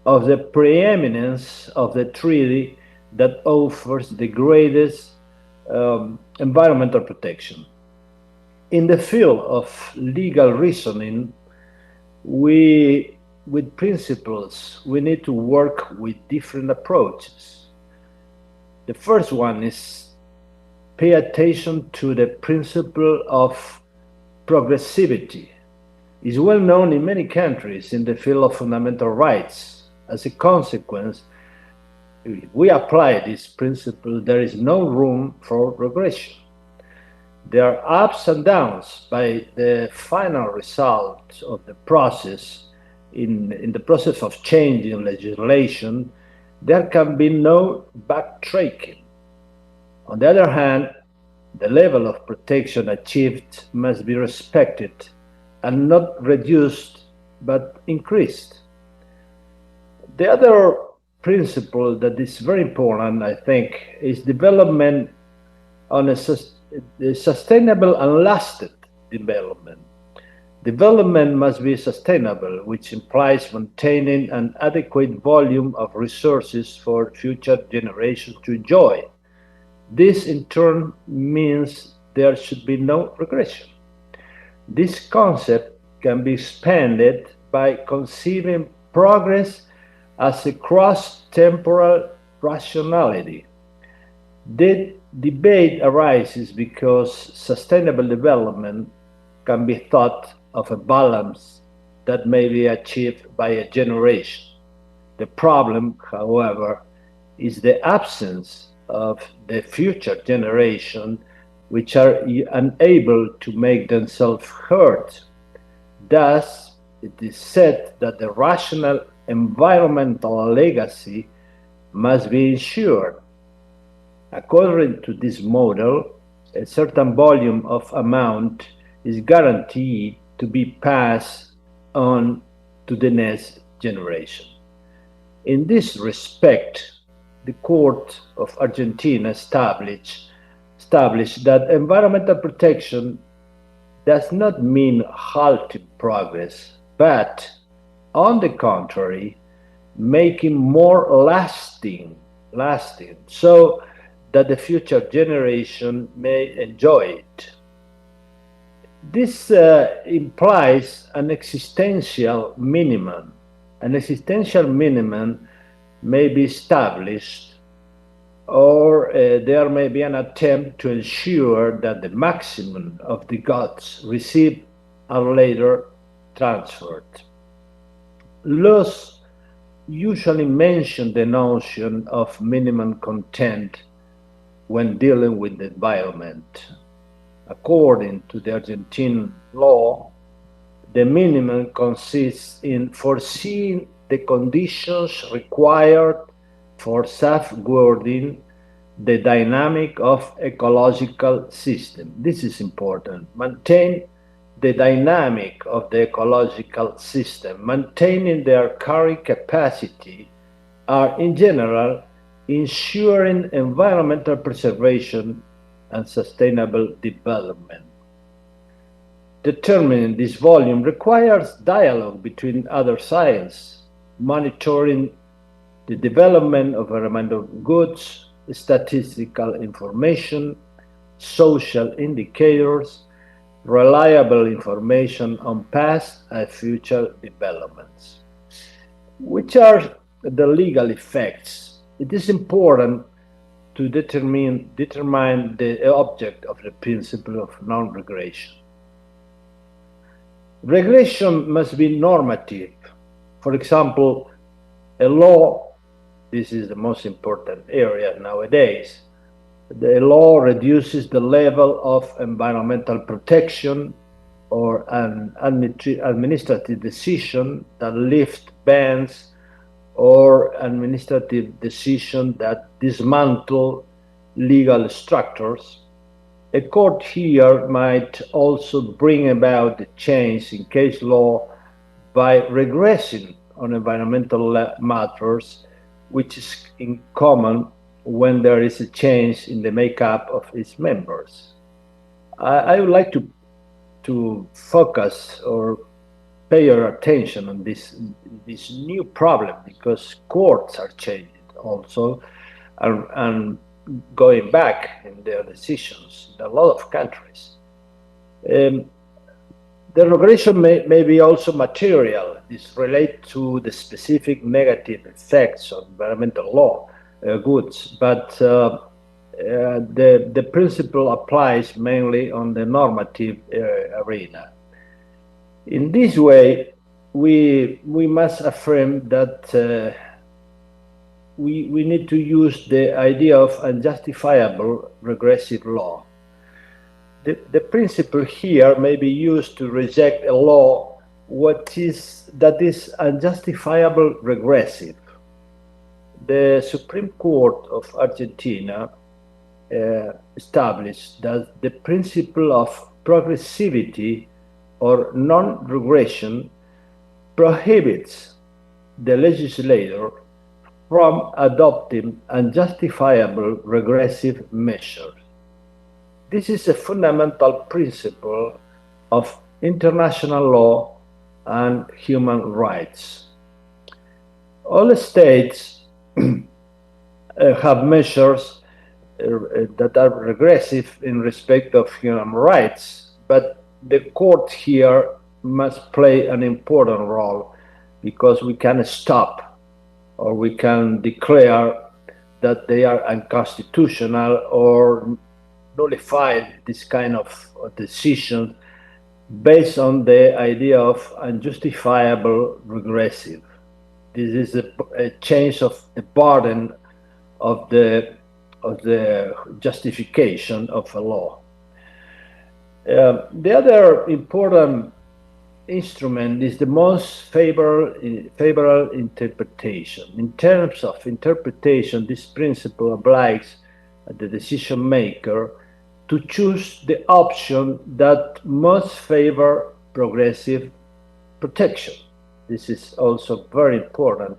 of the preeminence of the treaty that offers the greatest environmental protection. In the field of legal reasoning, with principles, we need to work with different approaches. The first one is pay attention to the principle of progressivity. It's well known in many countries in the field of fundamental rights. As a consequence, if we apply this principle, there is no room for regression. There are ups and downs by the final result of the process. In the process of changing legislation, there can be no backtracking. On the other hand, the level of protection achieved must be respected and not reduced but increased. The other principle that is very important, I think, is development on a sustainable and lasting development. Development must be sustainable, which implies maintaining an adequate volume of resources for future generations to enjoy. This in turn means there should be no regression. This concept can be expanded by conceiving progress as a cross-temporal rationality. The debate arises because sustainable development can be thought of a balance that may be achieved by a generation. The problem, however, is the absence of the future generation, which are unable to make themselves heard. Thus, it is said that the rational environmental legacy must be ensured. According to this model, a certain volume of amount is guaranteed to be passed on to the next generation. In this respect, the Court of Argentina established that environmental protection does not mean halting progress, but on the contrary, making more lasting, so that the future generation may enjoy it. This implies an existential minimum. An existential minimum may be established, or there may be an attempt to ensure that the maximum of the goods received are later transferred. Laws usually mention the notion of minimum content when dealing with the environment. According to the Argentine law, the minimum consists in foreseeing the conditions required for safeguarding the dynamic of ecological system. This is important. Maintain the dynamic of the ecological system, maintaining their carrying capacity, are in general ensuring environmental preservation and sustainable development. Determining this volume requires dialogue between other sides, monitoring the development of environmental goods, statistical information, social indicators, reliable information on past and future developments. Which are the legal effects? It is important to determine the object of the principle of non-regression. Regression must be normative. For example, a law, this is the most important area nowadays, the law reduces the level of environmental protection or an administrative decision that lifts bans or administrative decision that dismantle legal structures. A court here might also bring about the change in case law by regressing on environmental matters, which is in common when there is a change in the makeup of its members. I would like to focus or pay your attention on this new problem, because courts are changing also and going back in their decisions in a lot of countries. The regression may be also material. This relates to the specific negative effects of environmental law goods, but the principle applies mainly on the normative arena. In this way, we must affirm that we need to use the idea of unjustifiable regressive law. The principle here may be used to reject a law that is unjustifiable regressive. The Supreme Court of Argentina established that the principle of progressivity or non-regression prohibits the legislator from adopting unjustifiable regressive measures. This is a fundamental principle of international law and human rights. All states have measures that are regressive in respect of human rights, but the court here must play an important role, because we can stop or we can declare that they are unconstitutional or nullify this kind of decision based on the idea of unjustifiable regressive. This is a change of the burden of the justification of a law. The other important instrument is the most favorable interpretation. In terms of interpretation, this principle obliges the decision maker to choose the option that most favor progressive protection. This is also very important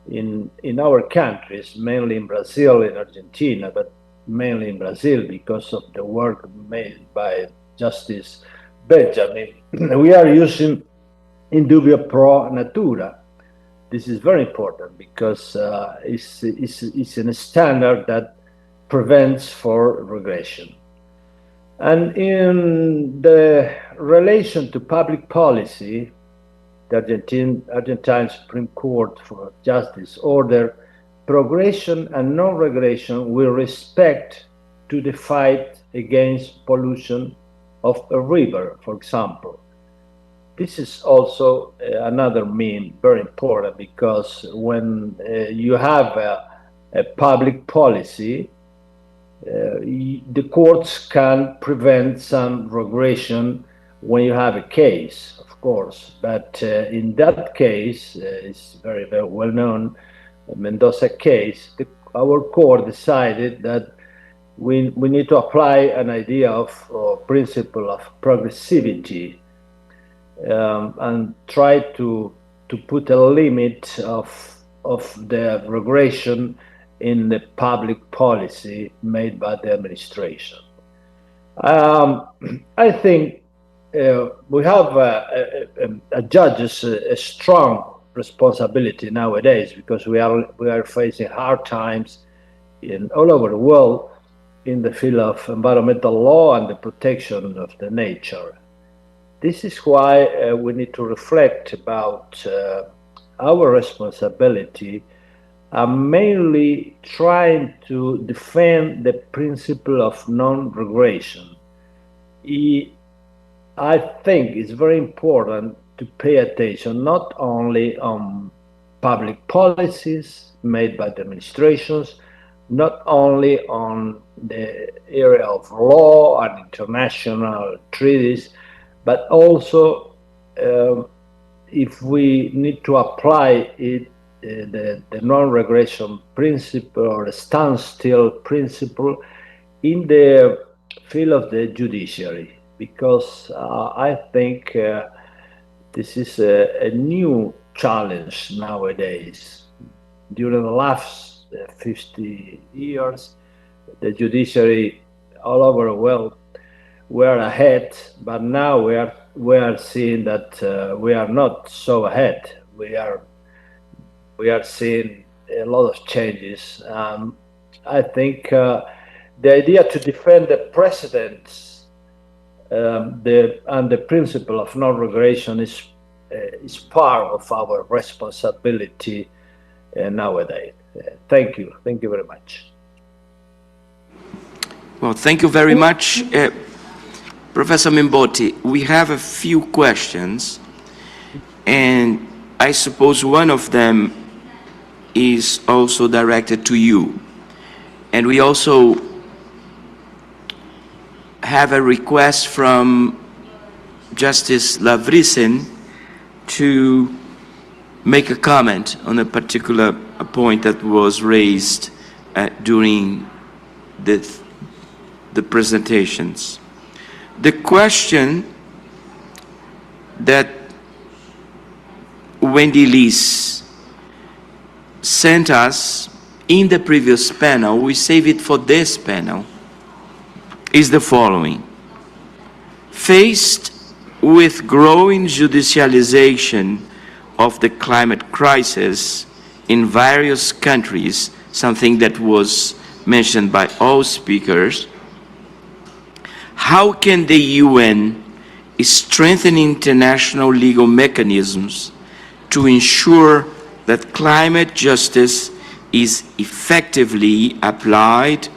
in our countries, mainly in Brazil and Argentina, but mainly in Brazil because of the work made by Justice Benjamin. We are using in dubio pro natura. This is very important because it's a standard that prevents for regression. And in the relation to public policy, the Argentine Supreme Court for Justice ordered progression and non-regression with respect to the fight against pollution of a river, for example. This is also another mean very important, because when you have a public policy, the courts can prevent some regression when you have a case, of course. But in that case, it's very, very well known, the Mendoza case, our court decided that we need to apply an idea of principle of progressivity and try to put a limit of the regression in the public policy made by the administration. I think we have judges a strong responsibility nowadays, because we are facing hard times all over the world in the field of environmental law and the protection of the nature. This is why we need to reflect about our responsibility are mainly trying to defend the principle of non-regression. I think it's very important to pay attention not only on public policies made by the administrations, not only on the area of law and international treaties, but also if we need to apply it, the non-regression principle or the standstill principle in the field of the judiciary, because I think this is a new challenge nowadays. During the last 50 years, the judiciary all over the world were ahead, but now we are seeing that we are not so ahead. We are seeing a lot of changes. I think the idea to defend the precedents and the principle of non-regression is part of our responsibility nowadays. Thank you very much. Well, thank you very much, Professor Mbote. We have a few questions, and I suppose one of them is also directed to you. And we also have a request from Justice Lavrisen to make a comment on a particular point that was raised during the presentations. The question that Wendy Lees sent us in the previous panel, we save it for this panel, is the following. Faced with growing judicialization of the climate crisis in various countries, something that was mentioned by all speakers, how can the UN strengthen international legal mechanisms to ensure that climate justice is effectively applied,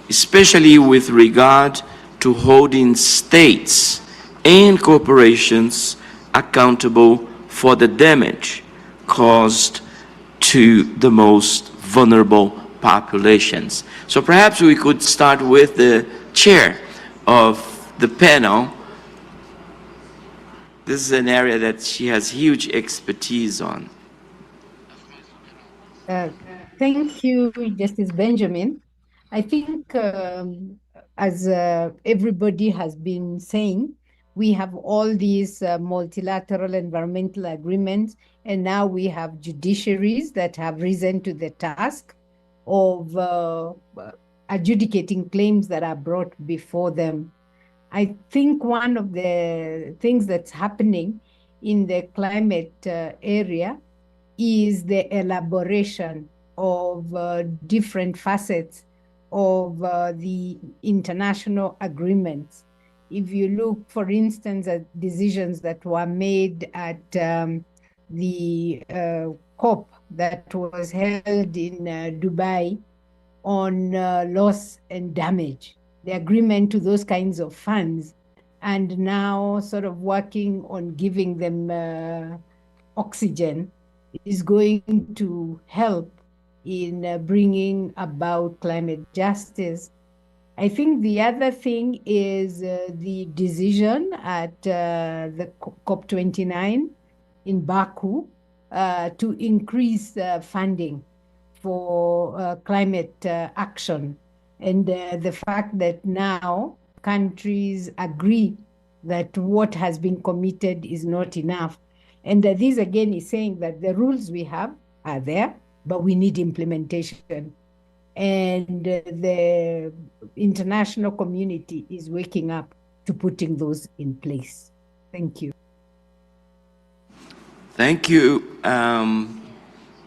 especially with regard to holding states and corporations accountable for the damage caused to the most vulnerable populations? So perhaps we could start with the chair of the panel. This is an area that she has huge expertise on. Thank you, Justice Benjamin. I think, as everybody has been saying, we have all these multilateral environmental agreements, and now we have judiciaries that have risen to the task of adjudicating claims that are brought before them. I think one of the things that's happening in the climate area is the elaboration of different facets of the international agreements. If you look, for instance, at decisions that were made at the COP that was held in Dubai on loss and damage, the agreement to those kinds of funds, and now sort of working on giving them oxygen is going to help in bringing about climate justice. I think the other thing is the decision at the COP29 in Baku to increase funding for climate action, and the fact that now countries agree that what has been committed is not enough. And this again is saying that the rules we have are there, but we need implementation. And the international community is waking up to putting those in place. Thank you. Thank you.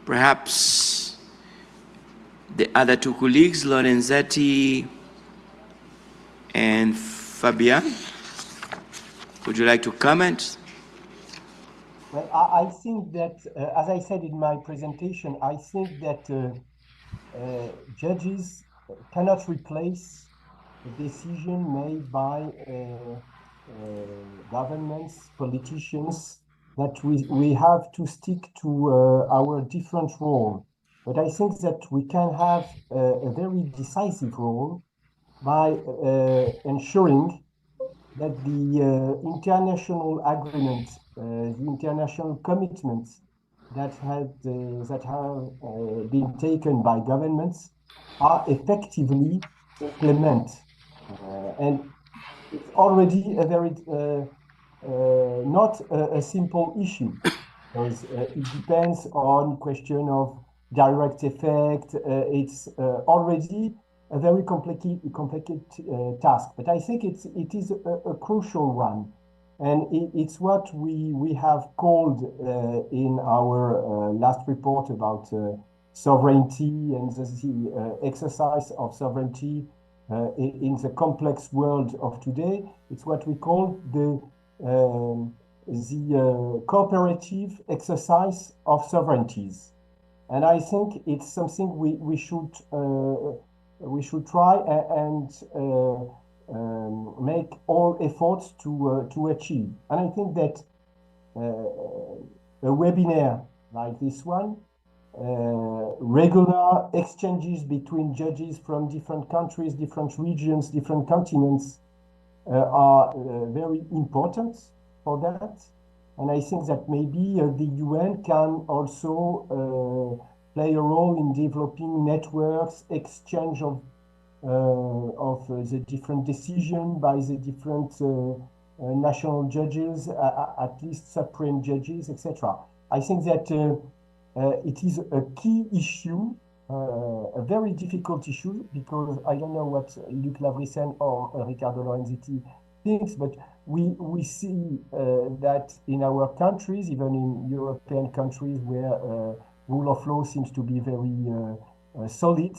Perhaps the other two colleagues, Lorenzetti and Fabian, would you like to comment? Well, I think that, as I said in my presentation, I think that judges cannot replace the decision made by governments, politicians, that we have to stick to our different role. But I think that we can have a very decisive role by ensuring that the international agreement, the international commitments that have been taken by governments are effectively implemented. And it's already a very not a simple issue, because it depends on question of direct effect. It's already a very complicated task, but I think it is a crucial one, and it's what we have called in our last report about sovereignty and the exercise of sovereignty in the complex world of today. It's what we call the cooperative exercise of sovereignties, and I think it's something we should try and make all efforts to achieve. And I think that a webinar like this one, regular exchanges between judges from different countries, different regions, different continents are very important for that. And I think that maybe the UN can also play a role in developing networks, exchange of the different decisions by the different national judges, at least supreme judges, etc. I think that it is a key issue, a very difficult issue, because I don't know what Luc Lavrissen or Riccardo Lorenzetti thinks, but we see that in our countries, even in European countries where rule of law seems to be very solid,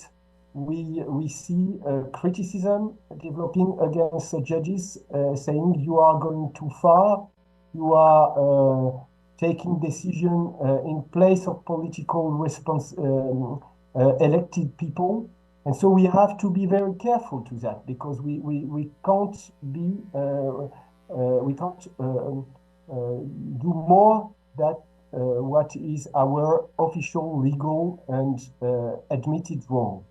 we see criticism developing against judges, saying you are going too far, you are taking decision in place of political elected people. And so we have to be very careful to that, because we can't be do more than what is our official, legal, and admitted role.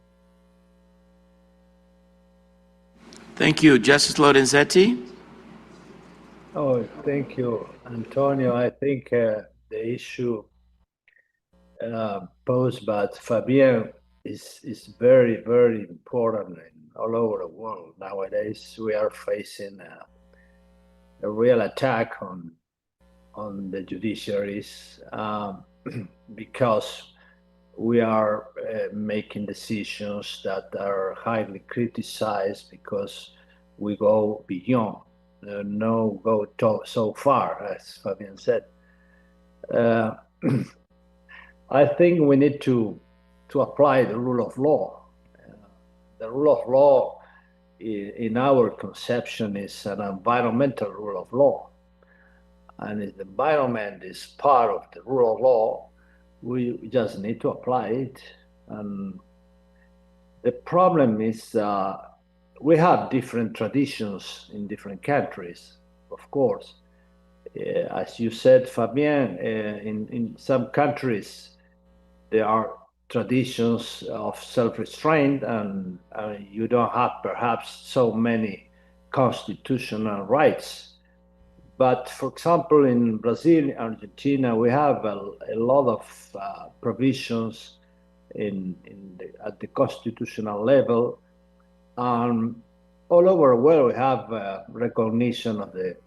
Thank you. Justice Lorenzetti? Oh, thank you, Antonio. I think the issue posed by Fabien is very, very important all over the world. Nowadays, we are facing a real attack on the judiciaries because we are making decisions that are highly criticized because we go beyond, so far, as Fabien said. I think we need to apply the rule of law. The rule of law, in our conception, is an environmental rule of law. And if the environment is part of the rule of law, we just need to apply it. And the problem is we have different traditions in different countries, of course. As you said, Fabien, in some countries, there are traditions of self-restraint, and you don't have perhaps so many constitutional rights. But for example, in Brazil, Argentina, we have a lot of provisions at the constitutional level. All over the world, we have recognition of the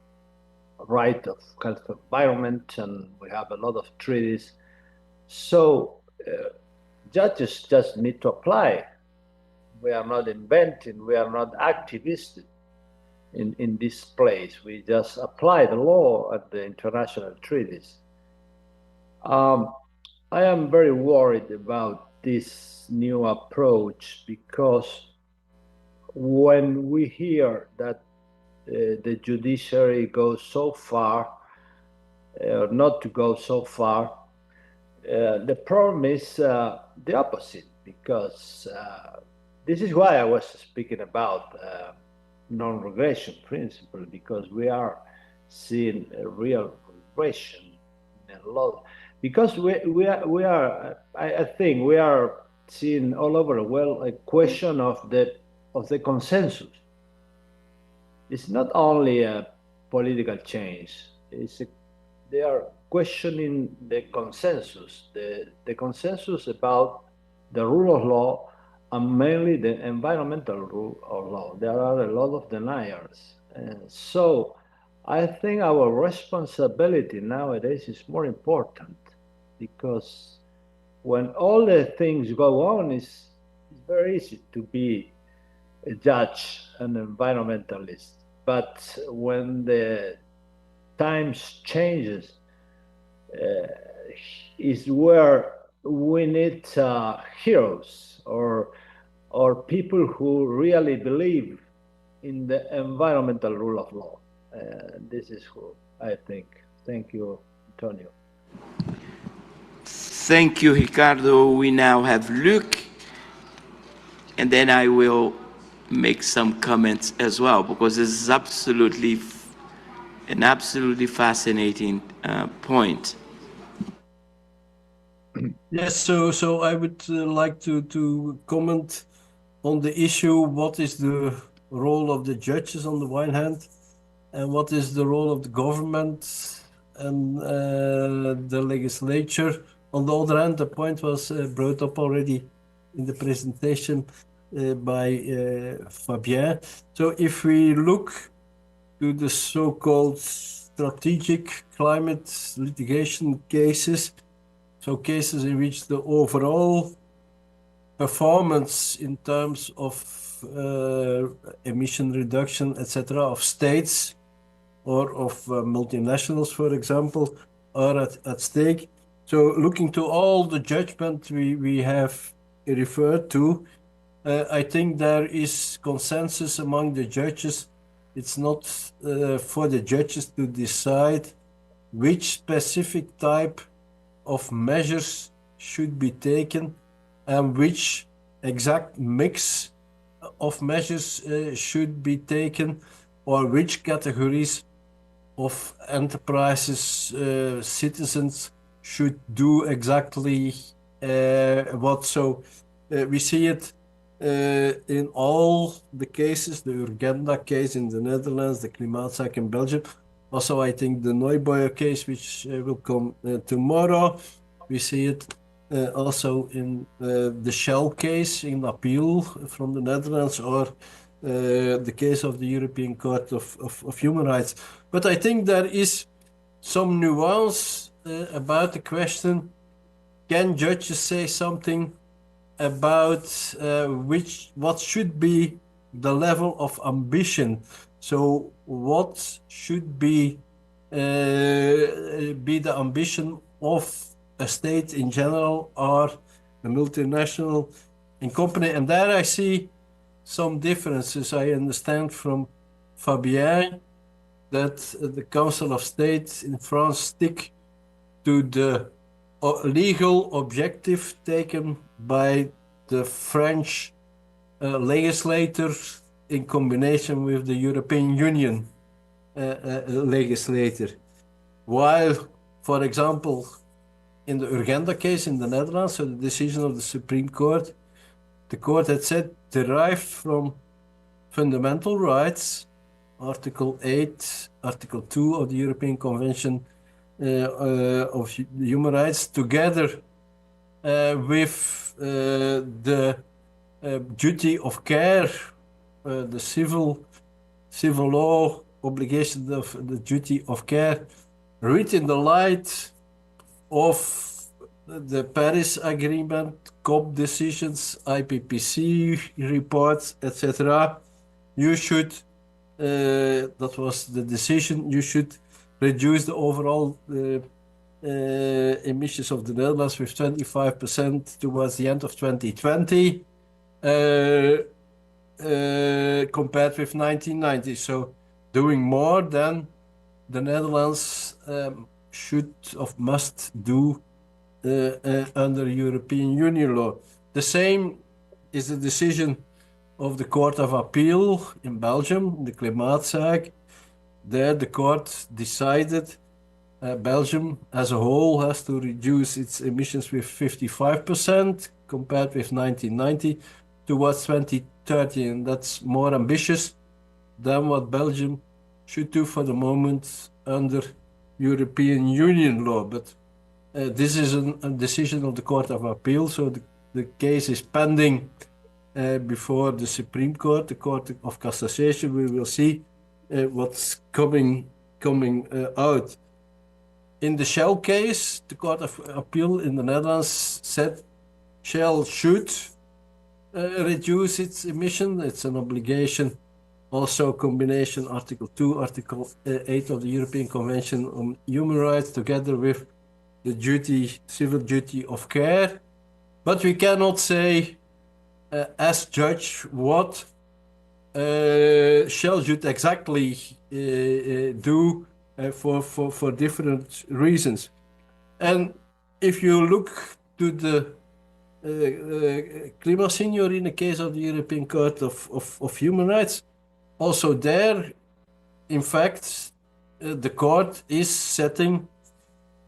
right of health environment, and we have a lot of treaties. So judges just need to apply. We are not inventing, we are not activists in this place. We just apply the law at the international treaties. I am very worried about this new approach, because when we hear that the judiciary goes so far, not to go so far. The problem is the opposite, because this is why I was speaking about non-regression principle, because we are seeing a real regression in a lot. Because I think we are seeing all over the world a question of the consensus. It's not only a political change. They are questioning the consensus, the consensus about the rule of law, and mainly the environmental rule of law. There are a lot of deniers. So I think our responsibility nowadays is more important, because when all the things go on, it's very easy to be a judge, an environmentalist. But when the times changes, is where we need heroes or people who really believe in the environmental rule of law. This is who I think. Thank you, Antonio. Thank you, Ricardo. We now have Luc, and then I will make some comments as well, because this is an absolutely fascinating point. Yes, so I would like to comment on the issue, what is the role of the judges on the one hand, and what is the role of the government and the legislature. On the other hand, the point was brought up already in the presentation by Fabien. So if we look to the so-called strategic climate litigation cases, so cases in which the overall performance in terms of emission reduction, etc., of states or of multinationals, for example, are at stake. So looking to all the judgment we have referred to, I think there is consensus among the judges. It's not for the judges to decide which specific type of measures should be taken and which exact mix of measures should be taken, or which categories of enterprises, citizens should do exactly what. So we see it in all the cases, the Urgenda case in the Netherlands, the Klimaatzaak in Belgium. Also, I think the Neuboyer case, which will come tomorrow, we see it also in the Shell case in appeal from the Netherlands, or the case of the European Court of Human Rights. But I think there is some nuance about the question, can judges say something about what should be the level of ambition? So what should be the ambition of a state in general or a multinational company? And there I see some differences. I understand from Fabien that the Council of State in France stick to the legal objective taken by the French legislators in combination with the European Union legislator. While, for example, in the Urgenda case in the Netherlands, so the decision of the Supreme Court, the court had said, derived from fundamental rights, Article 8, Article 2 of the European Convention of Human Rights, together with the duty of care, the civil law obligation of the duty of care, read in the light of the Paris Agreement, COP decisions, IPPC reports, etc. You should, that was the decision, you should reduce the overall emissions of the Netherlands with 25% towards the end of 2020, compared with 1990. So doing more than the Netherlands should or must do under European Union law. The same is the decision of the Court of Appeal in Belgium, the Klimaatzaak. There the court decided Belgium as a whole has to reduce its emissions with 55% compared with 1990 towards 2030, and that's more ambitious than what Belgium should do for the moment under European Union law. But this is a decision of the Court of Appeal, so the case is pending before the Supreme Court, the Court of Cassation. We will see what's coming out. In the Shell case, the Court of Appeal in the Netherlands said Shell should reduce its emission. It's an obligation. Also, combination Article 2, Article 8 of the European Convention on Human Rights, together with the civil duty of care. But we cannot say, as judge, what Shell should exactly do for different reasons. And if you look to the Klimaat in the case of the European Court of Human Rights, also there, in fact, the court is setting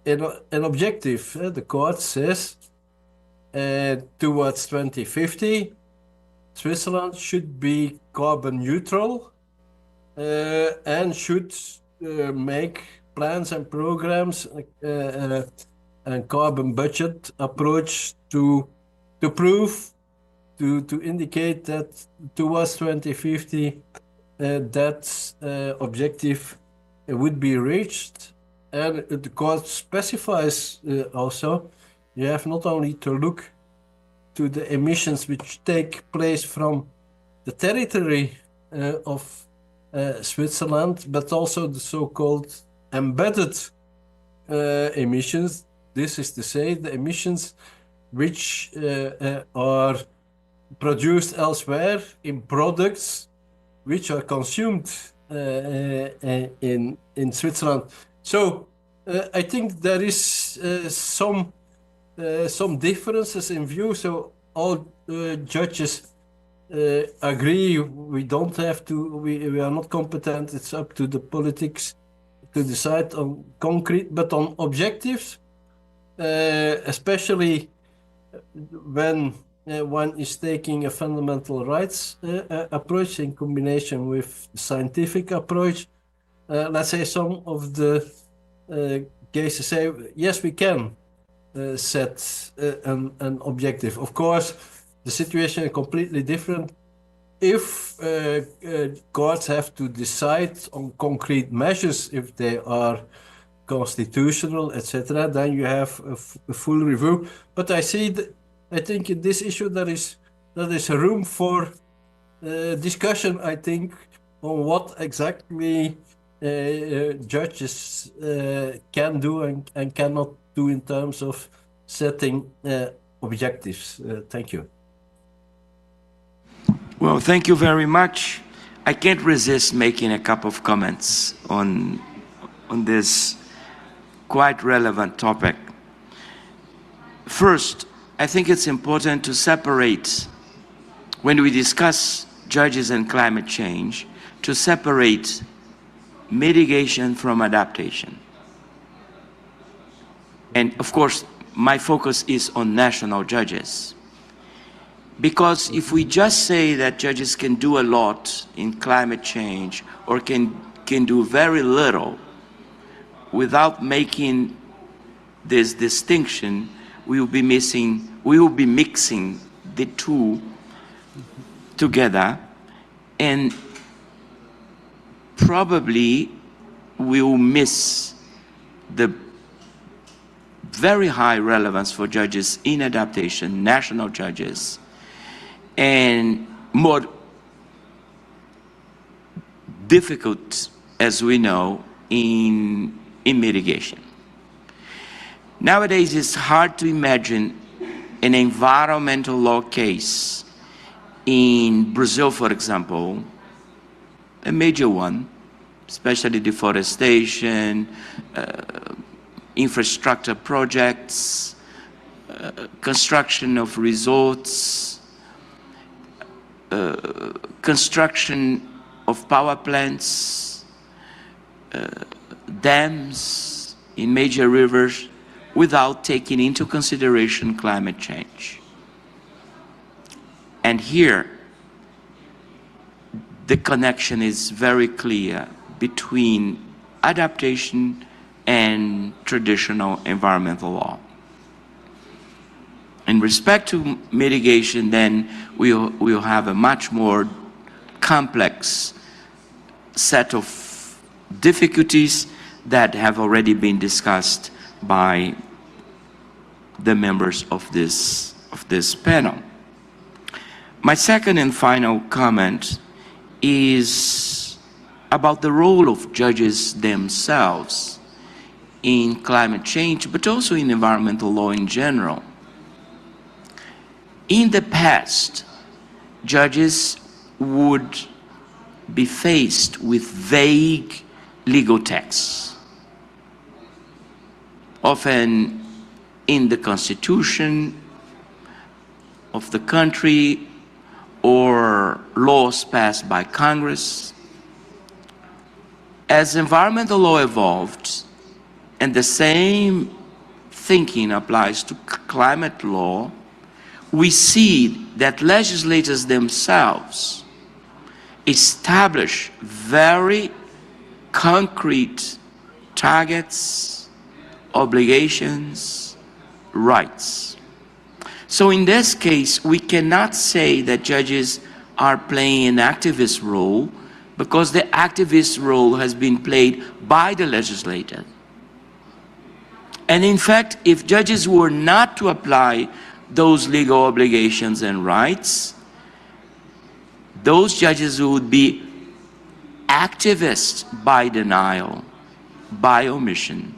an objective. The court says towards 2050, Switzerland should be carbon neutral and should make plans and programs and carbon budget approach to prove, to indicate that towards 2050 that objective would be reached. And the court specifies also you have not only to look to the emissions which take place from the territory of Switzerland, but also the so-called embedded emissions. This is to say the emissions which are produced elsewhere in products which are consumed in Switzerland. So I think there is some differences in view. So all judges agree we don't have to, we are not competent. It's up to the politics to decide on concrete, but on objectives, especially when one is taking a fundamental rights approach in combination with the scientific approach. Let's say some of the cases say, yes, we can set an objective. Of course, the situation is completely different. If courts have to decide on concrete measures, if they are constitutional, etc., then you have a full review. But I think in this issue there is a room for discussion, I think, on what exactly judges can do and cannot do in terms of setting objectives. Thank you. Well, thank you very much. I can't resist making a couple of comments on this quite relevant topic. First, I think it's important to separate, when we discuss judges and climate change, to separate mitigation from adaptation. And of course, my focus is on national judges. Because if we just say that judges can do a lot in climate change or can do very little without making this distinction, we will be mixing the two together, and probably we will miss the very high relevance for judges in adaptation, national judges, and more difficult, as we know, in mitigation. Nowadays, it's hard to imagine an environmental law case in Brazil, for example, a major one, especially deforestation, infrastructure projects, construction of resorts, construction of power plants, dams in major rivers, without taking into consideration climate change. And here, the connection is very clear between adaptation and traditional environmental law. In respect to mitigation, then we'll have a much more complex set of difficulties that have already been discussed by the members of this panel. My second and final comment is about the role of judges themselves in climate change, but also in environmental law in general. In the past, judges would be faced with vague legal texts, often in the Constitution of the country or laws passed by Congress. As environmental law evolved, and the same thinking applies to climate law, we see that legislators themselves establish very concrete targets, obligations, rights. So in this case, we cannot say that judges are playing an activist role, because the activist role has been played by the legislator. And in fact, if judges were not to apply those legal obligations and rights, those judges would be activists by denial, by omission.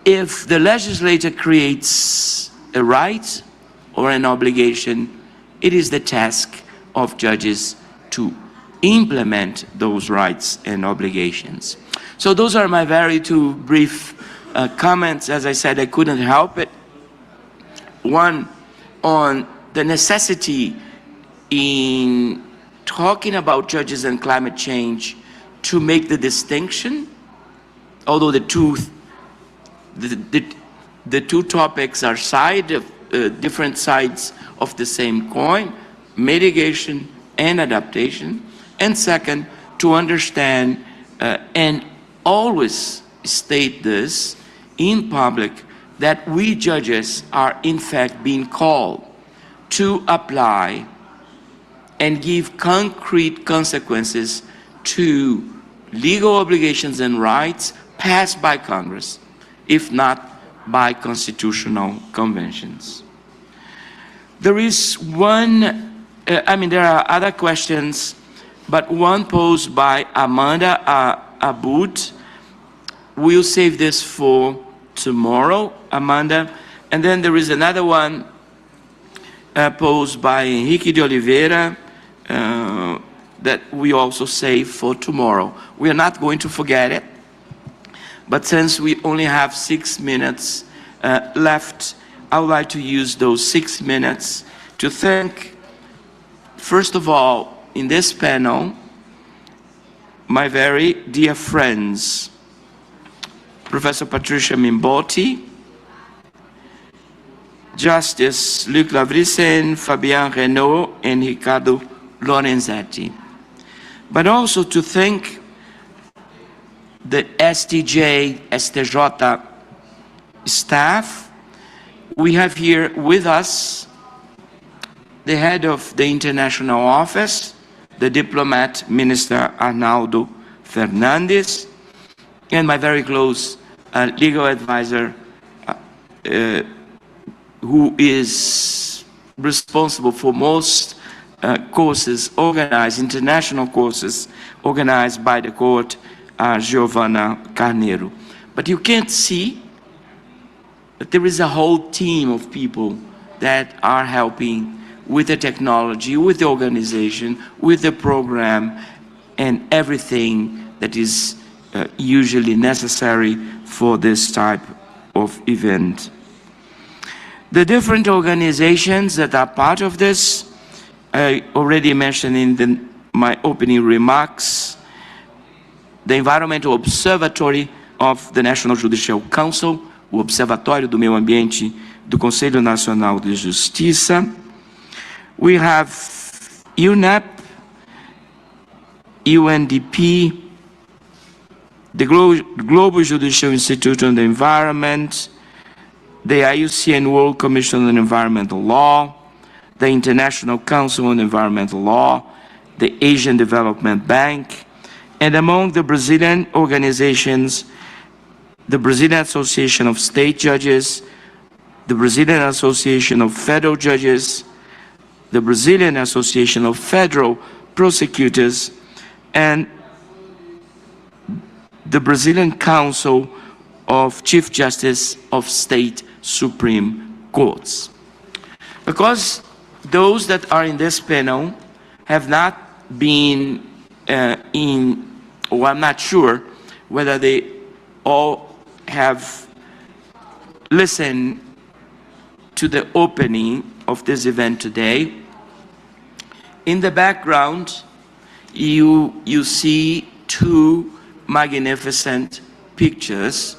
If the legislator creates a right or an obligation, it is the task of judges to implement those rights and obligations. So those are my very two brief comments. As I said, I couldn't help it. One, on the necessity in talking about judges and climate change to make the distinction, although the two topics are different sides of the same coin, mitigation and adaptation. And second, to understand and always state this in public, that we judges are in fact being called to apply and give concrete consequences to legal obligations and rights passed by Congress, if not by constitutional conventions. There is one, there are other questions, but one posed by Amanda Abud. We'll save this for tomorrow, Amanda. And then there is another one posed by Henrique de Oliveira that we also save for tomorrow. We are not going to forget it, but since we only have 6 minutes left, I would like to use those 6 minutes to thank, first of all, in this panel, my very dear friends, Professor Patricia Mbote, Justice Luc Lavrissen, Fabien Renaud, and Ricardo Lorenzetti. But also to thank the STJ staff. We have here with us the head of the International Office, the diplomat, Minister Arnaldo Fernandes, and my very close legal advisor, who is responsible for most courses organized, international courses organized by the court, Giovanna Carneiro. But you can't see that there is a whole team of people that are helping with the technology, with the organization, with the program, and everything that is usually necessary for this type of event. The different organizations that are part of this, I already mentioned in my opening remarks, the Environmental Observatory of the National Judicial Council, o Observatório do Meio Ambiente do Conselho Nacional de Justiça. We have UNEP, UNDP, the Global Judicial Institute on the Environment, the IUCN World Commission on Environmental Law, the International Council on Environmental Law, the Asian Development Bank, and among the Brazilian organizations, the Brazilian Association of State Judges, the Brazilian Association of Federal Judges, the Brazilian Association of Federal Prosecutors, and the Brazilian Council of Chief Justice of State Supreme Courts. Because those that are in this panel have not been or I'm not sure whether they all have listened to the opening of this event today. In the background, you see two magnificent pictures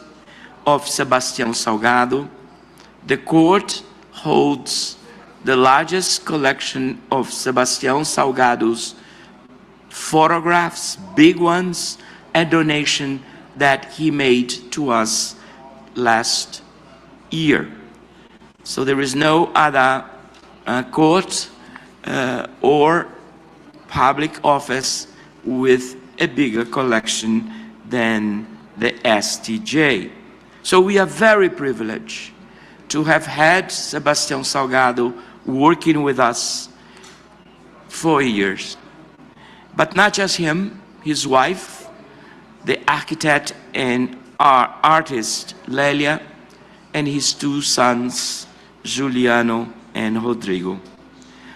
of Sebastião Salgado. The court holds the largest collection of Sebastião Salgado's photographs, big ones, a donation that he made to us last year. So there is no other court or public office with a bigger collection than the STJ. So we are very privileged to have had Sebastião Salgado working with us for years. But not just him, his wife, the architect and artist Lélia, and his two sons, Juliano and Rodrigo.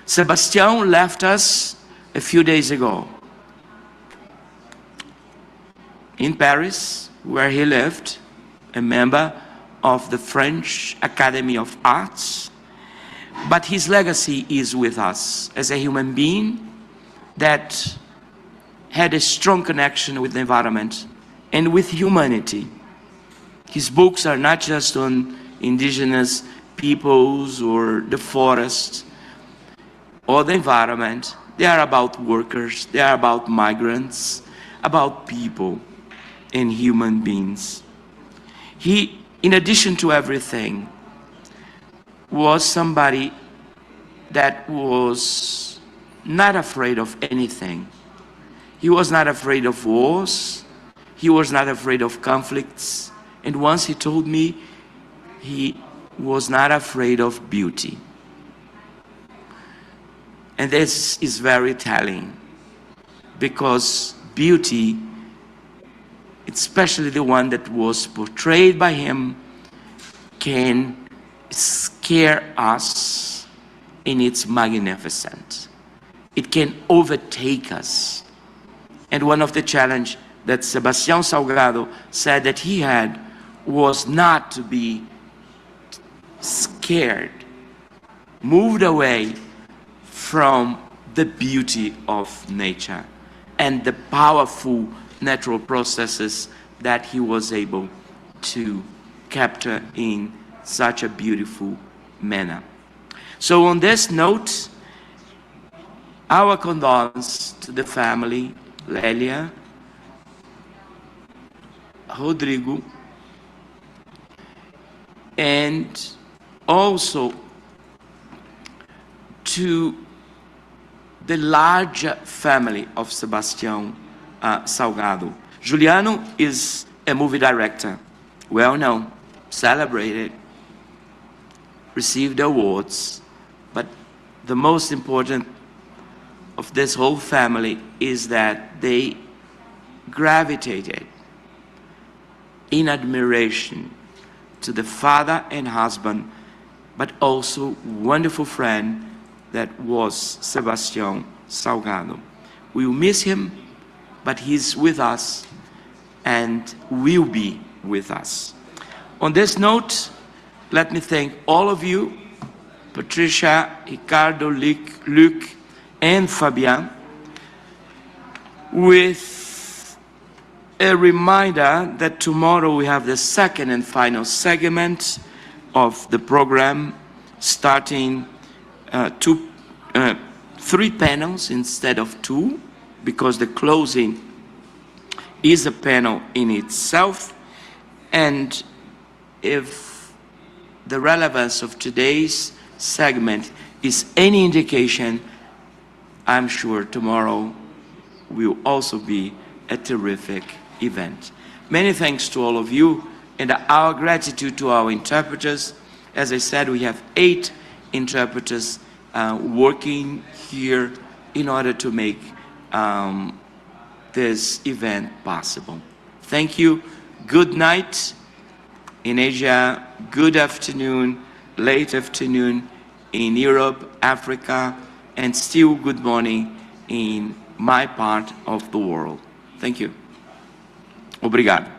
Sebastião left us a few days ago in Paris, where he lived, a member of the French Academy of Arts. But his legacy is with us as a human being that had a strong connection with the environment and with humanity. His books are not just on indigenous peoples or the forest or the environment. They are about workers, they are about migrants, about people and human beings. He, in addition to everything, was somebody that was not afraid of anything. He was not afraid of wars. He was not afraid of conflicts. And once he told me he was not afraid of beauty. And this is very telling, because beauty, especially the one that was portrayed by him, can scare us in its magnificence. It can overtake us. And one of the challenges that Sebastião Salgado said that he had was not to be scared, moved away from the beauty of nature and the powerful natural processes that he was able to capture in such a beautiful manner. So on this note, our condolences to the family, Lélia, Rodrigo, and also to the larger family of Sebastião Salgado. Juliano is a movie director, well known, celebrated, received awards, but the most important of this whole family is that they gravitated in admiration to the father and husband, but also wonderful friend that was Sebastião Salgado. We will miss him, but he's with us and will be with us. On this note, let me thank all of you, Patricia, Ricardo, Luc, and Fabian, with a reminder that tomorrow we have the second and final segment of the program, starting 3 panels instead of 2, because the closing is a panel in itself. And if the relevance of today's segment is any indication, I'm sure tomorrow will also be a terrific event. Many thanks to all of you, and our gratitude to our interpreters. As I said, we have 8 interpreters working here in order to make this event possible. Thank you. Good night in Asia, good afternoon, late afternoon in Europe, Africa, and still good morning in my part of the world. Thank you. Obrigado.